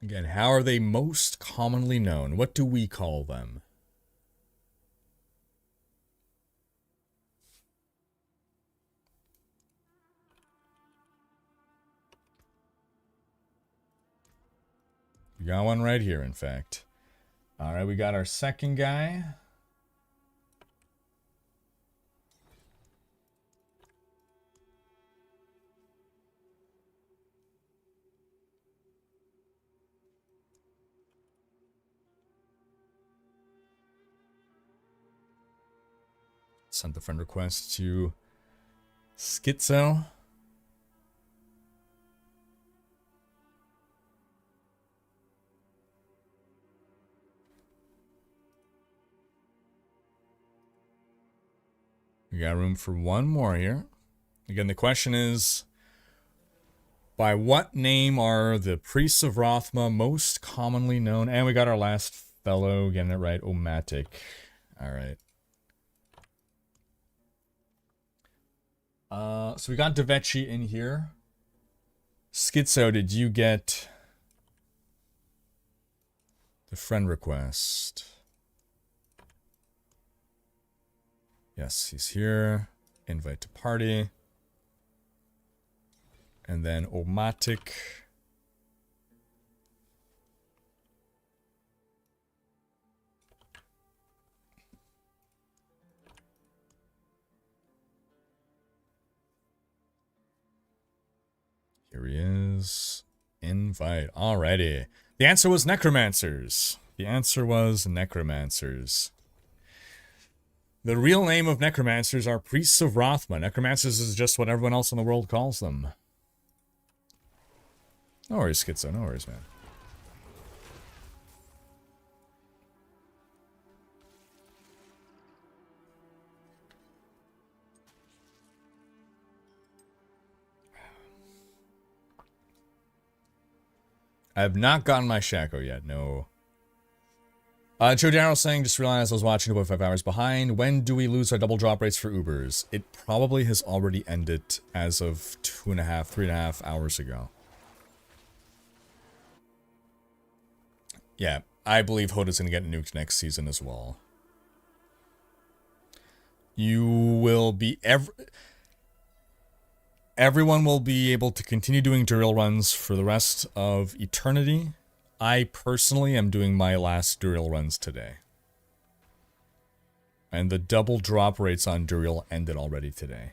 Again, how are they most commonly known? What do we call them? We got one right here, in fact. All right, we got our second guy. Sent the friend request to Schizo. We got room for one more here. Again, the question is, by what name are the priests of Rathma most commonly known? And we got our last fellow getting it right, Omatic. All right. So we got Devechi in here. Schizo, did you get the friend request? Yes, he's here. Invite to party. And then Omatic. Here he is. Invite. Alrighty. The answer was necromancers. The answer was necromancers. The real name of necromancers are priests of Rathma. Necromancers is just what everyone else in the world calls them. No worries, Schizo. No worries, man. I have not gotten my Shaco yet, no. Joe Darrell saying, just realized I was watching about 5 hours behind. When do we lose our double drop rates for Ubers? It probably has already ended as of 2.5, 3.5 hours ago. Yeah, I believe Hoda's going to get nuked next season as well. You will be... Everyone will be able to continue doing Durial runs for the rest of eternity. I personally am doing my last Durial runs today. And the double drop rates on Durial ended already today.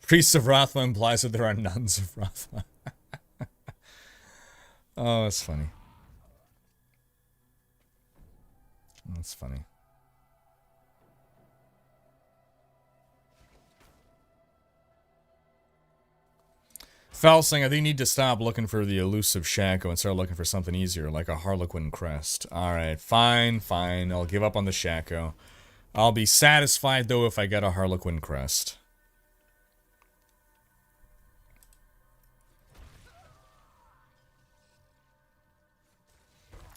Priests of Rathma implies that there are nuns of Rathma. Oh, that's funny. That's funny. Falsing, I think you need to stop looking for the elusive Shaco and start looking for something easier, like a Harlequin crest. Alright, fine, fine. I'll give up on the Shaco. I'll be satisfied, though, if I get a Harlequin crest.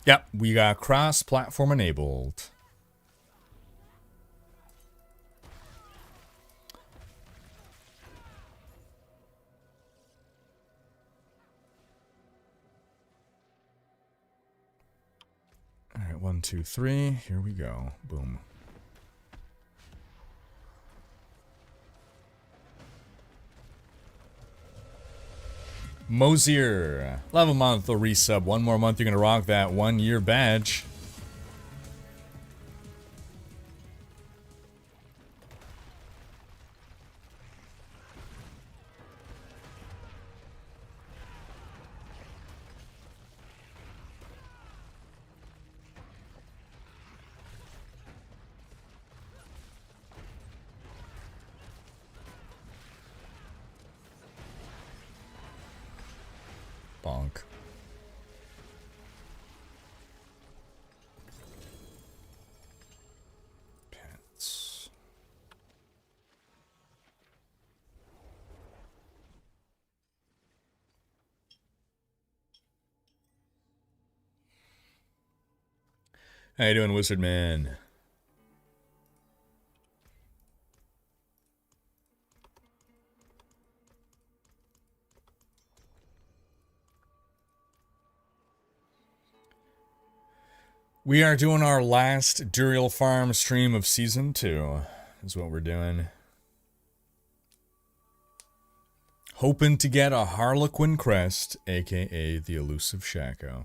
Yep, we got cross-platform enabled. Alright, 1, 2, 3. Here we go. Boom. Mosier. Love a month, a resub. One more month, you're going to rock that 1-year badge. Bonk. Pants. How you doing, Wizard Man? We are doing our last Durial farm stream of Season 2, is what we're doing. Hoping to get a Harlequin crest, aka the elusive Shaco.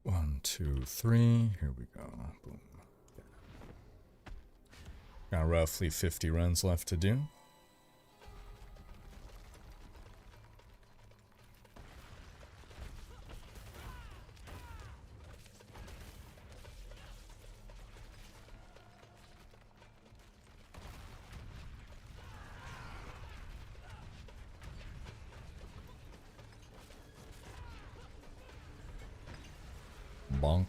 One, 2, 3. Here we go. Boom. Got roughly 50 runs left to do. Bonk.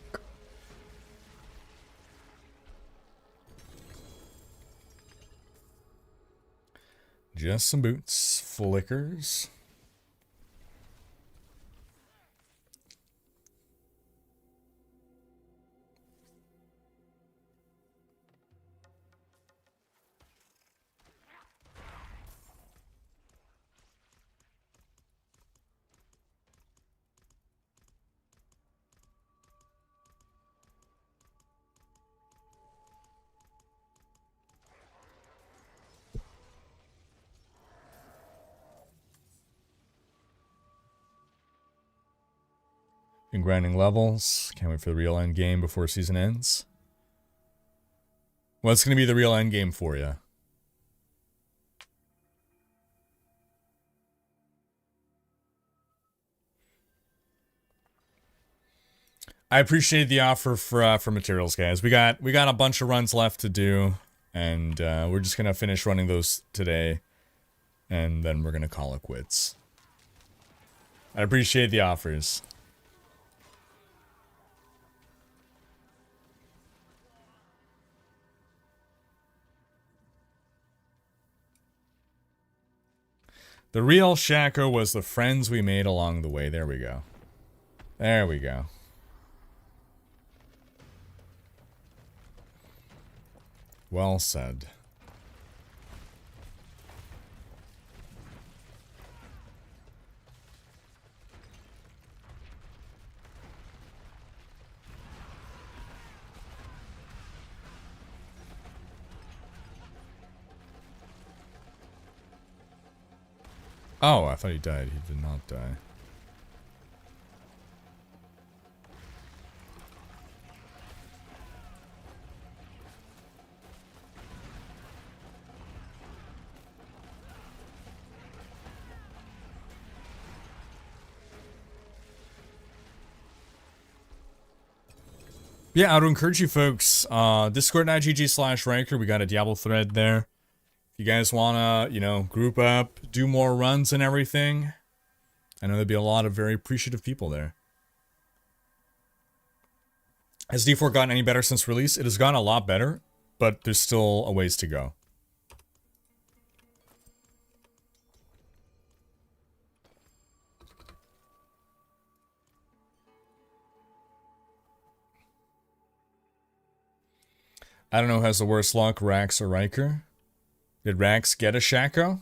Just some boots, flickers. Been grinding levels. Can't wait for the real end game before season ends. What's going to be the real end game for you? I appreciate the offer for materials, guys. We got a bunch of runs left to do, and we're just gonna finish running those today, and then we're gonna call it quits. I appreciate the offers. The real Shaco was the friends we made along the way. There we go. There we go. Well said. Oh, I thought he died. He did not die. Yeah, I would encourage you folks, discord.gg/Rhykker. We got a Diablo thread there. If you guys wanna, you know, group up, do more runs and everything, I know there'd be a lot of very appreciative people there. Has D4 gotten any better since release? It has gotten a lot better, but there's still a ways to go. I don't know who has the worst luck, Rax or Rhykker. Did Rax get a Shaco?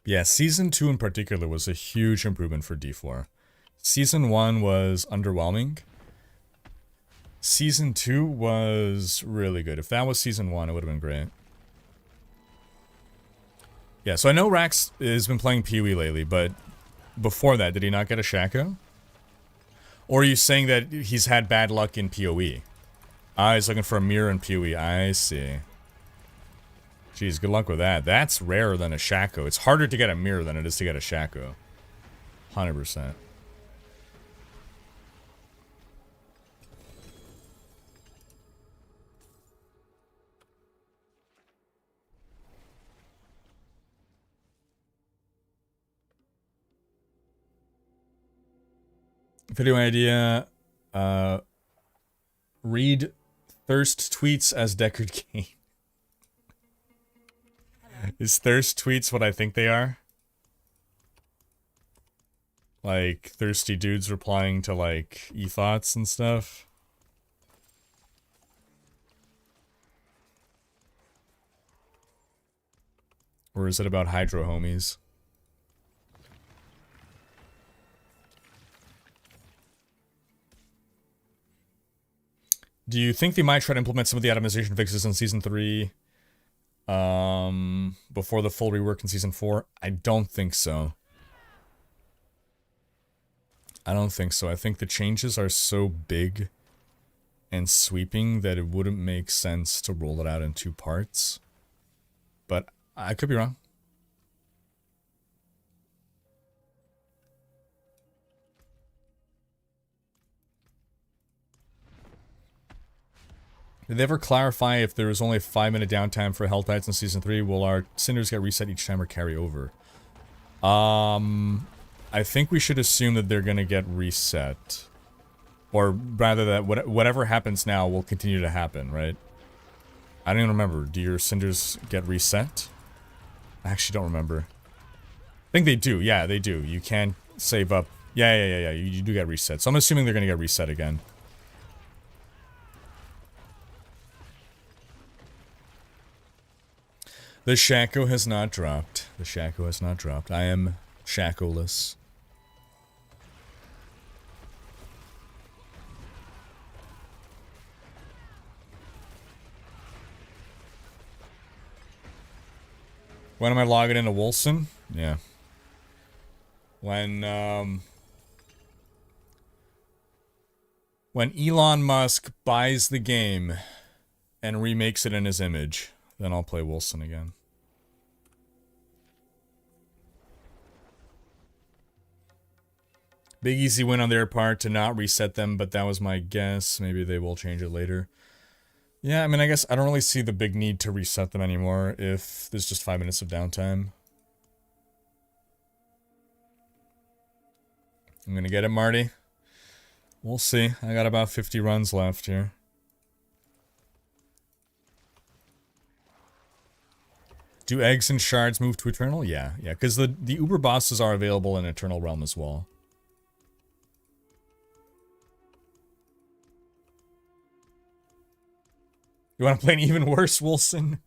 Yeah, Season 2 in particular was a huge improvement for D4. Season 1 was underwhelming. Season 2 was really good. If that was Season 1, it would have been great. Yeah, so I know Rax has been playing Pee-wee lately, but before that, did he not get a Shaco? Or are you saying that he's had bad luck in PoE? Ah, he's looking for a mirror in PoE. I see. Jeez, good luck with that. That's rarer than a Shaco. It's harder to get a mirror than it is to get a Shaco. 100%. Video idea, read Thirst tweets as Deckard Kane. Is Thirst tweets what I think they are? Like, thirsty dudes replying to, like, e-thoughts and stuff? Or is it about hydro homies? Do you think they might try to implement some of the itemization fixes in Season 3 before the full rework in Season 4? I don't think so. I don't think so. I think the changes are so big and sweeping that it wouldn't make sense to roll it out in 2 parts. But I could be wrong. Did they ever clarify if there was only a 5-minute downtime for Hell Tides in Season 3? Will our Cinders get reset each time or carry over? I think we should assume that they're gonna get reset. Or rather that whatever happens now will continue to happen, right? I don't even remember. Do your Cinders get reset? I actually don't remember. I think they do. Yeah, they do. You can save up. Yeah. You do get reset. So I'm assuming they're gonna get reset again. The Shaco has not dropped. The Shaco has not dropped. I am Shacoless. When am I logging into Wolfson? Yeah. When Elon Musk buys the game and remakes it in his image, then I'll play Wolfson again. Big easy win on their part to not reset them, but that was my guess. Maybe they will change it later. Yeah, I mean, I guess I don't really see the big need to reset them anymore if there's just 5 minutes of downtime. I'm gonna get it, Marty. We'll see. I got about 50 runs left here. Do eggs and shards move to Eternal? Yeah, because the Uber bosses are available in Eternal Realm as well. You want to play an even worse Wilson?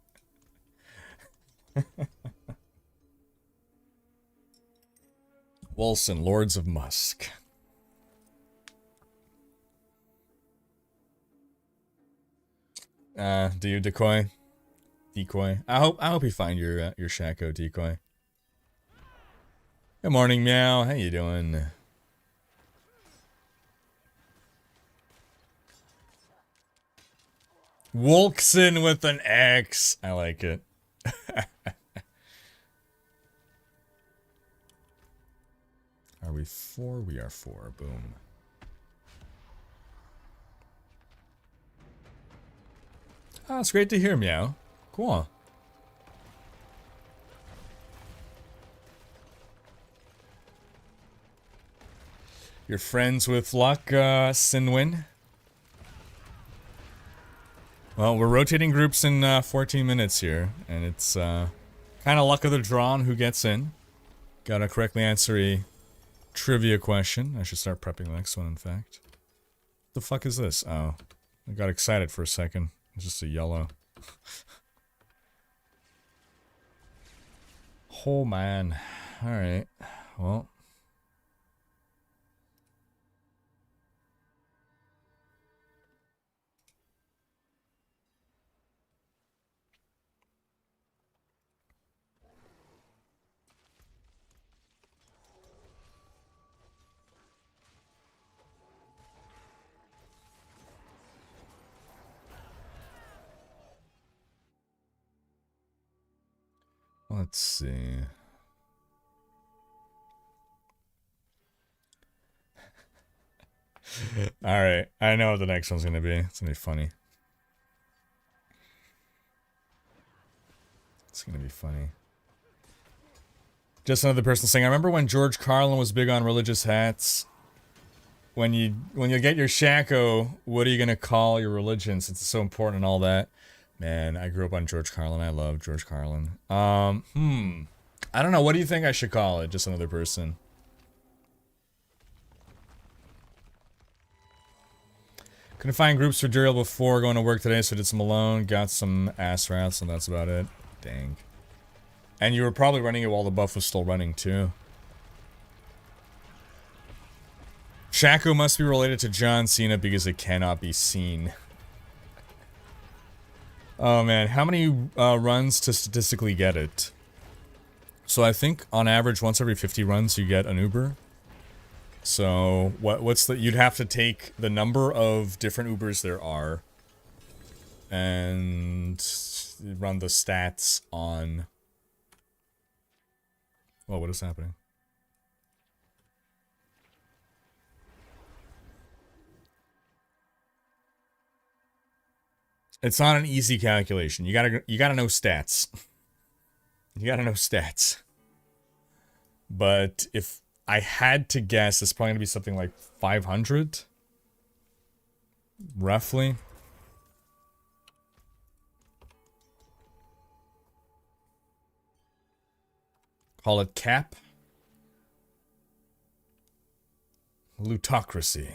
Wilson, Lords of Musk. Do you decoy? Decoy. I hope you find your Shaco decoy. Good morning, Meow. How you doing? Wolkson with an X. I like it. Are we 4? We are 4. Boom. Oh, it's great to hear, Meow. Cool. You're friends with Luck, Sinwin? Well, we're rotating groups in 14 minutes here, and it's kind of luck of the draw on who gets in. Gotta correctly answer a trivia question. I should start prepping the next one, in fact. What the fuck is this? Oh, I got excited for a second. It's just a yellow. Oh, man. Alright. Well. Let's see. Alright, I know what the next one's gonna be. It's gonna be funny. It's gonna be funny. Just another person saying, I remember when George Carlin was big on religious hats. When you get your shako, what are you gonna call your religion since it's so important and all that? Man, I grew up on George Carlin. I love George Carlin. I don't know. What do you think I should call it? Just another person. Couldn't find groups for Durial before going to work today, so did some alone. Got some ass rats, and that's about it. Dang. And you were probably running it while the buff was still running, too. Shako must be related to John Cena because it cannot be seen. Oh man, how many runs to statistically get it? So I think on average once every 50 runs you get an Uber. So what's the, you'd have to take the number of different Ubers there are and run the stats on. Oh, what is happening? It's not an easy calculation. You gotta know stats. You gotta know stats. But if I had to guess, it's probably gonna be something like 500, roughly. Call it cap. Lutocracy.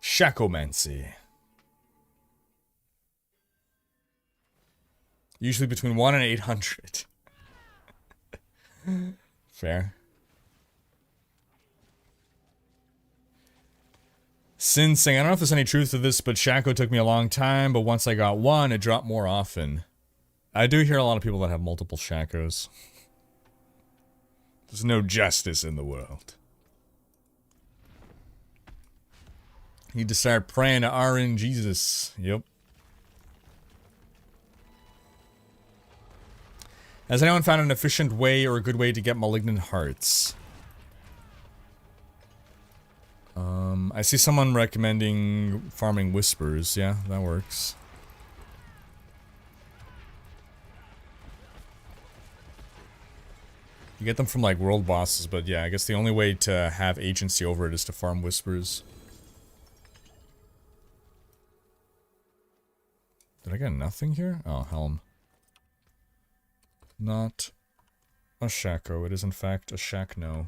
Shacomancy. Usually between 1 and 800. Fair. Sin saying, I don't know if there's any truth to this, but Shako took me a long time, but once I got one, it dropped more often. I do hear a lot of people that have multiple Shakos. There's no justice in the world. Need to start praying to RN Jesus. Yep. Has anyone found an efficient way or a good way to get malignant hearts? I see someone recommending farming whispers. Yeah, that works. You get them from like world bosses, but yeah, I guess the only way to have agency over it is to farm whispers. Did I get nothing here? Oh, helm. Not a Shako. It is in fact a Shakno.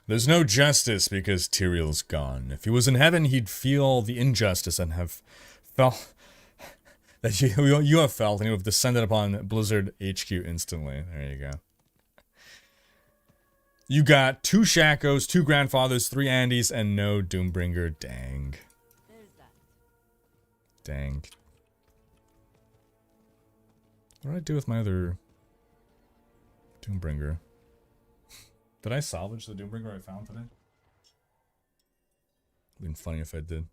There's no justice because Tyrael's gone. If he was in heaven, he'd feel the injustice and have felt that you have felt, and he would have descended upon Blizzard HQ instantly. There you go. You got 2 Shakos, 2 Grandfathers, 3 Andys, and no Doombringer. Dang. Dang. What did I do with my other Doombringer? Did I salvage the Doombringer I found today? It'd been funny if I did.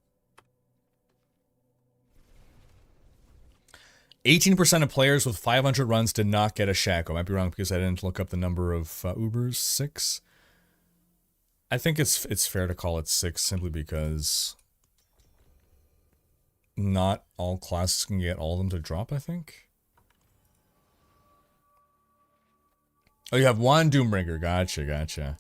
18% of players with 500 runs did not get a Shaco. Might be wrong because I didn't look up the number of Ubers. 6? I think it's fair to call it 6 simply because not all classes can get all of them to drop, I think. Oh, you have one Doombringer. Gotcha, gotcha.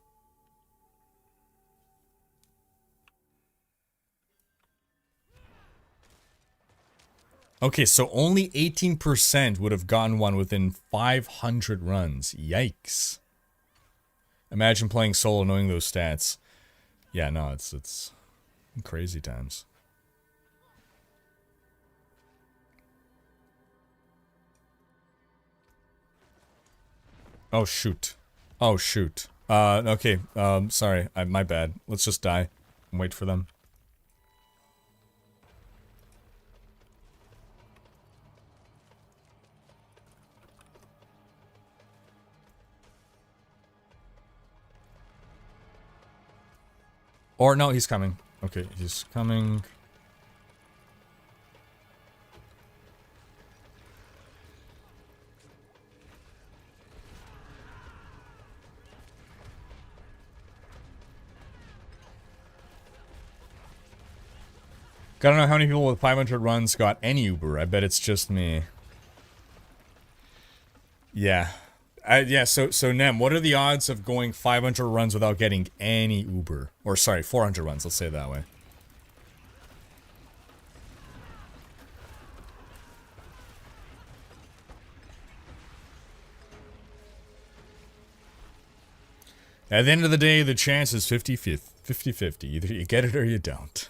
Okay, so only 18% would have gotten one within 500 runs. Yikes. Imagine playing solo knowing those stats. Yeah, no, it's crazy times. Oh, shoot. Oh, shoot. Okay, sorry. My bad. Let's just die and wait for them. Or, no, he's coming. Okay, he's coming. Gotta know how many people with 500 runs got any Uber. I bet it's just me. Yeah. Yeah, so Nem, what are the odds of going 500 runs without getting any Uber? Or sorry, 400 runs, let's say it that way. At the end of the day, the chance is 50-50. Either you get it or you don't.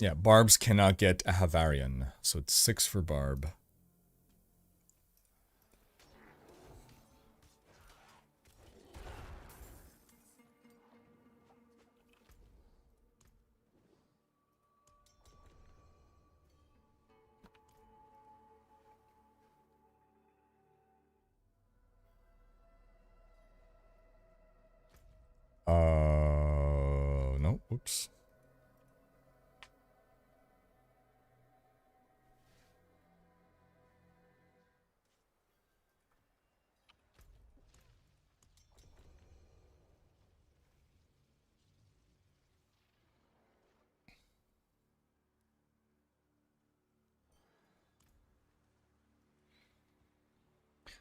Yeah, Barbs cannot get a Havarian, so it's 6 for Barb. No, whoops.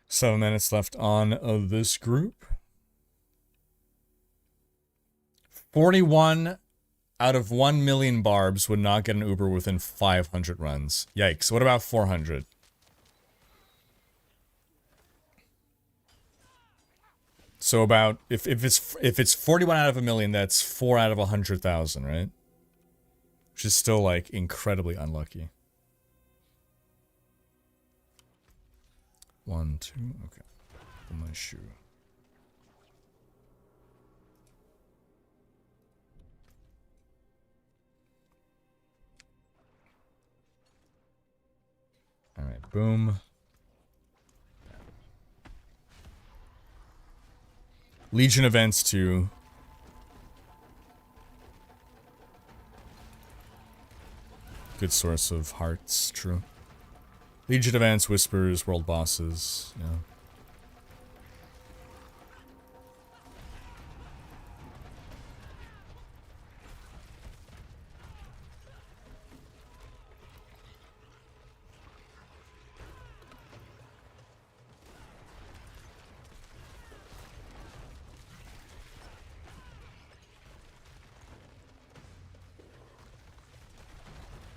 Seven minutes left on this group. 41 out of 1 million Barbs would not get an Uber within 500 runs. Yikes. What about 400? So about if it's 41 out of a million, that's 4 out of 100,000, right? Which is still like incredibly unlucky. 1, 2, okay. Put my shoe. Alright, boom. Legion events too. Good source of hearts, true. Legion events, whispers, world bosses, yeah.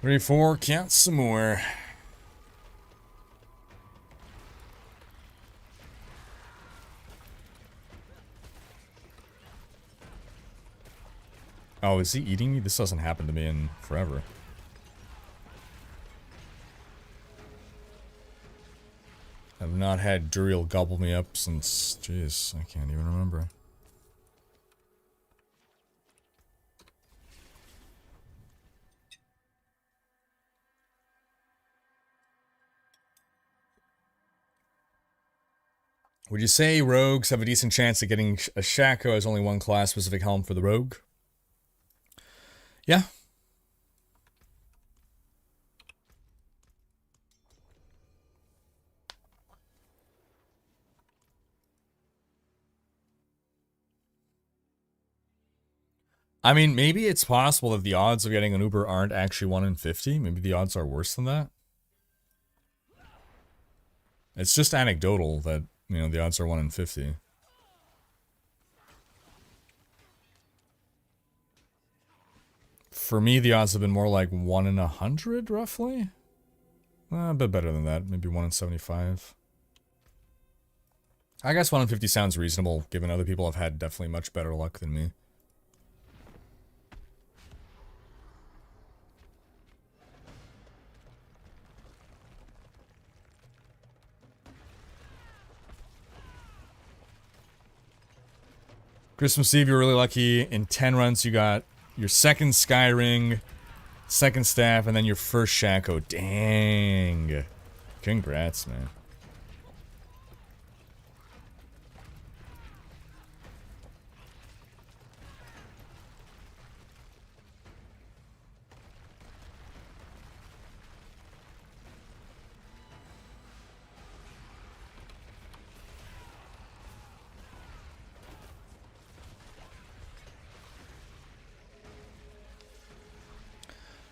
Three, 4, count some more. Oh, is he eating me? This doesn't happen to me in forever. I've not had Duriel gobble me up since, jeez, I can't even remember. Would you say rogues have a decent chance of getting a Shaco as only one class-specific helm for the rogue? Yeah. I mean, maybe it's possible that the odds of getting an Uber aren't actually 1 in 50. Maybe the odds are worse than that. It's just anecdotal that, you know, the odds are 1 in 50. For me, the odds have been more like 1 in 100, roughly. A bit better than that. Maybe 1 in 75. I guess 1 in 50 sounds reasonable, given other people have had definitely much better luck than me. Christmas Eve, you're really lucky. In 10 runs, you got your second Sky Ring, second Staff, and then your first Shaco. Dang. Congrats, man.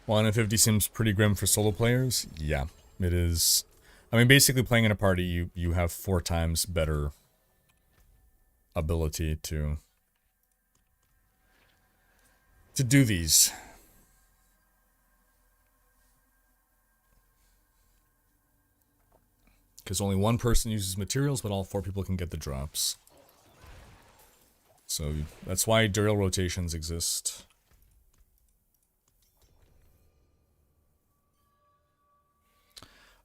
One in 50 seems pretty grim for solo players. Yeah, it is. I mean, basically playing in a party, you have 4 times better ability to do these. Because only one person uses materials, but all 4 people can get the drops. So that's why Durial rotations exist.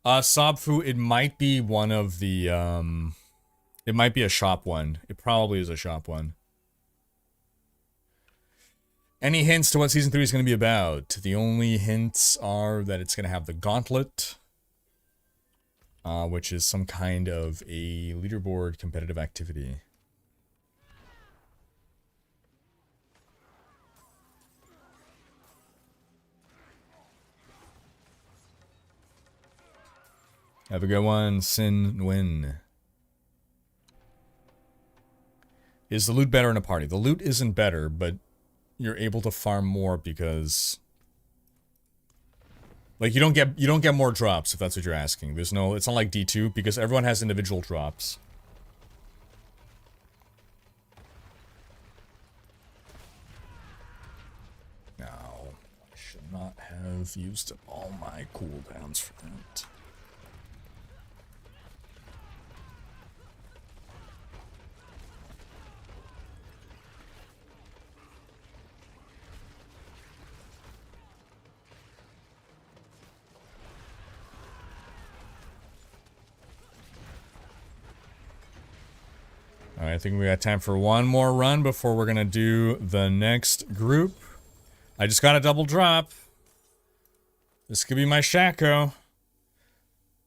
Sobfu, it might be one of the, it might be a shop one. It probably is a shop one. Any hints to what Season 3 is going to be about? The only hints are that it's going to have the Gauntlet, which is some kind of a leaderboard competitive activity. Have a good one, Sin Nguyen. Is the loot better in a party? The loot isn't better, but you're able to farm more because, like, you don't get more drops if that's what you're asking. There's no, it's not like D2 because everyone has individual drops. Now, I should not have used up all my cooldowns for that. Alright, I think we got time for one more run before we're gonna do the next group. I just got a double drop. This could be my Shaco.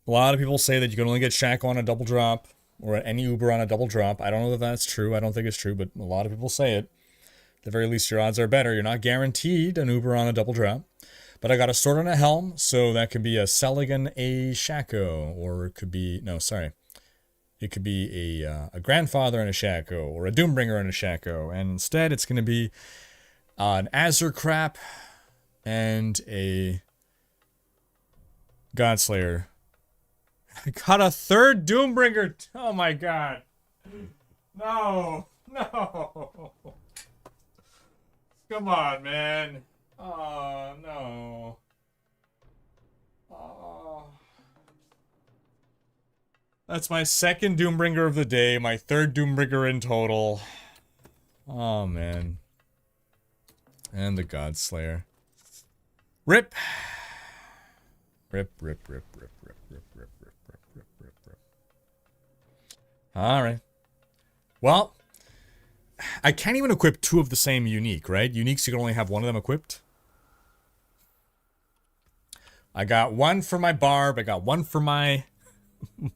A lot of people say that you can only get Shaco on a double drop, or at any Uber on a double drop. I don't know if that's true. I don't think it's true, but a lot of people say it. At the very least, your odds are better. You're not guaranteed an Uber on a double drop. But I got a sword and a helm, so that could be a Seligan, a Shaco, or it could be, no, sorry. It could be a Grandfather and a Shaco, or a Doombringer and a Shaco, and instead it's going to be an Azure Crap and a Godslayer. I got a third Doombringer! Oh my god! No! No! Come on, man! Oh, no. Oh. That's my second Doombringer of the day, my third Doombringer in total. Oh, man. And the Godslayer. Rip! Rip, rip, rip, rip, rip, rip, rip, rip, rip, rip, rip, rip. All right. Well, I can't even equip two of the same unique, right? Uniques, you can only have one of them equipped. I got one for my barb, I got one for my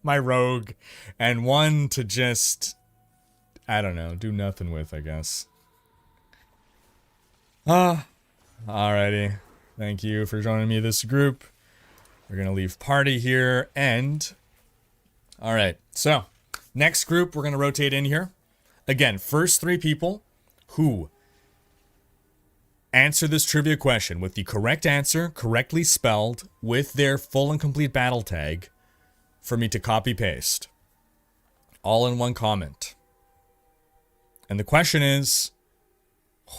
rogue, and one to just, I don't know, do nothing with, I guess. Alrighty. Thank you for joining me this group. We're gonna leave party here, and alright, so next group we're gonna rotate in here. Again, first three people who answer this trivia question with the correct answer, correctly spelled, with their full and complete battle tag, for me to copy paste. All in one comment. And the question is,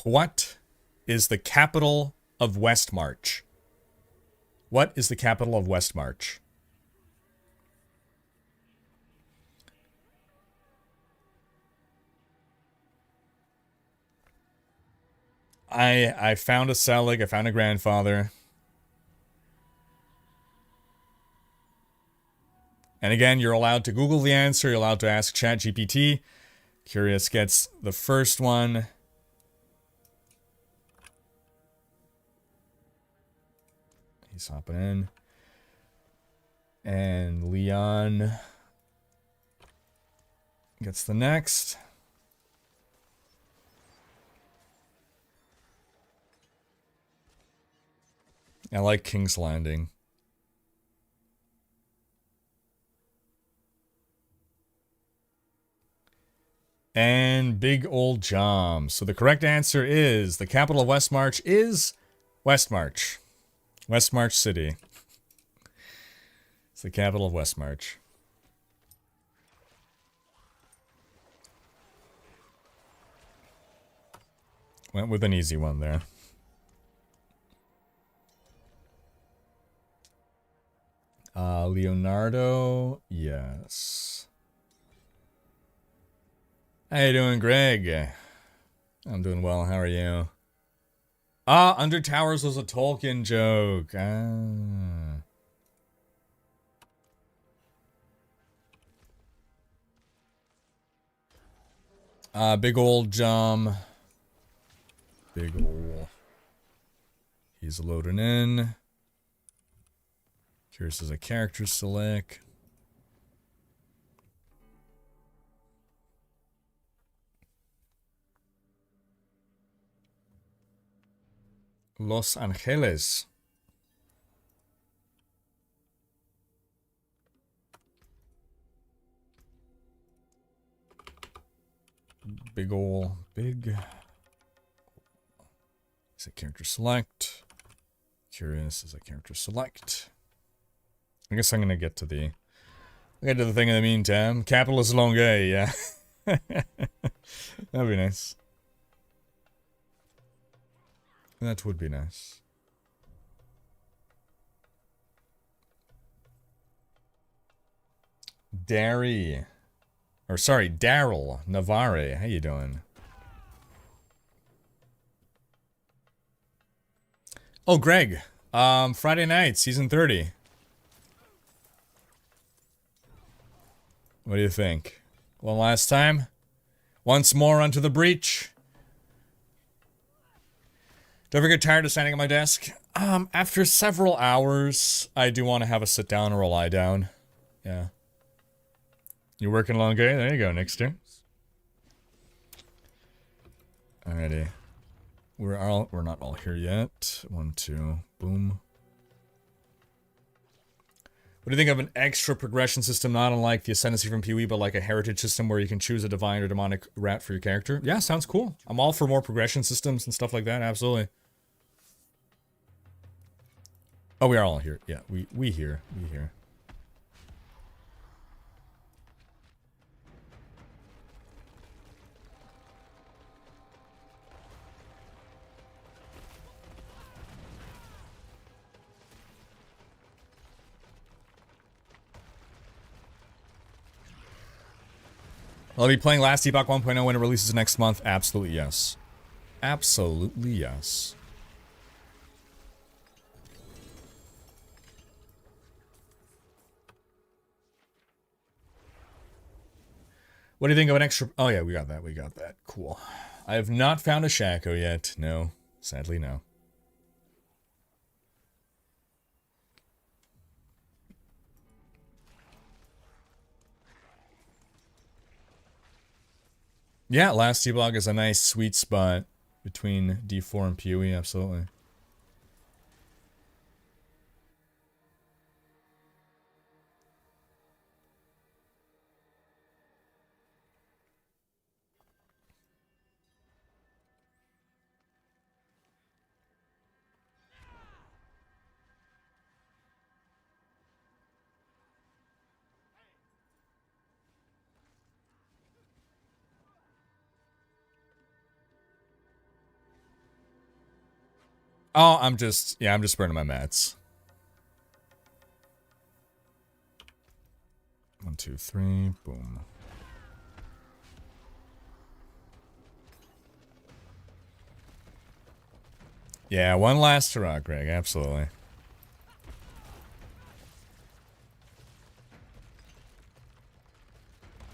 what is the capital of Westmarch? What is the capital of Westmarch? I found a Selig, I found a grandfather. And again, you're allowed to Google the answer, you're allowed to ask ChatGPT. Curious gets the first one. He's hopping in. And Leon gets the next. I like King's Landing. And Big Old Jom. So the correct answer is, the capital of Westmarch is Westmarch. Westmarch City. It's the capital of Westmarch. Went with an easy one there. Leonardo, yes. How you doing, Greg? I'm doing well, how are you? Under Towers was a Tolkien joke. Big old Jum. Big ol'. He's loading in. Curious as a character select. Los Angeles. Big ol' big. Is a character select. Curious is a character select. I guess I'm gonna get to the thing in the meantime. Capital is long A, yeah. That'd be nice. That would be nice. Daryl Navarre. How you doing? Oh, Greg. Friday night, season 30. What do you think? One last time? Once more onto the breach? Do I ever get tired of standing at my desk? After several hours, I do want to have a sit down or a lie down. Yeah. You working long day? There you go, next turn. Alrighty. We're not all here yet. 1, 2, boom. What do you think of an extra progression system, not unlike the Ascendancy from PoE, but like a heritage system where you can choose a divine or demonic rat for your character? Yeah, sounds cool. I'm all for more progression systems and stuff like that, absolutely. Oh, we are all here. Yeah, we here. I'll be playing Last Epoch 1.0 when it releases next month. Absolutely yes. Absolutely yes. What do you think of an extra... Oh, yeah, we got that. We got that. Cool. I have not found a Shaco yet. No. Sadly, no. Yeah, last D-block is a nice sweet spot between D4 and PoE, absolutely. Oh, I'm just burning my mats. 1, 2, 3, boom. Yeah, one last hurrah, Greg, absolutely.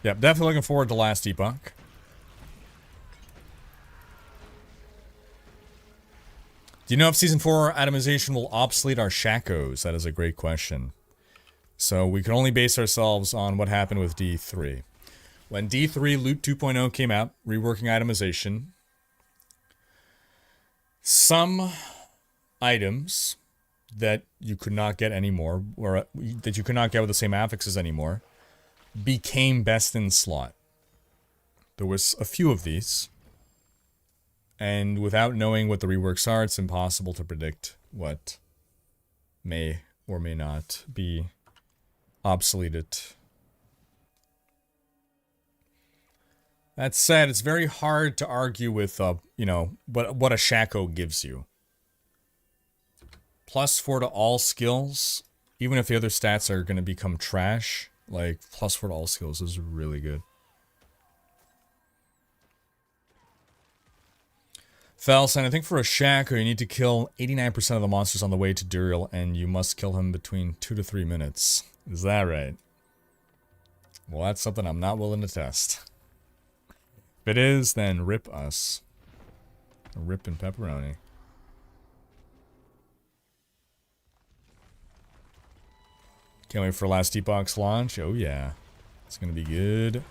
Yep, definitely looking forward to last debunk. Do you know if Season 4 Itemization will obsolete our Shacos? That is a great question. So we can only base ourselves on what happened with D3. When D3 Loot 2.0 came out, reworking Itemization, some items that you could not get anymore, or that you could not get with the same affixes anymore, became best in slot. There was a few of these. And without knowing what the reworks are, it's impossible to predict what may or may not be obsoleted. That said, it's very hard to argue with, you know, what a Shaco gives you. +4 to all skills, even if the other stats are going to become trash, like, +4 to all skills is really good. Falson, I think for a Shaco, you need to kill 89% of the monsters on the way to Durial, and you must kill him between 2 to 3 minutes. Is that right? Well, that's something I'm not willing to test. If it is, then rip us. Rip and pepperoni. Can't wait for last D-Box launch. Oh yeah. It's gonna be good.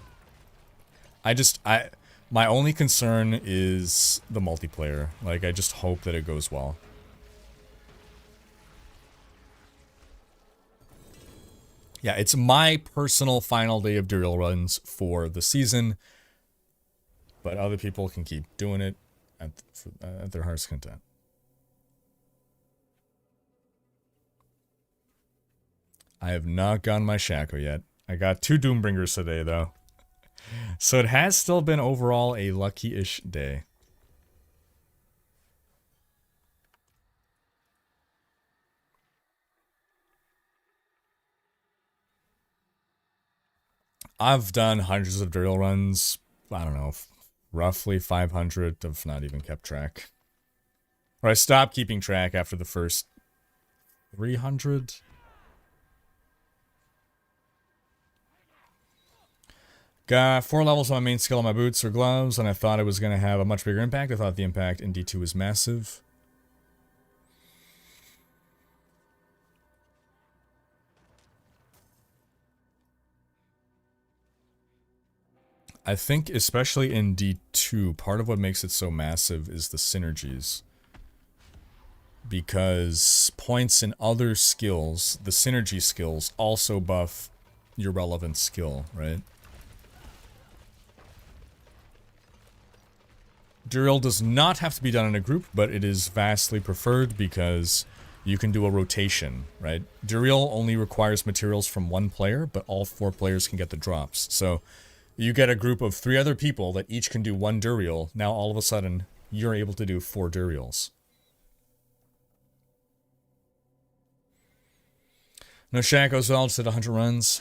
My only concern is the multiplayer. Like, I just hope that it goes well. Yeah, it's my personal final day of Durial runs for the season, but other people can keep doing it at their heart's content. I have not gotten my Shaco yet. I got 2 Doombringers today, though. So it has still been overall a lucky-ish day. I've done hundreds of Durial runs. I don't know, roughly 500. I've not even kept track. Or I stopped keeping track after the first 300. Got 4 levels on my main skill on my boots or gloves, and I thought it was going to have a much bigger impact. I thought the impact in D2 was massive. I think especially in D2, part of what makes it so massive is the synergies. Because points in other skills, the synergy skills, also buff your relevant skill, right? Durial does not have to be done in a group, but it is vastly preferred because you can do a rotation, right? Durial only requires materials from 1 player, but all 4 players can get the drops. So you get a group of 3 other people that each can do 1 Durial. Now all of a sudden, you're able to do 4 Durials. No Shacos, well, just did 100 runs.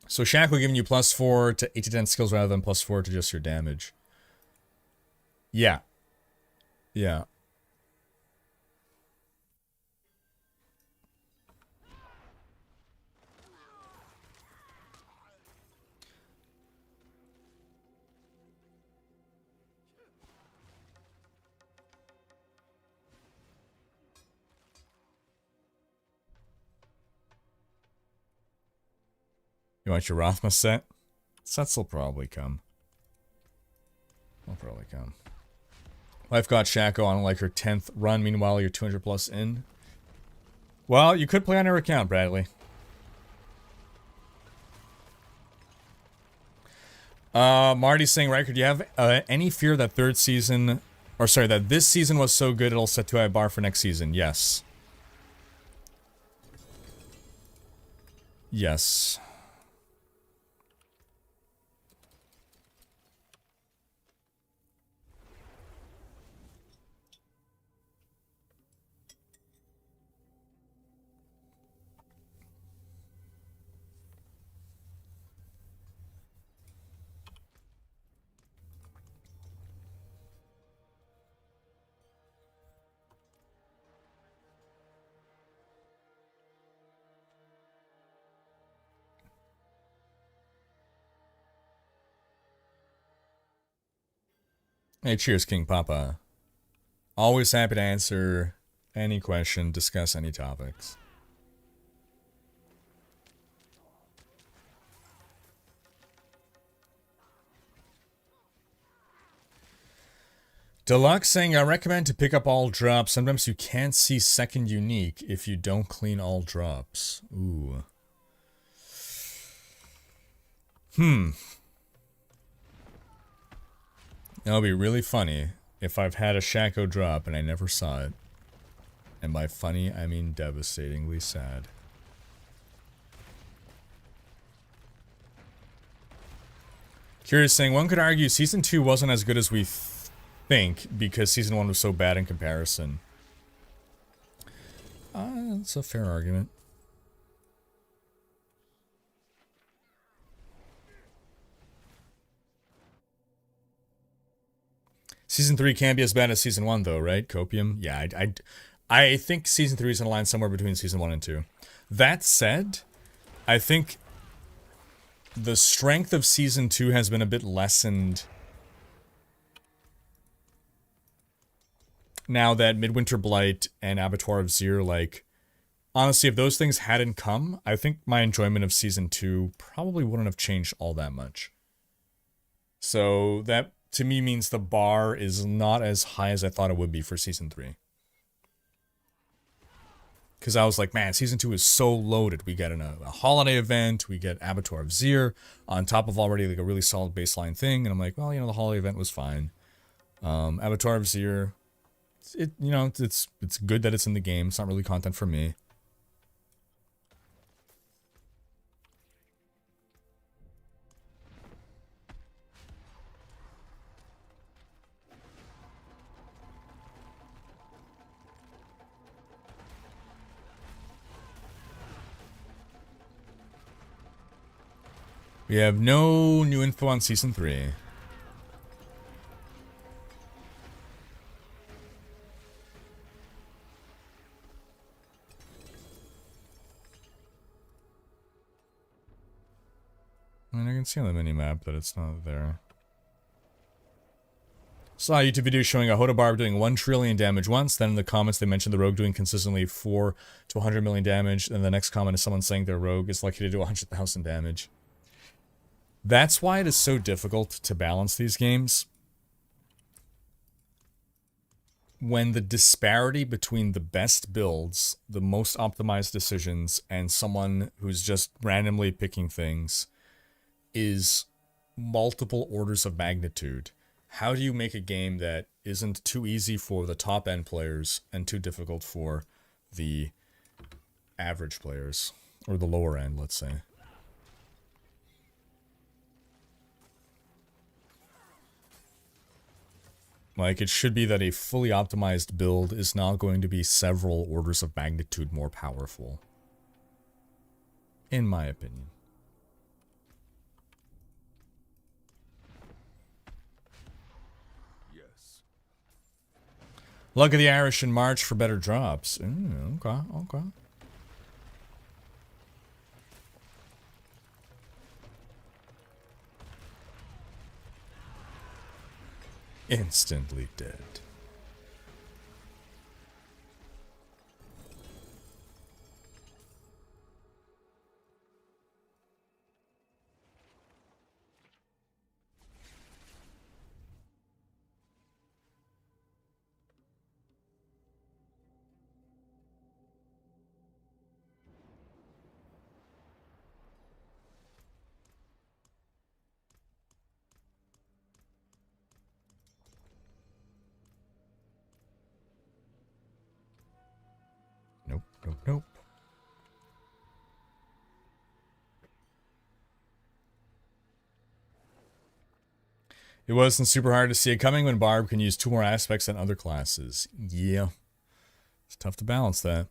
So Shaco giving you +4 to 8 to 10 skills rather than +4 to just your damage. Yeah. Yeah. You want your Rothma set? Sets will probably come. Will probably come. I've got Shaco on like her 10th run. Meanwhile, you're 200 plus in. Well, you could play on her account, Bradley. Marty's saying, Rhykker, do you have any fear that third season, or sorry, that this season was so good it'll set too high a bar for next season? Yes. Yes. Hey, cheers, King Papa. Always happy to answer any question, discuss any topics. Deluxe saying, I recommend to pick up all drops. Sometimes you can't see second unique if you don't clean all drops. Ooh. That would be really funny if I've had a Shaco drop and I never saw it. And by funny, I mean devastatingly sad. Curious saying, one could argue Season 2 wasn't as good as we think because Season 1 was so bad in comparison. That's a fair argument. Season 3 can't be as bad as Season 1 though, right? Copium? Yeah, I think Season 3 is going to line somewhere between Season 1 and 2. That said, I think the strength of Season 2 has been a bit lessened now that Midwinter Blight and Abattoir of Zir, like, honestly, if those things hadn't come, I think my enjoyment of Season 2 probably wouldn't have changed all that much. So that, to me, means the bar is not as high as I thought it would be for Season 3. Because I was like, man, Season 2 is so loaded. We get a holiday event, we get Abattoir of Zir, on top of already like a really solid baseline thing, and I'm like, well, you know, the holiday event was fine. Abattoir of Zir, it's good that it's in the game. It's not really content for me. We have no new info on Season 3. I mean, I can see on the minimap that it's not there. Saw a YouTube video showing a Hoda Barb doing 1 trillion damage once, then in the comments they mentioned the rogue doing consistently 4 to 100 million damage, and the next comment is someone saying their rogue is likely to do 100,000 damage. That's why it is so difficult to balance these games. When the disparity between the best builds, the most optimized decisions, and someone who's just randomly picking things is multiple orders of magnitude. How do you make a game that isn't too easy for the top end players and too difficult for the average players? Or the lower end, let's say. Like, it should be that a fully optimized build is not going to be several orders of magnitude more powerful. In my opinion. Yes. Luck of the Irish in March for better drops. Okay, okay. Instantly dead. Nope, nope, nope. It wasn't super hard to see it coming when Barb can use 2 more aspects than other classes. Yeah. It's tough to balance that.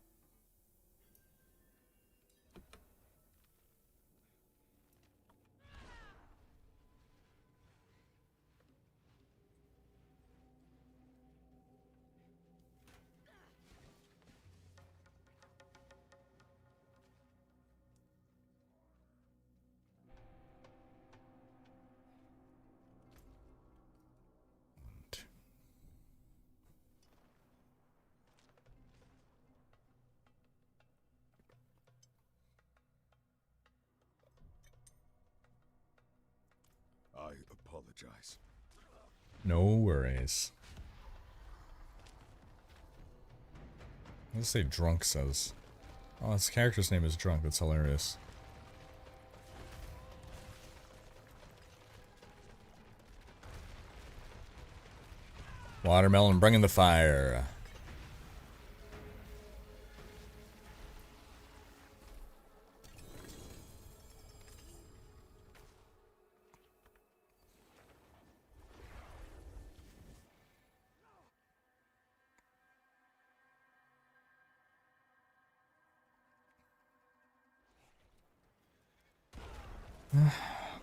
I apologize. No worries. Let's say Drunk says. Oh, his character's name is Drunk. That's hilarious. Watermelon bringing the fire.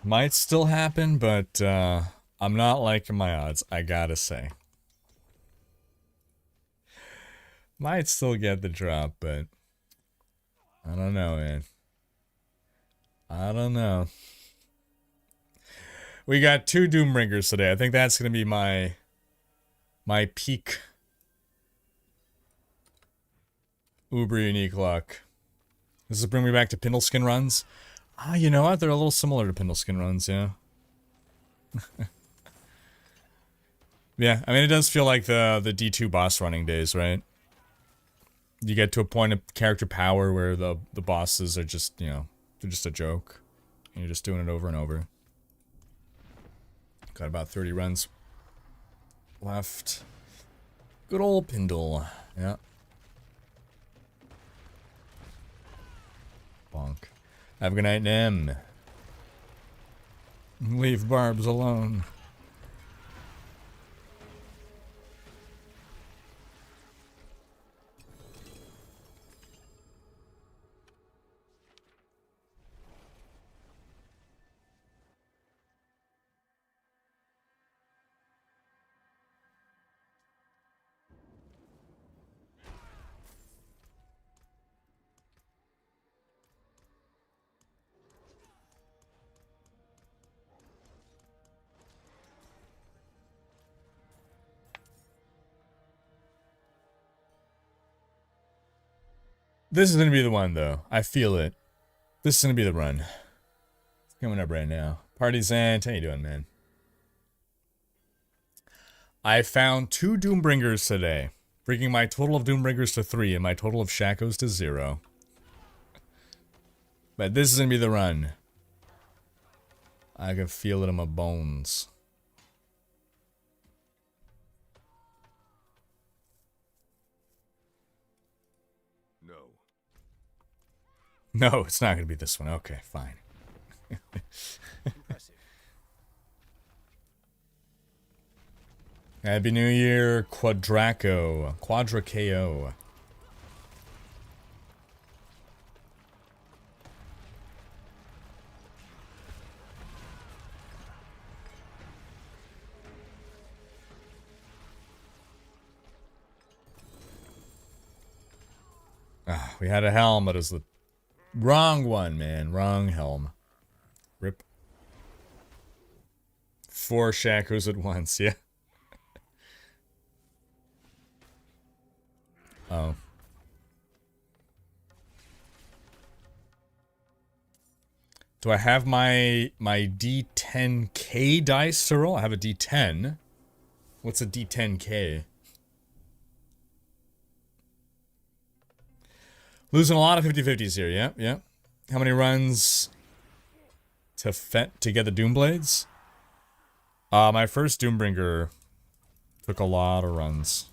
Might still happen, but I'm not liking my odds, I gotta say. Might still get the drop, but I don't know, man. I don't know. We got 2 Doombringers today. I think that's gonna be my peak uber unique luck. Does this bring me back to Pindleskin runs? Ah, you know what? They're a little similar to Pindleskin runs, yeah. Yeah, I mean, it does feel like the D2 boss running days, right? You get to a point of character power where the bosses are just, you know, they're just a joke. And you're just doing it over and over. Got about 30 runs left. Good old Pindle. Yeah. Bonk. Have a good night, Nem. Leave Barbs alone. This is gonna be the one, though. I feel it. This is gonna be the run. It's coming up right now. Partizan, how you doing, man? I found 2 Doombringers today, bringing my total of Doombringers to 3 and my total of Shakos to 0. But this is gonna be the run. I can feel it in my bones. No. No, it's not gonna be this one. Okay, fine. Impressive. Happy New Year, Quadra KO. Ah, we had a helm, but it was the wrong one, man. Wrong helm. Rip. 4 Shakos at once, yeah. Oh. Do I have my D10K dice to roll? I have a D10. What's a D10K? Losing a lot of 50-50s here, yeah, yeah. How many runs to get the Doomblades? My first Doombringer took a lot of runs.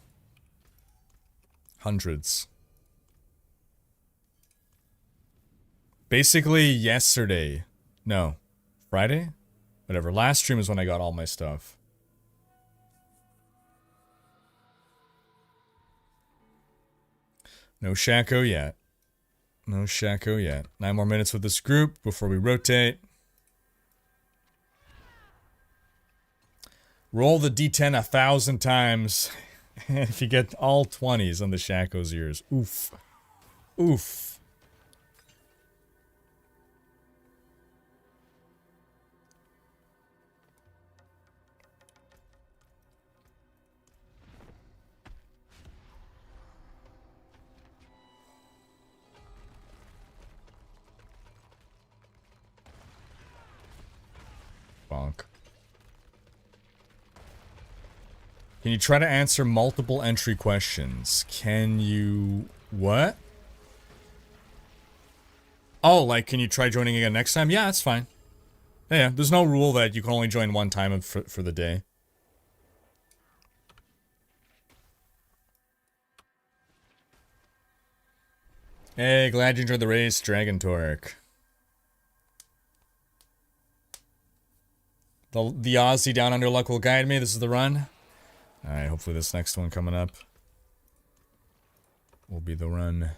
Hundreds. Basically yesterday. No. Friday? Whatever. Last stream is when I got all my stuff. No Shako yet. No Shako yet. 9 more minutes with this group before we rotate. Roll the D10 1,000 times. If you get all 20s on the Shako's ears. Oof. Oof. Bonk. Can you try to answer multiple entry questions? Can you... What? Oh, like, can you try joining again next time? Yeah, that's fine. Yeah, there's no rule that you can only join one time for the day. Hey, glad you enjoyed the race, Dragon Torque. The Aussie Down Under luck will guide me. This is the run. Alright, hopefully this next one coming up will be the run.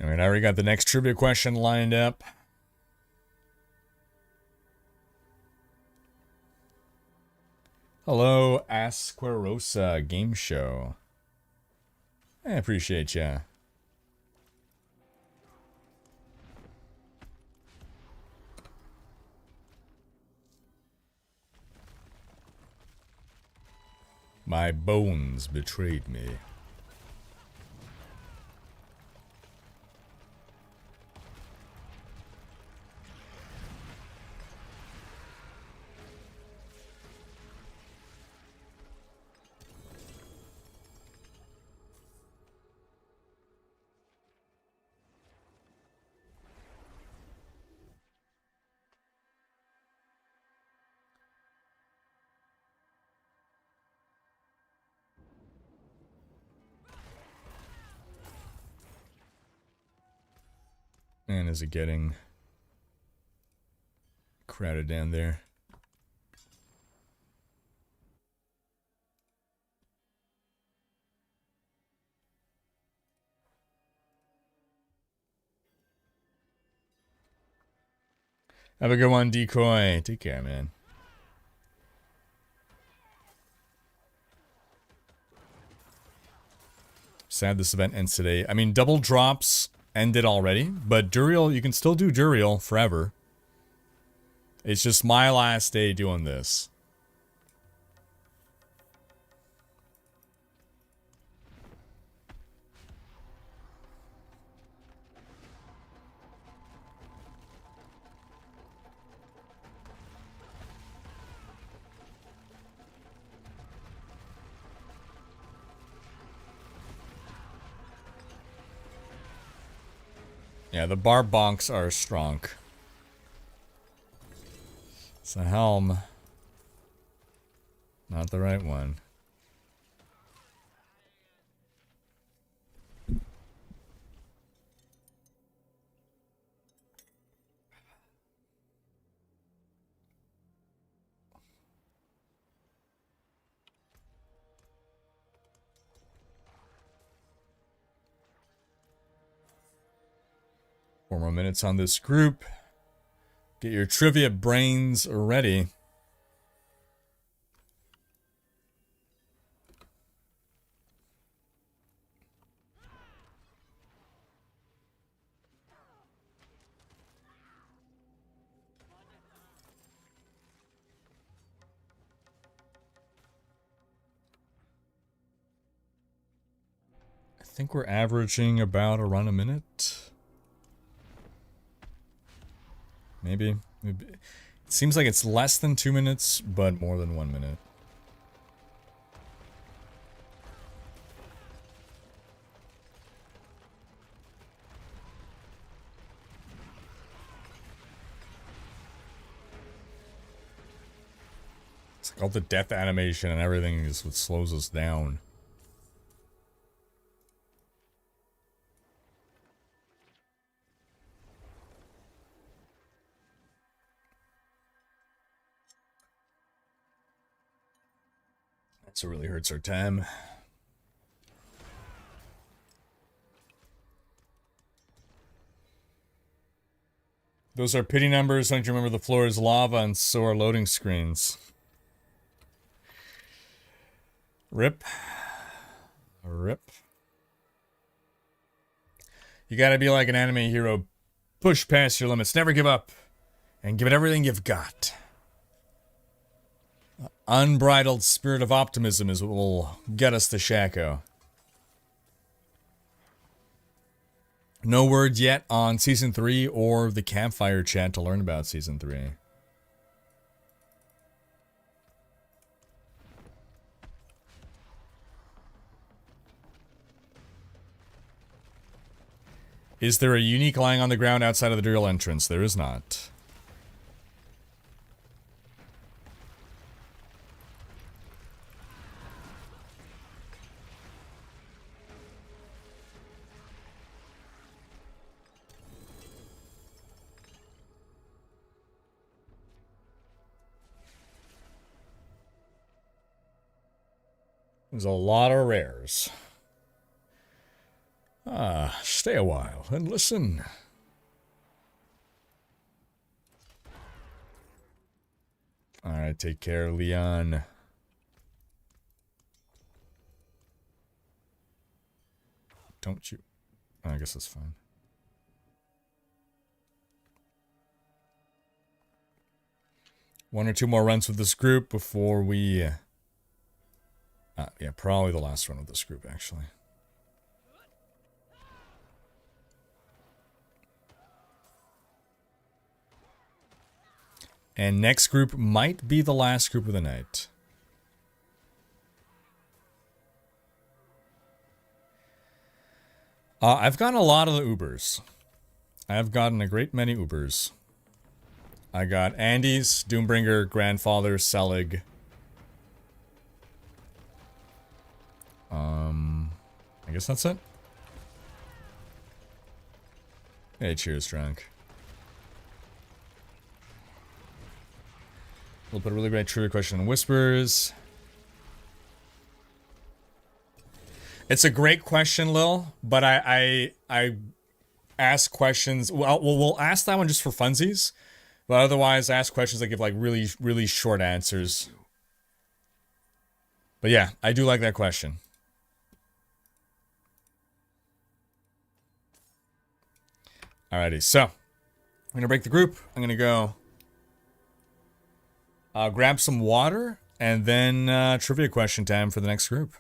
Alright, I already got the next trivia question lined up. Hello, Asquerosa Game Show. I appreciate ya. My bones betrayed me. Man, is it getting crowded down there? Have a good one, Decoy. Take care, man. Sad this event ends today. I mean, double drops ended already, but Durial, you can still do Durial forever. It's just my last day doing this. Yeah, the bar bonks are strong. It's a helm. Not the right one. 4 more minutes on this group. Get your trivia brains ready. I think we're averaging about a run a minute. Maybe. It seems like it's less than 2 minutes, but more than 1 minute. It's like all the death animation and everything is what slows us down. That's what really hurts our time. Those are pity numbers. Don't you remember the floor is lava and so are loading screens? Rip. Rip. You gotta be like an anime hero. Push past your limits. Never give up. And give it everything you've got. Unbridled spirit of optimism is what will get us to Shaco. No word yet on Season 3 or the campfire chat to learn about Season 3. Is there a unique lying on the ground outside of the Durial entrance? There is not. There's a lot of rares. Ah, stay a while and listen. Alright, take care, Leon. Don't you... I guess that's fine. One or two more runs with this group before we... yeah, probably the last run with this group, actually. And next group might be the last group of the night. I've gotten a lot of the Ubers. I've gotten a great many Ubers. I got Andy's, Doombringer, Grandfather, Selig. I guess that's it. Hey, cheers, drunk. We'll put a really great trivia question in Whispers. It's a great question, Lil, but I ask questions. Well, we'll ask that one just for funsies, but otherwise, I ask questions that give like really short answers. But yeah, I do like that question. Alrighty, so I'm gonna break the group. I'm gonna go grab some water and then trivia question time for the next group.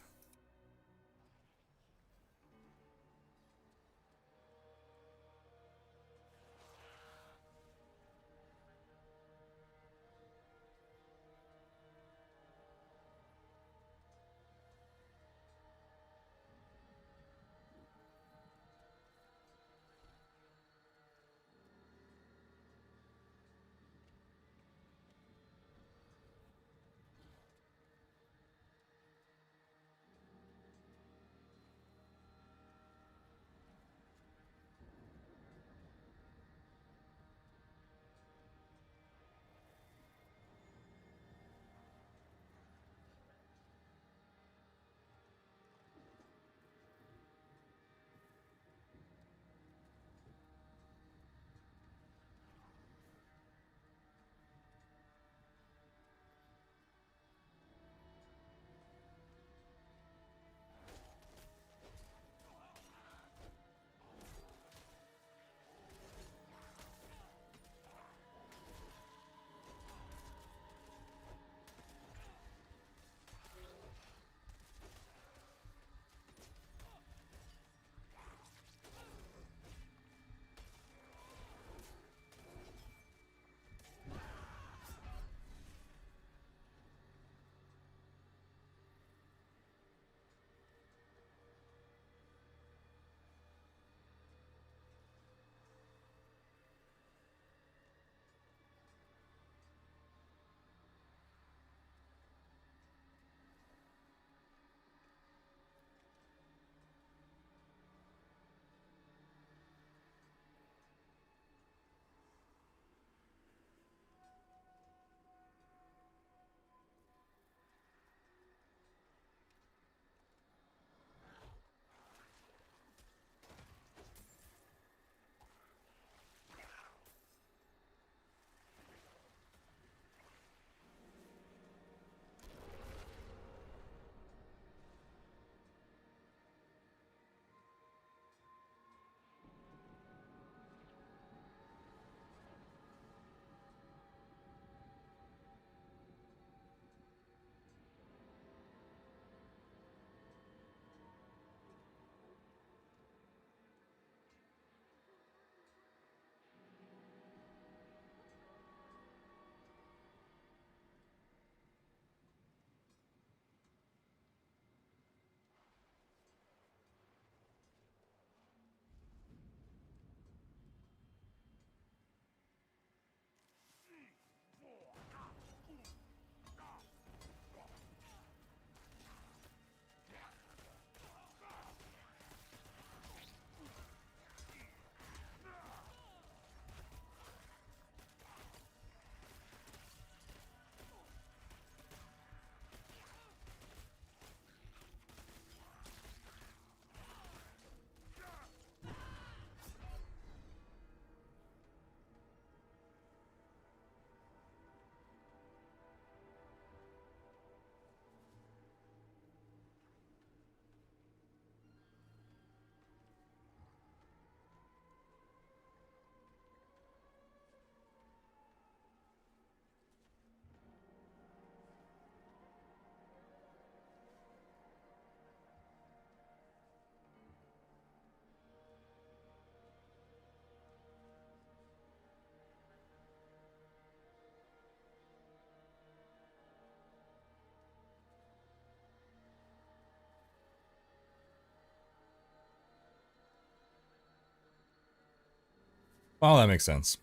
Well, that makes sense.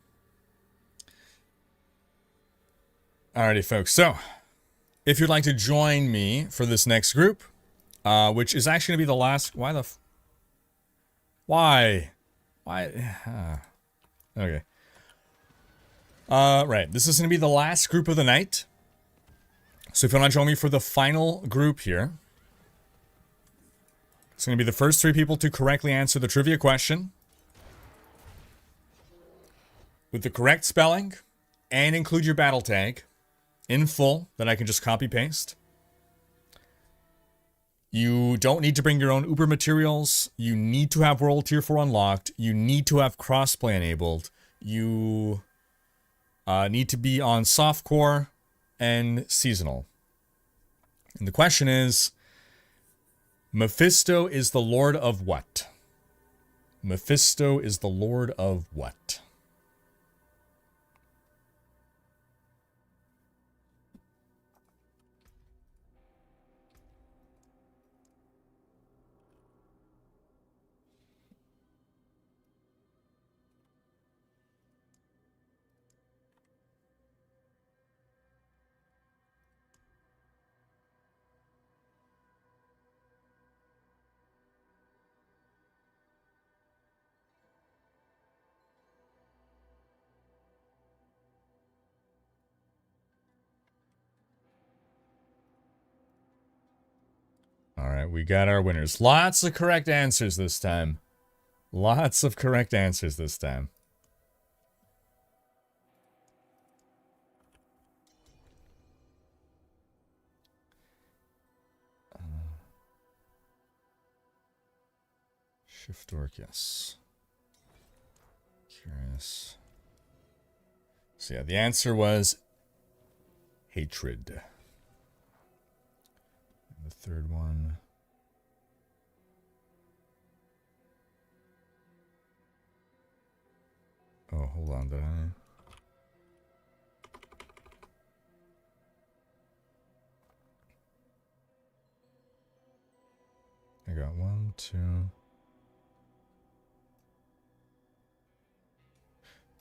Alrighty, folks. So, if you'd like to join me for this next group, which is actually going to be the last... Why the... Why? Okay. Right. This is going to be the last group of the night. So if you want to join me for the final group here, it's going to be the first 3 people to correctly answer the trivia question with the correct spelling and include your battle tag in full that I can just copy paste. You don't need to bring your own Uber materials. You need to have World Tier 4 unlocked. You need to have crossplay enabled. You need to be on softcore and seasonal. And the question is, Mephisto is the Lord of what? Mephisto is the Lord of what? Alright, we got our winners. Lots of correct answers this time. Lots of correct answers this time. Shift work, yes. Curious. So yeah, the answer was hatred. And the third one. Oh, hold on, did I got 1, 2.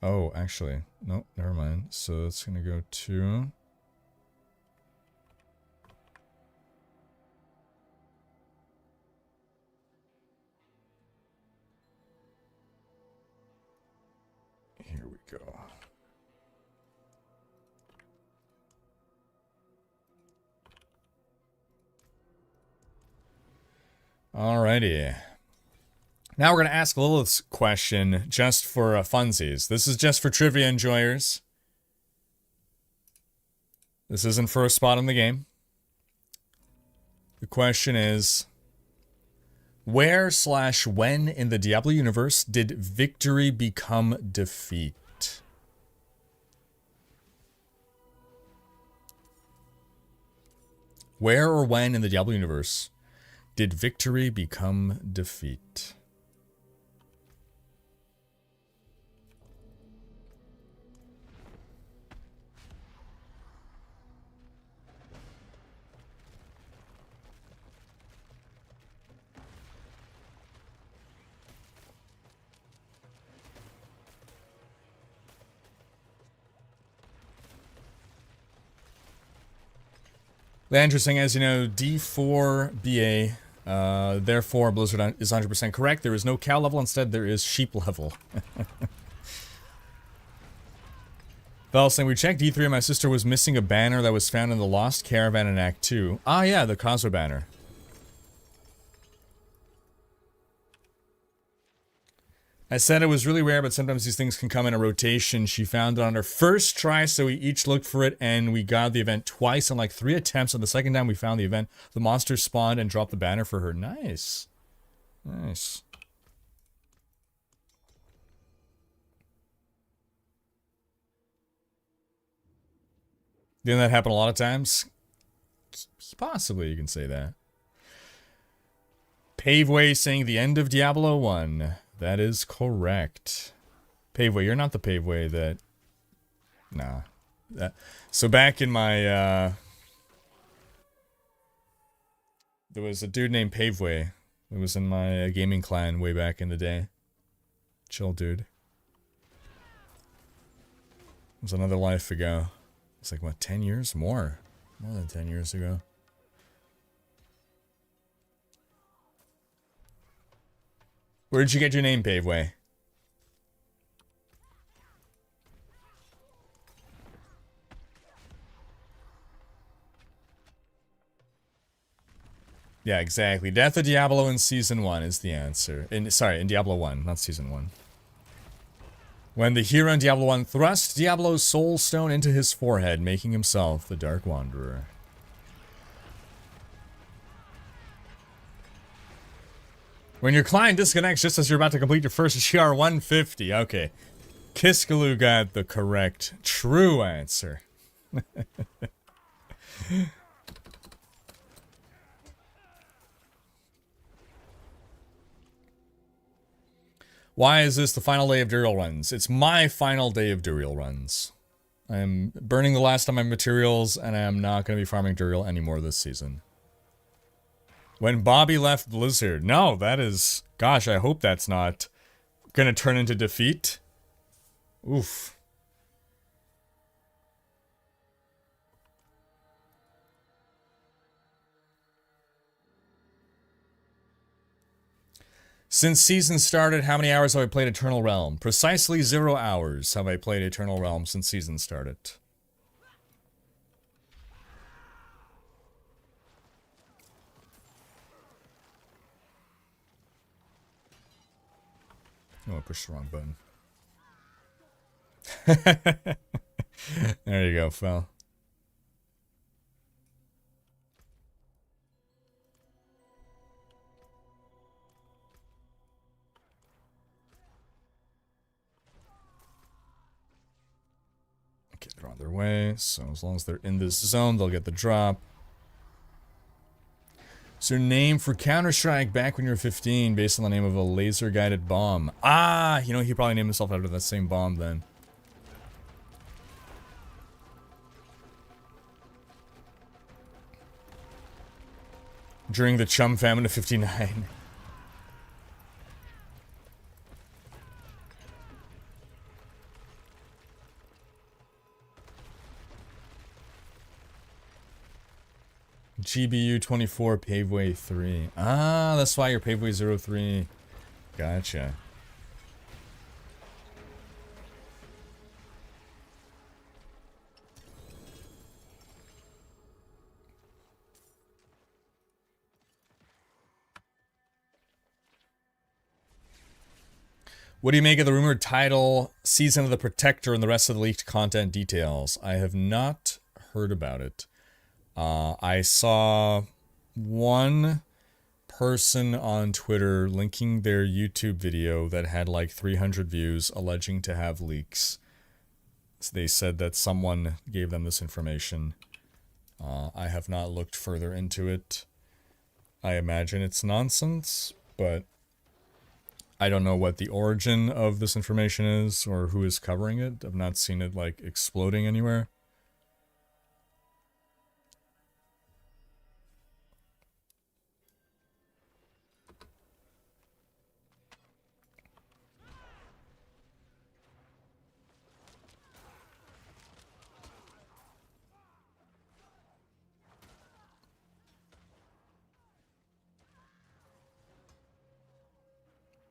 Oh, actually, no, never mind. So it's gonna go 2. Here we go. Alrighty. Now we're going to ask Lilith's question just for funsies. This is just for trivia enjoyers. This isn't for a spot in the game. The question is, where/when in the Diablo universe did victory become defeat? Where or when in the Diablo universe did victory become defeat? Interesting, as you know, D4BA, therefore Blizzard is 100% correct. There is no cow level, instead there is sheep level. Val saying, we checked D3 and my sister was missing a banner that was found in the Lost Caravan in Act 2. Ah yeah, the Cosmo banner. I said it was really rare, but sometimes these things can come in a rotation. She found it on her first try, so we each looked for it, and we got the event twice in like 3 attempts. On the second time we found the event, the monster spawned and dropped the banner for her. Nice. Nice. Didn't that happen a lot of times? Possibly, you can say that. Paveway saying the end of Diablo 1. That is correct. Paveway, you're not the Paveway that... Nah. So back in my, there was a dude named Paveway. It was in my gaming clan way back in the day. Chill dude. was another life ago. It's like, what, 10 years? More than 10 years ago. Where did you get your name, Paveway? Yeah, exactly. Death of Diablo in Season 1 is the answer. In Diablo 1, not Season 1. When the hero in Diablo 1 thrust Diablo's soul stone into his forehead, making himself the Dark Wanderer. When your client disconnects just as you're about to complete your first GR 150. Okay. Kiskaloo got the correct, true answer. Why is this the final day of Durial runs? It's my final day of Durial runs. I am burning the last of my materials, and I am not going to be farming Durial anymore this season. When Bobby left Blizzard. No, that is... Gosh, I hope that's not going to turn into defeat. Oof. Since season started, how many hours have I played Eternal Realm? Precisely 0 hours have I played Eternal Realm since season started. Oh, I pushed the wrong button. There you go, Phil. Okay, they're on their way, so as long as they're in this zone, they'll get the drop. Is your name for Counter-Strike back when you were 15 based on the name of a laser-guided bomb? Ah, you know, he probably named himself after that same bomb then. During the Chum famine of 59. GBU 24 Paveway 3. Ah, that's why you're Paveway 03. Gotcha. What do you make of the rumored title, Season of the Protector, and the rest of the leaked content details? I have not heard about it. I saw one person on Twitter linking their YouTube video that had like 300 views alleging to have leaks. So they said that someone gave them this information. I have not looked further into it. I imagine it's nonsense, but I don't know what the origin of this information is or who is covering it. I've not seen it like exploding anywhere.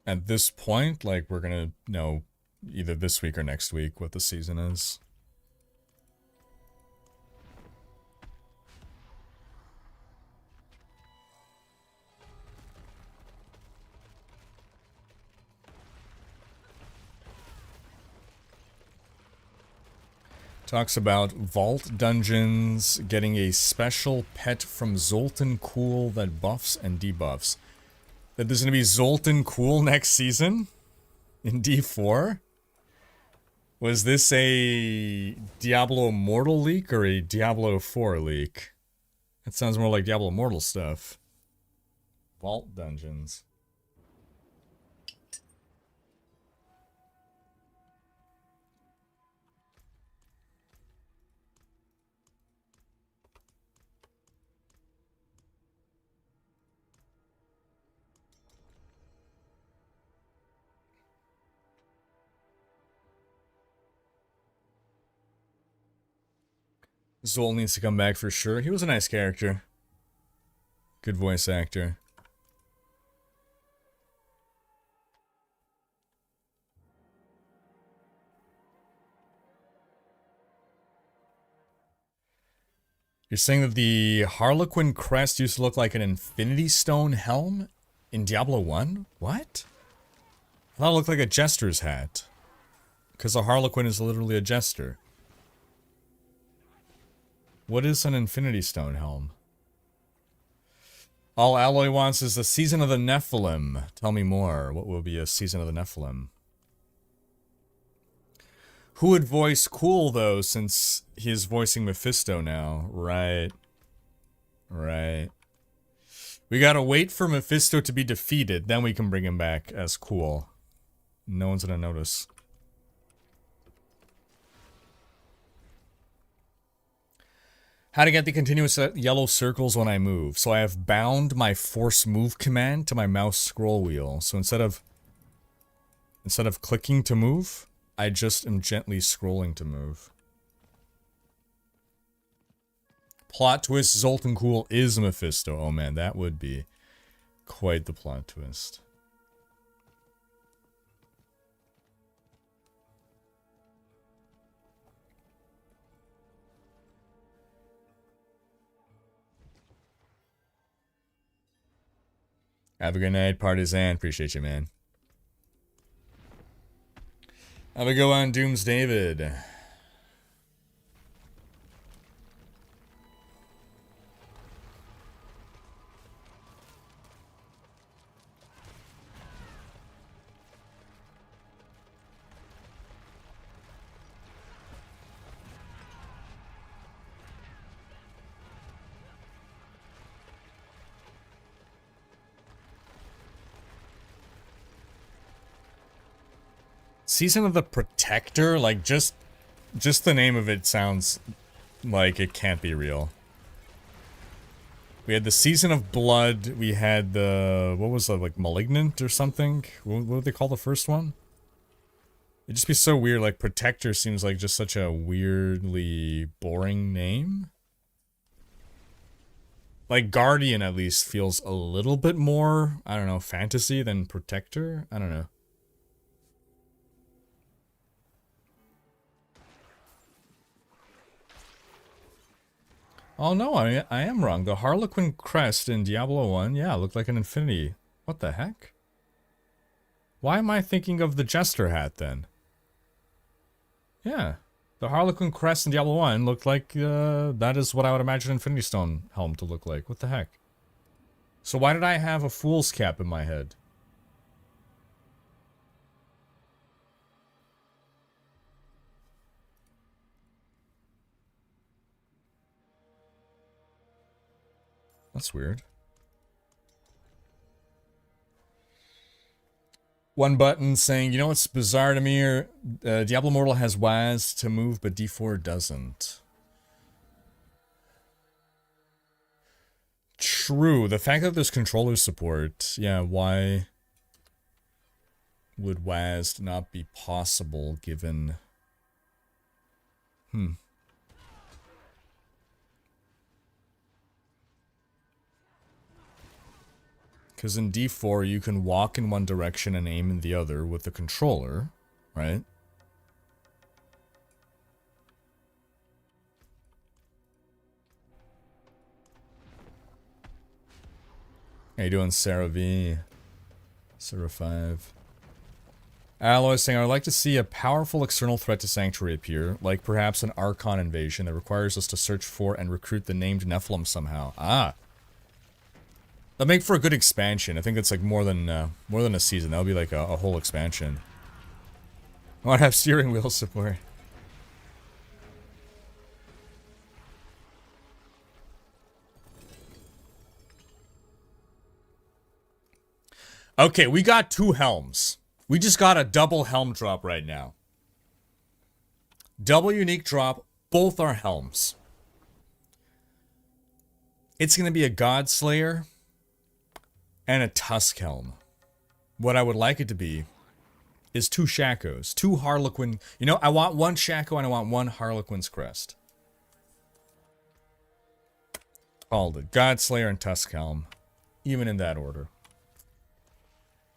At this point, like, we're gonna know either this week or next week what the season is. Talks about vault dungeons getting a special pet from Zoltan Cool that buffs and debuffs. That there's gonna be Zoltan Cool next season? In D4? Was this a Diablo Immortal leak or a Diablo 4 leak? That sounds more like Diablo Immortal stuff. Vault dungeons. Zol needs to come back for sure. He was a nice character. Good voice actor. You're saying that the Harlequin crest used to look like an Infinity Stone helm in Diablo 1? What? I thought it looked like a jester's hat. Because a Harlequin is literally a jester. What is an Infinity Stone helm? All Alloy wants is the Season of the Nephilim. Tell me more. What will be a Season of the Nephilim? Who would voice Cool, though, since he is voicing Mephisto now? Right. Right. We gotta wait for Mephisto to be defeated, then we can bring him back as Cool. No one's gonna notice. How to get the continuous yellow circles when I move. So I have bound my force move command to my mouse scroll wheel. So instead of clicking to move, I just am gently scrolling to move. Plot twist, Zoltan Cool is Mephisto. Oh man, that would be quite the plot twist. Have a good night, Partisan. Appreciate you, man. Have a go on, Dooms David. Season of the Protector? Like, just the name of it sounds like it can't be real. We had the Season of Blood, we had the, what was it, like Malignant or something? What did they call the first one? It'd just be so weird, like Protector seems like just such a weirdly boring name. Like Guardian at least feels a little bit more, I don't know, fantasy than Protector? I don't know. Oh no, I am wrong. The Harlequin crest in Diablo 1, yeah, looked like an infinity. What the heck? Why am I thinking of the Jester hat then? Yeah, the Harlequin crest in Diablo 1 looked like, that is what I would imagine Infinity Stone helm to look like. What the heck? So why did I have a fool's cap in my head? That's weird. One button saying, you know what's bizarre to me? Diablo Immortal has WAS to move, but D4 doesn't. True. The fact that there's controller support, yeah, why would WAS not be possible given... Because in D4, you can walk in one direction and aim in the other with the controller, right? How you doing, Sarah V? Sarah 5. Alloy saying, I would like to see a powerful external threat to Sanctuary appear, like perhaps an Archon invasion that requires us to search for and recruit the named Nephilim somehow. Ah! That'd make for a good expansion. I think that's like more than a season. That would be like a whole expansion. I want to have steering wheel support. Okay, we got 2 helms. We just got a double helm drop right now. Double unique drop, both are helms. It's going to be a Godslayer and a Tusk helm. What I would like it to be is 2 Shakos, 2 Harlequin. You know, I want 1 Shako and I want 1 Harlequin's crest. Called it. Godslayer and Tuskhelm. Even in that order.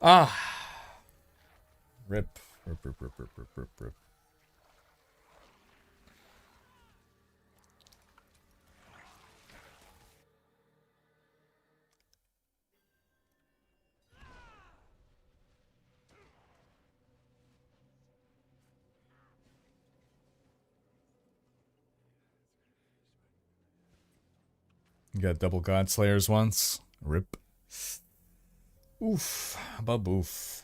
Ah. Rip. Rip, rip, rip, rip, rip, rip, rip. You got double Godslayers once. Rip. Oof. Baboof.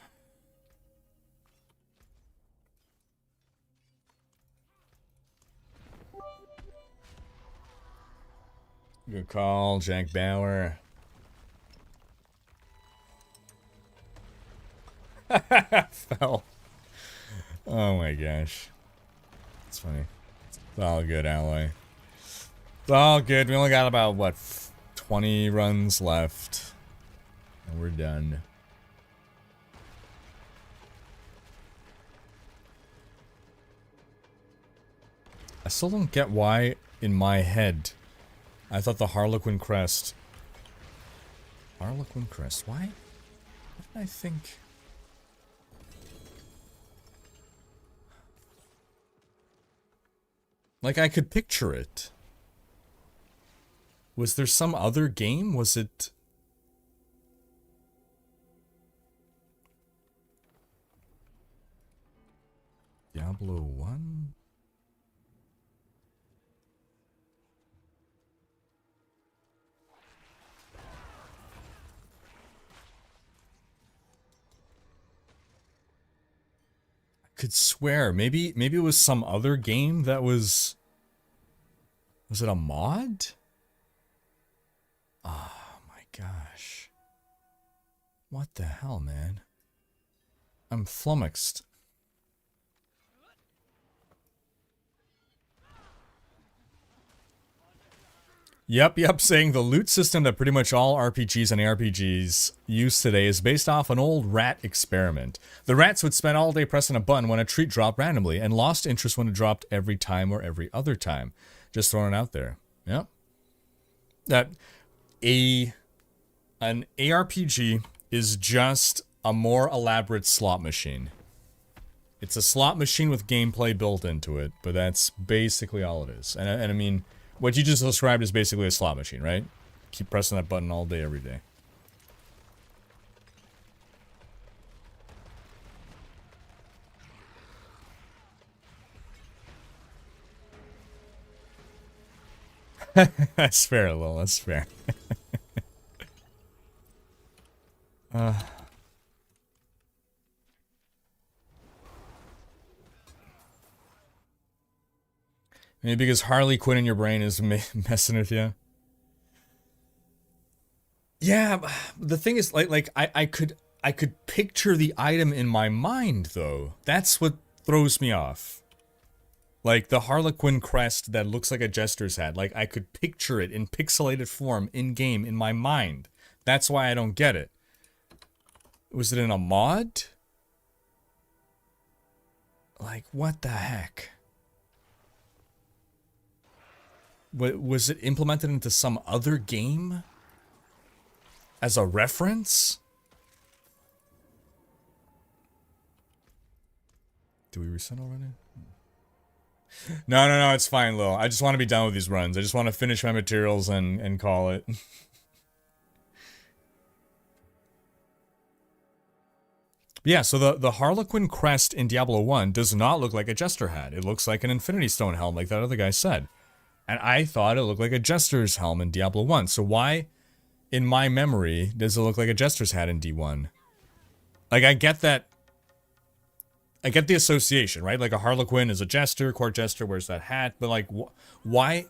Good call, Jack Bauer. Fell. Oh my gosh. It's funny. It's all good, Ally. It's all good. We only got about, what, 20 runs left. And we're done. I still don't get why, in my head, I thought the Harlequin crest... Harlequin crest? Why? What did I think? Like, I could picture it. Was there some other game? Was it... Diablo 1? I could swear, maybe it was some other game that was it a mod? Oh my gosh. What the hell, man? I'm flummoxed. Yep, saying the loot system that pretty much all RPGs and ARPGs use today is based off an old rat experiment. The rats would spend all day pressing a button when a treat dropped randomly, and lost interest when it dropped every time or every other time. Just throwing it out there. Yep. That an ARPG is just a more elaborate slot machine. It's a slot machine with gameplay built into it, but that's basically all it is. And I mean... What you just described is basically a slot machine, right? Keep pressing that button all day, every day. That's fair, Lil. That's fair. Maybe because Harley Quinn in your brain is messing with you. Yeah, the thing is, I could picture the item in my mind, though. That's what throws me off. Like, the Harlequin crest that looks like a jester's hat. Like, I could picture it in pixelated form, in-game, in my mind. That's why I don't get it. Was it in a mod? Like, what the heck? Was it implemented into some other game? As a reference? Do we reset already? No, it's fine, Lil. I just want to be done with these runs. I just want to finish my materials and call it. Yeah, so the Harlequin crest in Diablo 1 does not look like a jester hat. It looks like an Infinity Stone helm, like that other guy said. And I thought it looked like a jester's helm in Diablo 1. So why, in my memory, does it look like a jester's hat in D1? Like, I get that. I get the association, right? Like, a Harlequin is a jester, court jester wears that hat. But, like, why?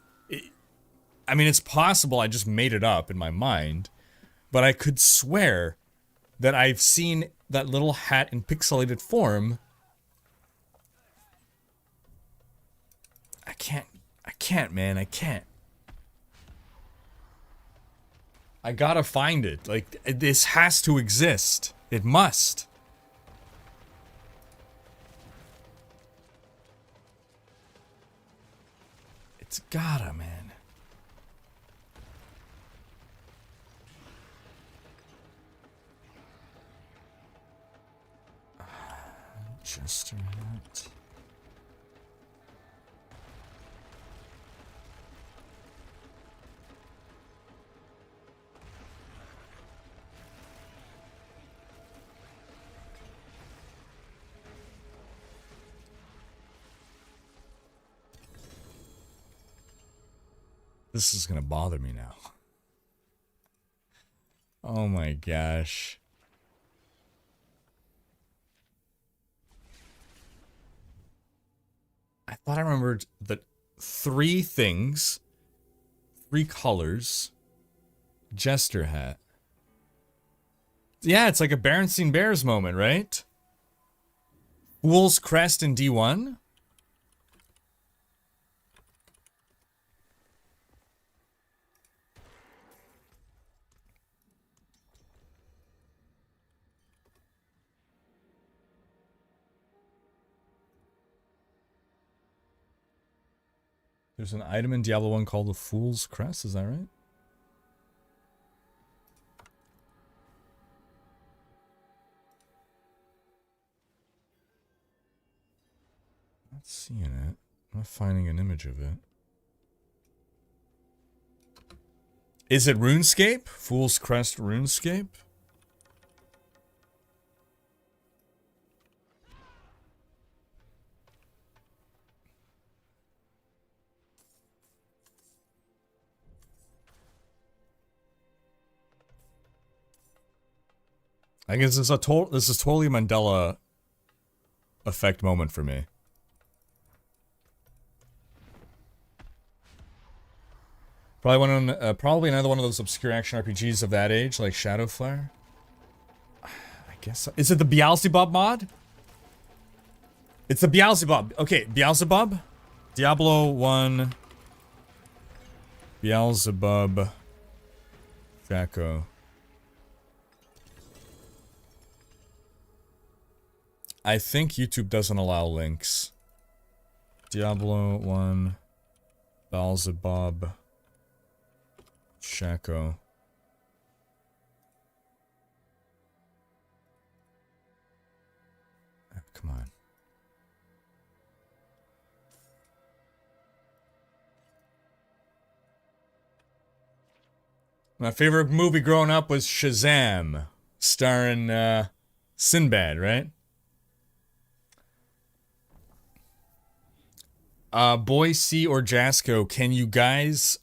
I mean, it's possible I just made it up in my mind. But I could swear that I've seen that little hat in pixelated form. I can't, man. I can't. I gotta find it. Like, this has to exist. It must. It's gotta, man. Jester hat. This is gonna bother me now. Oh my gosh. I thought I remembered that 3 things, 3 colors, Jester hat. Yeah, it's like a Berenstain Bears moment, right? Fool's Crest in D1? There's an item in Diablo 1 called the Fool's Crest, is that right? Not seeing it. I'm not finding an image of it. Is it RuneScape? Fool's Crest RuneScape? I guess this is totally a Mandela effect moment for me. Probably another one of those obscure action RPGs of that age, like Shadowflare. I guess so. Is it the Beelzebub mod? It's the Beelzebub. Okay, Beelzebub. Diablo 1. Beelzebub. Shaco. I think YouTube doesn't allow links. Diablo 1. Beelzebub. Shaco. Oh, come on. My favorite movie growing up was Shazam, starring Sinbad, right? Boise or Jasco, can you guys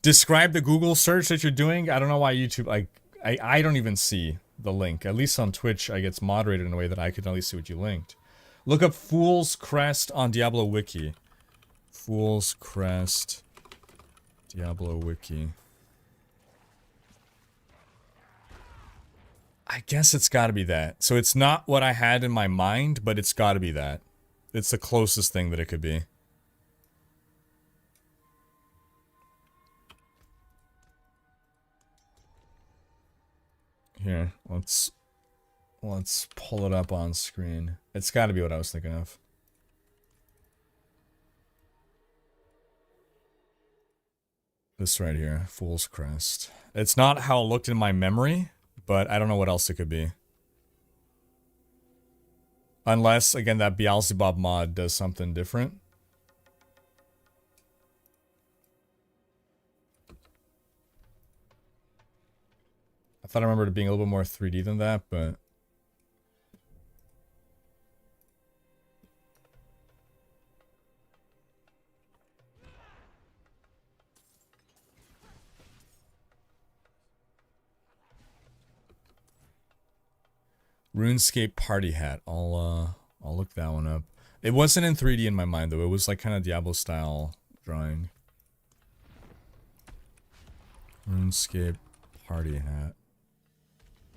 describe the Google search that you're doing? I don't know why YouTube, I don't even see the link. At least on Twitch, I gets moderated in a way that I can at least see what you linked. Look up Fool's Crest on Diablo Wiki. Fool's Crest, Diablo Wiki. I guess it's gotta be that. So it's not what I had in my mind, but it's gotta be that. It's the closest thing that it could be. Here, let's pull it up on screen. It's got to be what I was thinking of. This right here, Fool's Crest. It's not how it looked in my memory, but I don't know what else it could be. Unless, again, that Beelzebub mod does something different. I thought I remembered it being a little bit more 3D than that, but... RuneScape party hat. I'll look that one up. It wasn't in 3D in my mind though. It was like kind of Diablo style drawing. RuneScape party hat.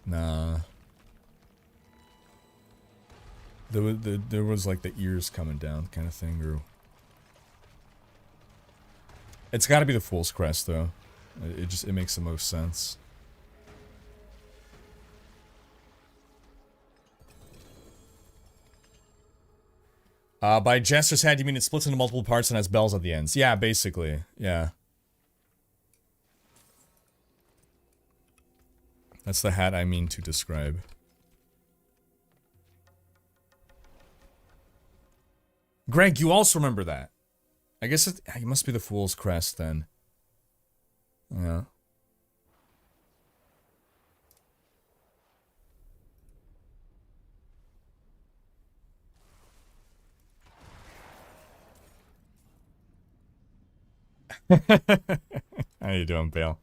Nah. There was like the ears coming down kind of thing, or it's got to be the Fool's Crest though. It makes the most sense. By Jester's hat, you mean it splits into multiple parts and has bells at the ends? Yeah, basically. Yeah. That's the hat I mean to describe. Greg, you also remember that. I guess it must be the Fool's Crest then. Yeah. How you doing, Bale?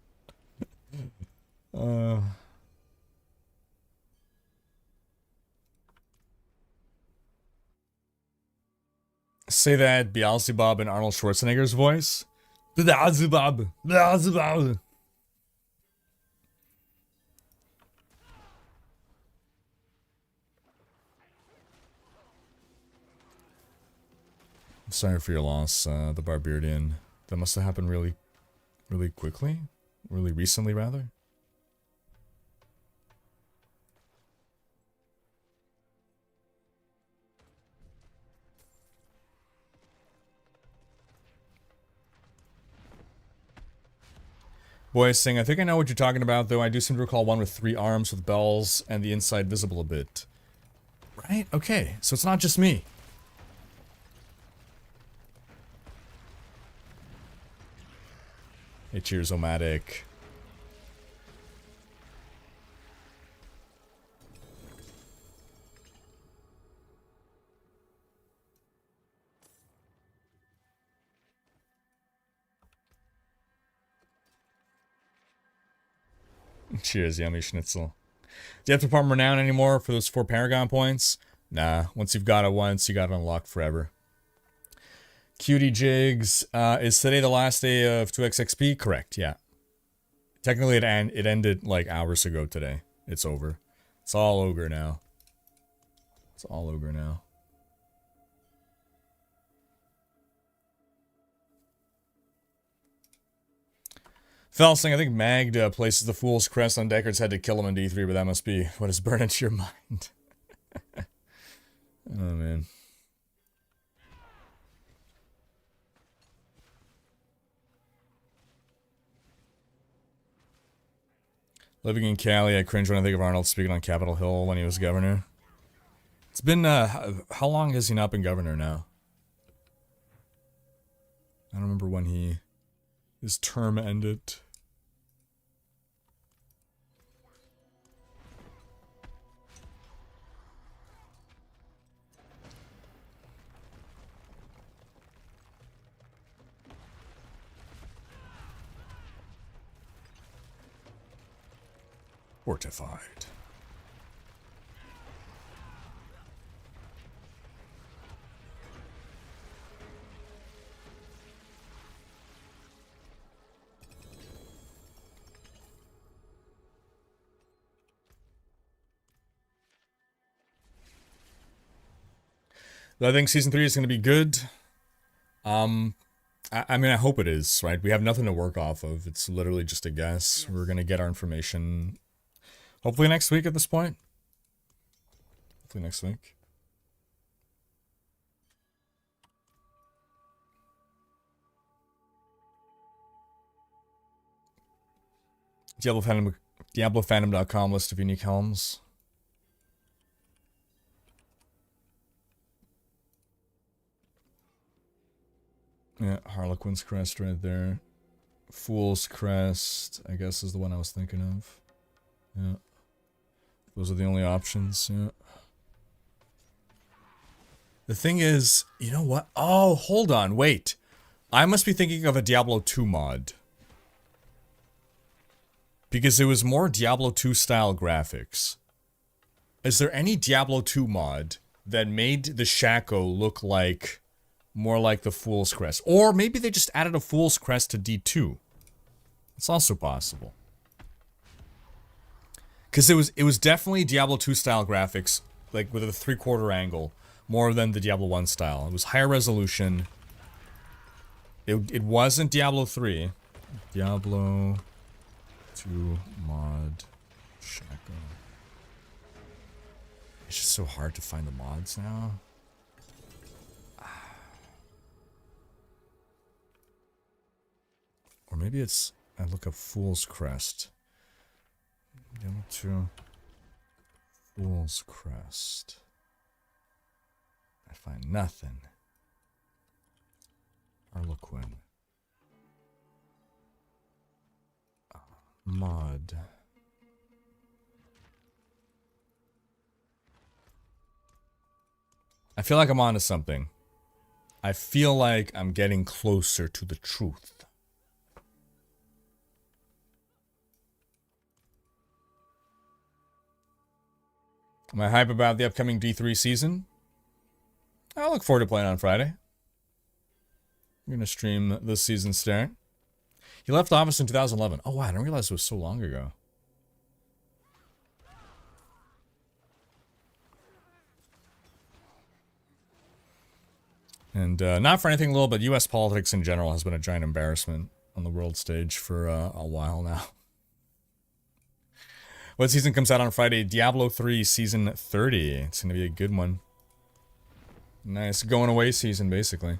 Say that Beelzebub in Arnold Schwarzenegger's voice. Beelzebub. Beelzebub. I'm sorry for your loss, the Barbarian. That must have happened really quickly? Really recently, rather? Boys saying, I think I know what you're talking about, though I do seem to recall one with 3 arms with bells and the inside visible a bit. Right? Okay, so it's not just me. Hey, cheers, Omatic. Cheers, Yummy Schnitzel. Do you have to farm Renown anymore for those 4 Paragon points? Nah, once you've got it once, you got it unlocked forever. Cutie Jigs, is today the last day of 2x XP? Correct, yeah. Technically, it ended like hours ago today. It's over. It's all ogre now. It's all ogre now. Felsing, I think Magda places the Fool's Crest on Deckard's head to kill him in D3, but that must be what is burning into your mind. Oh, man. Living in Cali, I cringe when I think of Arnold speaking on Capitol Hill when he was governor. It's been, how long has he not been governor now? I don't remember when his term ended. Fortified. I think season 3 is going to be good. I mean, I hope it is, right? We have nothing to work off of. It's literally just a guess. We're going to get our information hopefully next week at this point. Hopefully next week. DiabloFandom.com list of unique helms. Yeah, Harlequin's Crest right there. Fool's Crest, I guess, is the one I was thinking of. Yeah. Those are the only options, yeah. The thing is, you know what? Oh, hold on, wait. I must be thinking of a Diablo 2 mod. Because it was more Diablo 2 style graphics. Is there any Diablo 2 mod that made the Shaco look like more like the Fool's Crest? Or maybe they just added a Fool's Crest to D2. It's also possible. Because it was definitely Diablo 2 style graphics, like with a 3/4 angle, more than the Diablo 1 style. It was higher resolution. It wasn't Diablo 3. Diablo 2 mod Shaco. It's just so hard to find the mods now. Or maybe it's, I look up Fool's Crest. Diablo 2 Fool's Crest. I find nothing. Harlequin. Mod. I feel like I'm onto something. I feel like I'm getting closer to the truth. Am I hype about the upcoming D3 season? I look forward to playing on Friday. I'm going to stream this season's start. He left office in 2011. Oh, wow, I didn't realize it was so long ago. And not for anything little, but U.S. politics in general has been a giant embarrassment on the world stage for a while now. What season comes out on Friday? Diablo 3 Season 30. It's going to be a good one. Nice going away season, basically.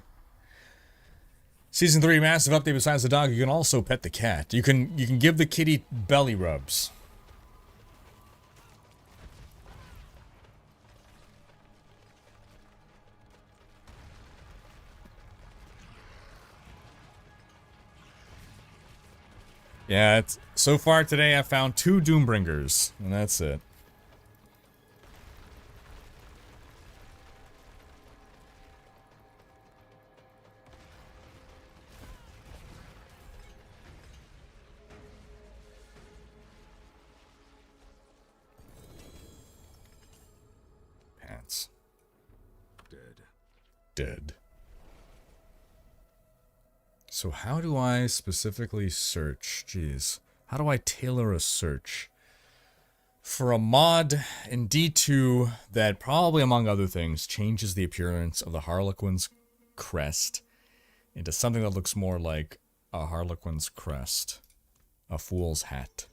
Season 3, massive update. Besides the dog, you can also pet the cat. You can give the kitty belly rubs. Yeah, it's, so far today I found 2 Doombringers, and that's it. Pants. Dead. So how do I specifically search? Jeez. How do I tailor a search for a mod in D2 that probably, among other things, changes the appearance of the Harlequin's crest into something that looks more like a Harlequin's crest. A fool's hat.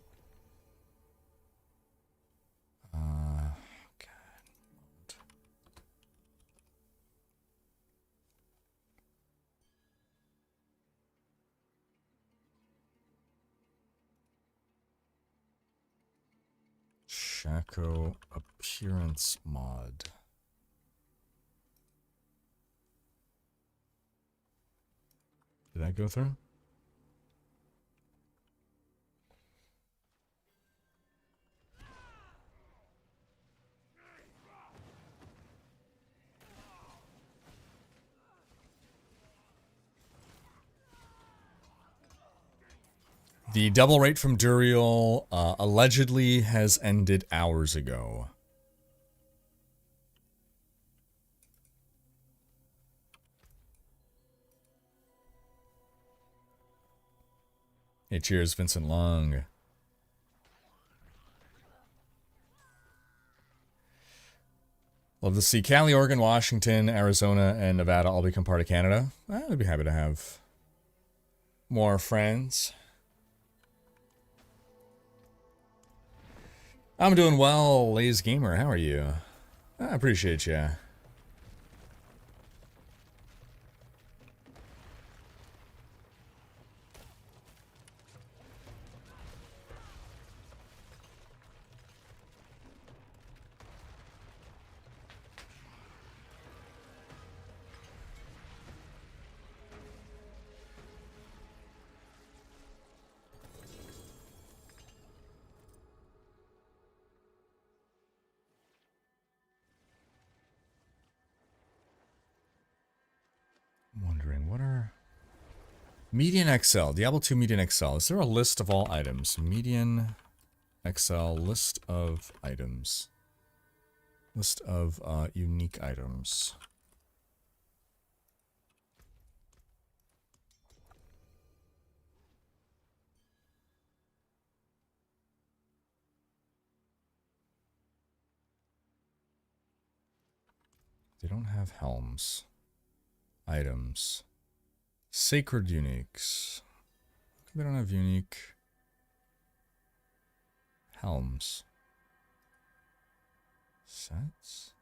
Shaco appearance mod. Did that go through? The double rate from Durial allegedly has ended hours ago. Hey, cheers, Vincent Long. Love to see Cali, Oregon, Washington, Arizona, and Nevada all become part of Canada. I'd be happy to have more friends. I'm doing well, Lays Gamer. How are you? I appreciate you. I'm wondering, what are... Median XL, Diablo 2 Median XL. Is there a list of all items? Median XL, list of items. List of unique items. They don't have helms. Items. Sacred uniques. They don't have unique helms. Sets?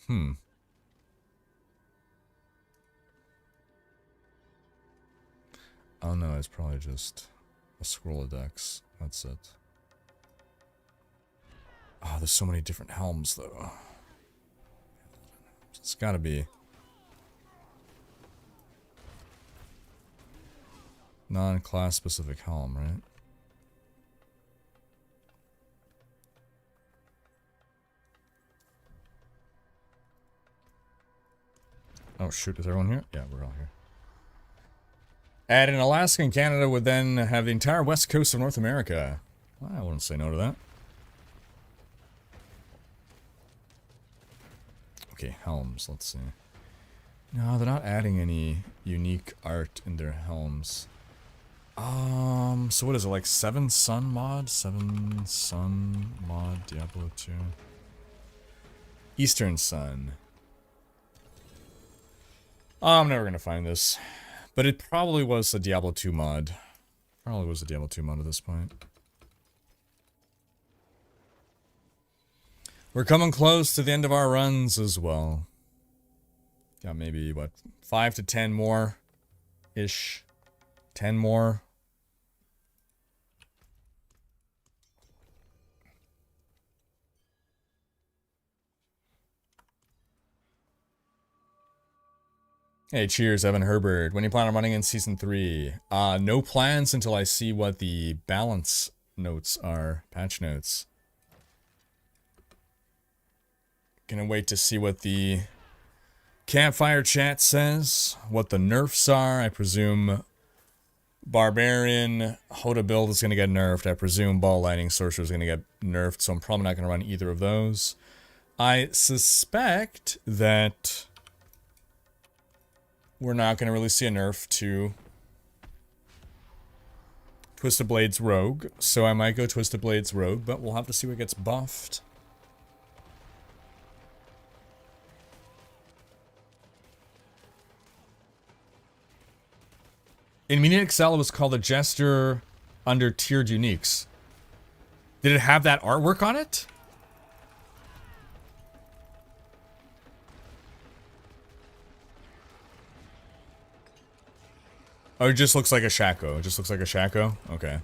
Oh no, it's probably just a scroll of decks. That's it. Oh, there's so many different helms though. It's gotta be. Non-class specific helm, right? Oh shoot, is everyone here? Yeah, we're all here. Add in Alaska and Canada would then have the entire west coast of North America. Well, I wouldn't say no to that. Okay, helms, let's see. No, they're not adding any unique art in their helms. So what is it, like 7 Sun mod? 7 Sun mod, Diablo 2. Eastern Sun. Oh, I'm never gonna find this. But it probably was a Diablo 2 mod. Probably was a Diablo 2 mod at this point. We're coming close to the end of our runs as well. Got maybe, what, 5 to 10 more-ish. 10 more. Hey, cheers, Evan Herbert. When do you plan on running in Season 3? No plans until I see what the balance notes are. Patch notes. Gonna wait to see what the campfire chat says. What the nerfs are. I presume Barbarian Hoda build is gonna get nerfed. I presume Ball Lightning Sorcerer is gonna get nerfed, so I'm probably not gonna run either of those. I suspect that we're not going to really see a nerf to Twisted Blades Rogue, so I might go Twisted Blades Rogue, but we'll have to see what gets buffed. In Mini Excel, it was called a Jester under Tiered Uniques. Did it have that artwork on it? Oh, it just looks like a Shaco. It just looks like a Shaco? Okay.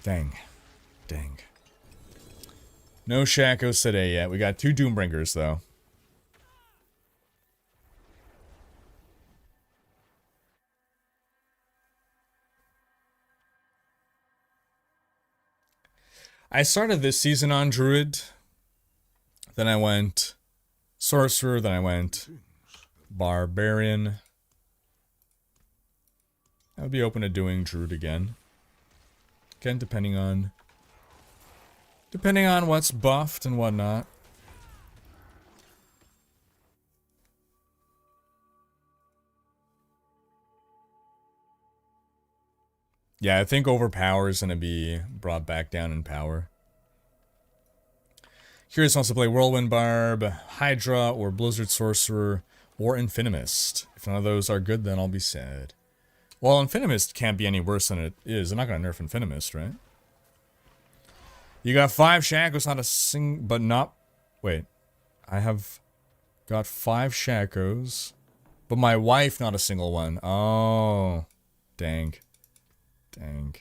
Dang. Dang. No Shacos today yet. We got 2 Doombringers, though. I started this season on Druid. Then I went Sorcerer. Then I went Barbarian. I would be open to doing Druid again. Again, depending on what's buffed and whatnot. Yeah, I think Overpower is going to be brought back down in power. Curious wants to play Whirlwind Barb, Hydra, or Blizzard Sorcerer, or Infinimist. If none of those are good, then I'll be sad. Well, Infinimist can't be any worse than it is. They're not going to nerf Infinimist, right? You got 5 Shacos, not a but not... Wait. I have got 5 Shacos, but my wife not a single one. Oh. Dang. Dang.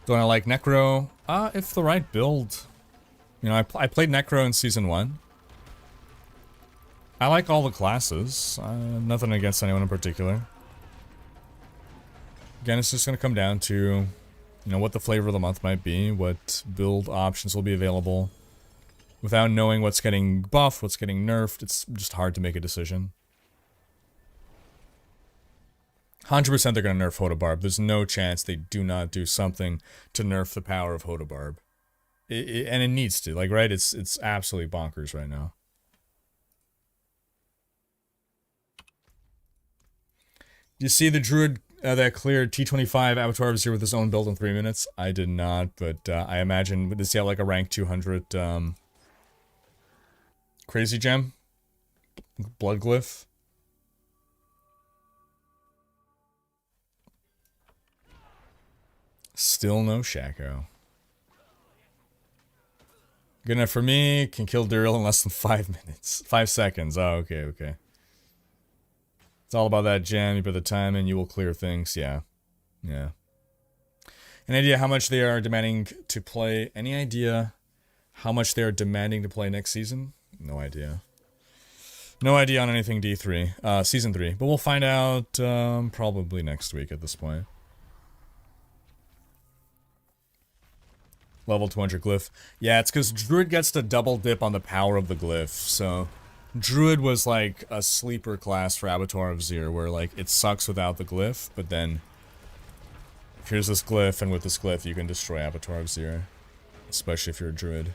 Don't I like Necro? If the right build. You know, I played Necro in Season 1. I like all the classes. Nothing against anyone in particular. Again, it's just going to come down to, you know, what the flavor of the month might be, what build options will be available. Without knowing what's getting buffed, what's getting nerfed, it's just hard to make a decision. 100% they're going to nerf Hodabarb. There's no chance they do not do something to nerf the power of Hodabarb. And it needs to, like, right? It's absolutely bonkers right now. You see the Druid that cleared T25 Avatar of Zero with his own build in 3 minutes? I did not, but I imagine, does he have like a rank 200 Crazy Gem? Blood Glyph? Still no Shaco. Good enough for me. Can kill Duriel in less than 5 minutes. 5 seconds. Oh, okay, okay. It's all about that gem. You put the time in, you will clear things. Yeah. Yeah. Any idea how much they are demanding to play? Any idea how much they are demanding to play next season? No idea. No idea on anything D3. Season 3. But we'll find out probably next week at this point. Level 200 glyph. Yeah, it's because Druid gets to double dip on the power of the glyph. So, Druid was like a sleeper class for Abattoir of Zir, where like it sucks without the glyph, but then here's this glyph, and with this glyph you can destroy Abattoir of Zir. Especially if you're a Druid.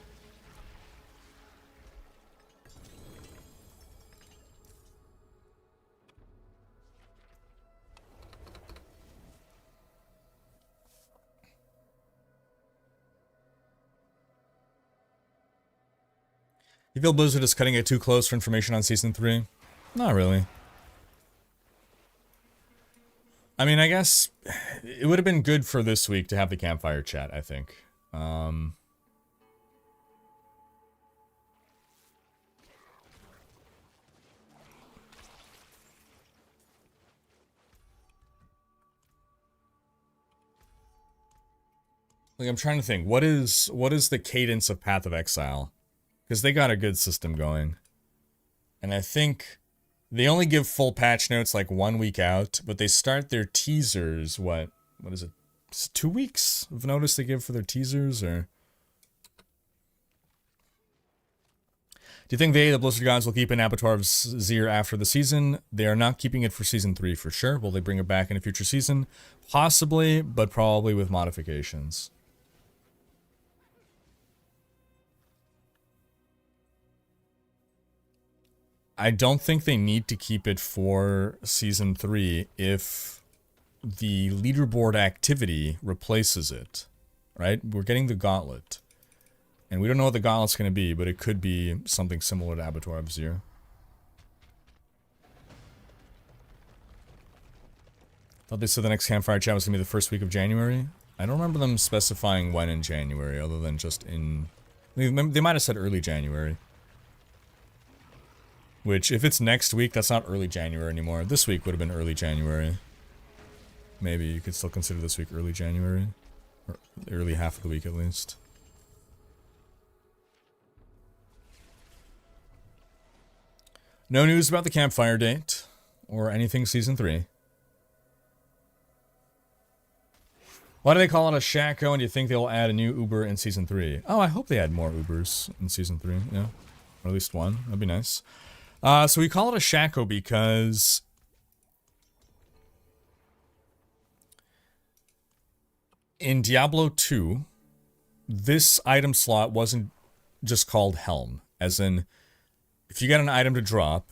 You feel Blizzard is cutting it too close for information on Season 3? Not really. I mean, I guess it would have been good for this week to have the campfire chat, I think. Like, I'm trying to think, what is the cadence of Path of Exile? Because they got a good system going. And I think they only give full patch notes like 1 week out, but they start their teasers, what is it? It's 2 weeks of notice they give for their teasers, or? Do you think the Blizzard Gods will keep an Abattoir of Zir after the season? They are not keeping it for Season 3 for sure. Will they bring it back in a future season? Possibly, but probably with modifications. I don't think they need to keep it for Season 3 if the leaderboard activity replaces it, right? We're getting the Gauntlet. And we don't know what the Gauntlet's going to be, but it could be something similar to Abattoir of Zir. Thought they said the next campfire chat was going to be the first week of January. I don't remember them specifying when in January, other than just in... They might have said early January. Which, if it's next week, that's not early January anymore. This week would have been early January. Maybe you could still consider this week early January. Or early half of the week, at least. No news about the campfire date. Or anything Season 3. Why do they call it a Shaco, and do you think they'll add a new Uber in Season 3? Oh, I hope they add more Ubers in Season 3, yeah. Or at least one. That'd be nice. So we call it a Shaco because in Diablo 2, this item slot wasn't just called Helm. As in, if you get an item to drop,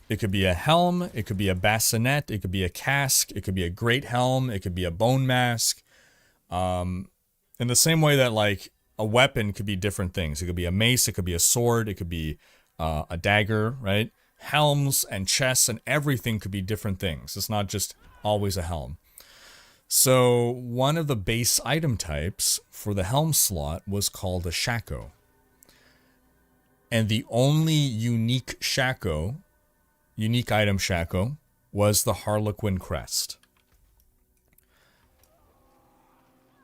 it could be a helm, it could be a bassinet, it could be a casque, it could be a great helm, it could be a bone mask. In the same way that, like, a weapon could be different things. It could be a mace, it could be a sword, it could be a dagger, right? Helms and chests and everything could be different things. It's not just always a helm. So one of the base item types for the helm slot was called a Shaco. And the only unique Shaco, unique item Shaco, was the Harlequin crest.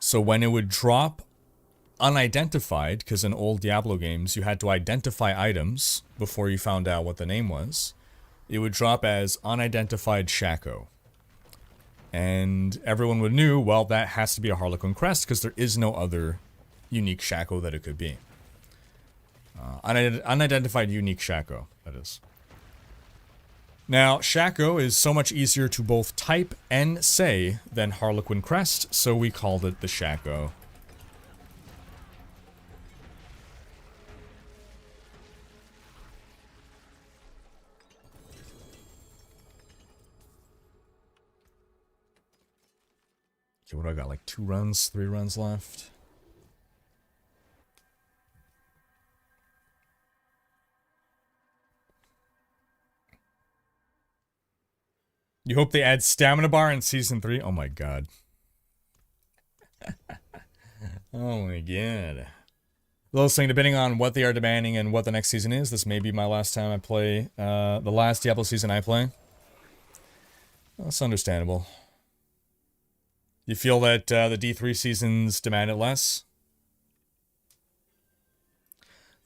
So when it would drop unidentified, because in old Diablo games you had to identify items before you found out what the name was, it would drop as unidentified Shaco. And everyone would knew, well, that has to be a Harlequin crest because there is no other unique Shaco that it could be. Unidentified unique Shaco, that is. Now, Shaco is so much easier to both type and say than Harlequin crest, so we called it the Shaco. Okay, what do I got? Like 2 runs, 3 runs left? You hope they add stamina bar in Season 3? Oh my god. Oh my god. Those things, depending on what they are demanding and what the next season is, this may be my last time I play, the last Diablo season I play. That's understandable. You feel that the D3 seasons demanded less?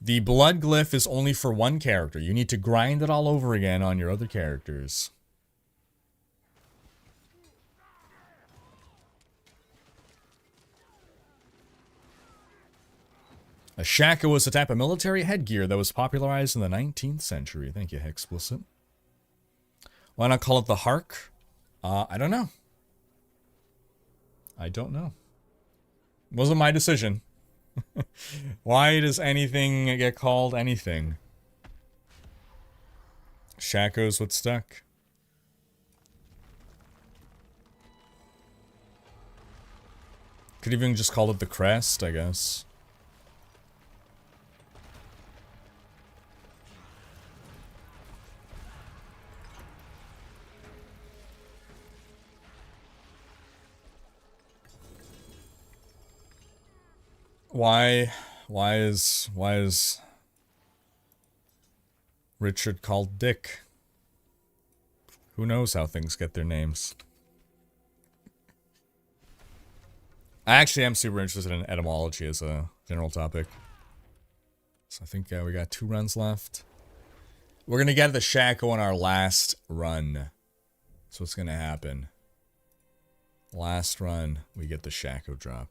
The blood glyph is only for one character. You need to grind it all over again on your other characters. A shaka was a type of military headgear that was popularized in the 19th century. Thank you, Explicit. Why not call it the hark? I don't know. I don't know. Wasn't my decision. Why does anything get called anything? Shaco's what stuck. Could even just call it the crest, I guess. Why is Richard called Dick? Who knows how things get their names? I actually am super interested in etymology as a general topic. So I think we got 2 runs left. We're gonna get the Shaco on our last run. That's what's gonna happen. Last run, we get the Shaco drop.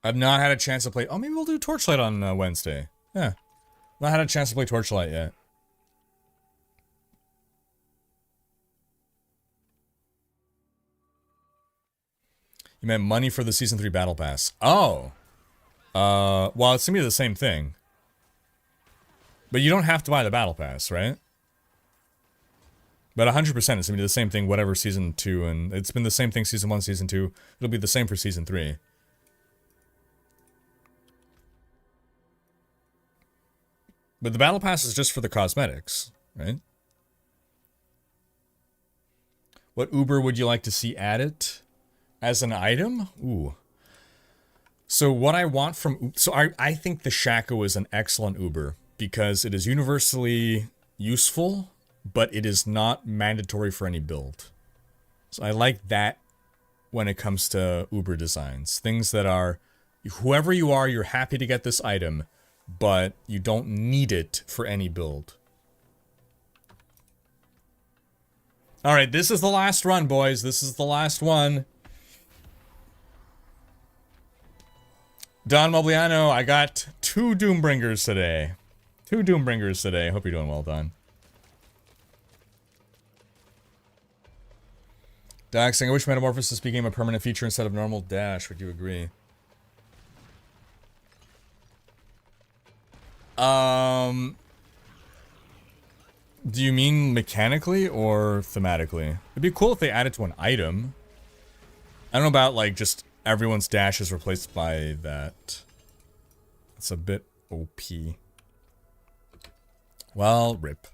I've not had a chance to play. Oh, maybe we'll do Torchlight on Wednesday. Yeah. Not had a chance to play Torchlight yet. You meant money for the Season 3 Battle Pass. Oh. Well, it's gonna be the same thing. But you don't have to buy the Battle Pass, right? But 100% it's gonna be the same thing, whatever Season 2, and it's been the same thing Season 1, Season 2. It'll be the same for Season 3. But the Battle Pass is just for the cosmetics, right? What Uber would you like to see added as an item? Ooh. So what I want from... So I think the Shaco is an excellent Uber because it is universally useful, but it is not mandatory for any build. So I like that when it comes to Uber designs. Things that are... Whoever you are, you're happy to get this item, but you don't need it for any build. Alright, this is the last run, boys. This is the last one. Don Mobliano, I got 2 Doombringers today. 2 Doombringers today. Hope you're doing well, Don. Daxing, I wish Metamorphosis became a permanent feature instead of normal dash. Would you agree? Do you mean mechanically or thematically? It'd be cool if they added to an item. I don't know about, like, just everyone's dash is replaced by that. It's a bit OP. Well, rip.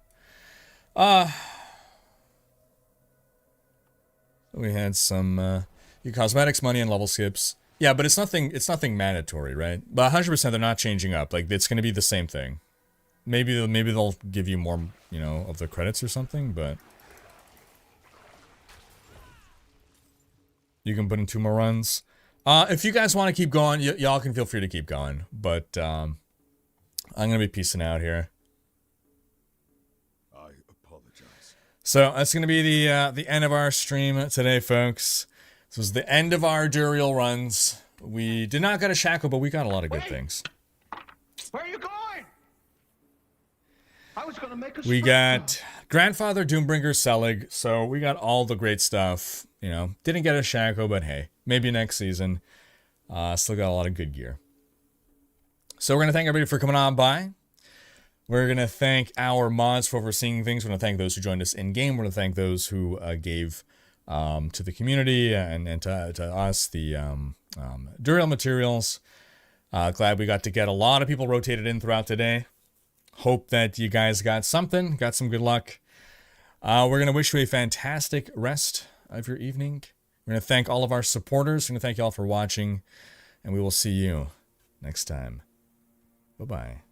We had some, your cosmetics, money, and level skips. Yeah, but it's nothing mandatory, right? But 100% they're not changing up. Like, it's gonna be the same thing. Maybe they'll give you more, you know, of the credits or something, but... You can put in 2 more runs. If you guys want to keep going, y'all can feel free to keep going. But, I'm gonna be peacing out here. I apologize. So, that's gonna be the end of our stream today, folks. This was the end of our Durial runs. We did not get a Shaco, but we got a lot of good things. Where are you going? I was gonna make a We got Grandfather Doombringer Selig, so we got all the great stuff. You know, didn't get a Shaco, but hey, maybe next season. Still got a lot of good gear. So we're gonna thank everybody for coming on by. We're gonna thank our mods for overseeing things. We're gonna thank those who joined us in game. We're gonna thank those who gave to the community and to us the Durial materials. Glad we got to get a lot of people rotated in throughout today. Hope that you guys got something, got some good luck. We're going to wish you a fantastic rest of your evening. We're going to thank all of our supporters. We're going to thank you all for watching. And we will see you next time. Bye-bye.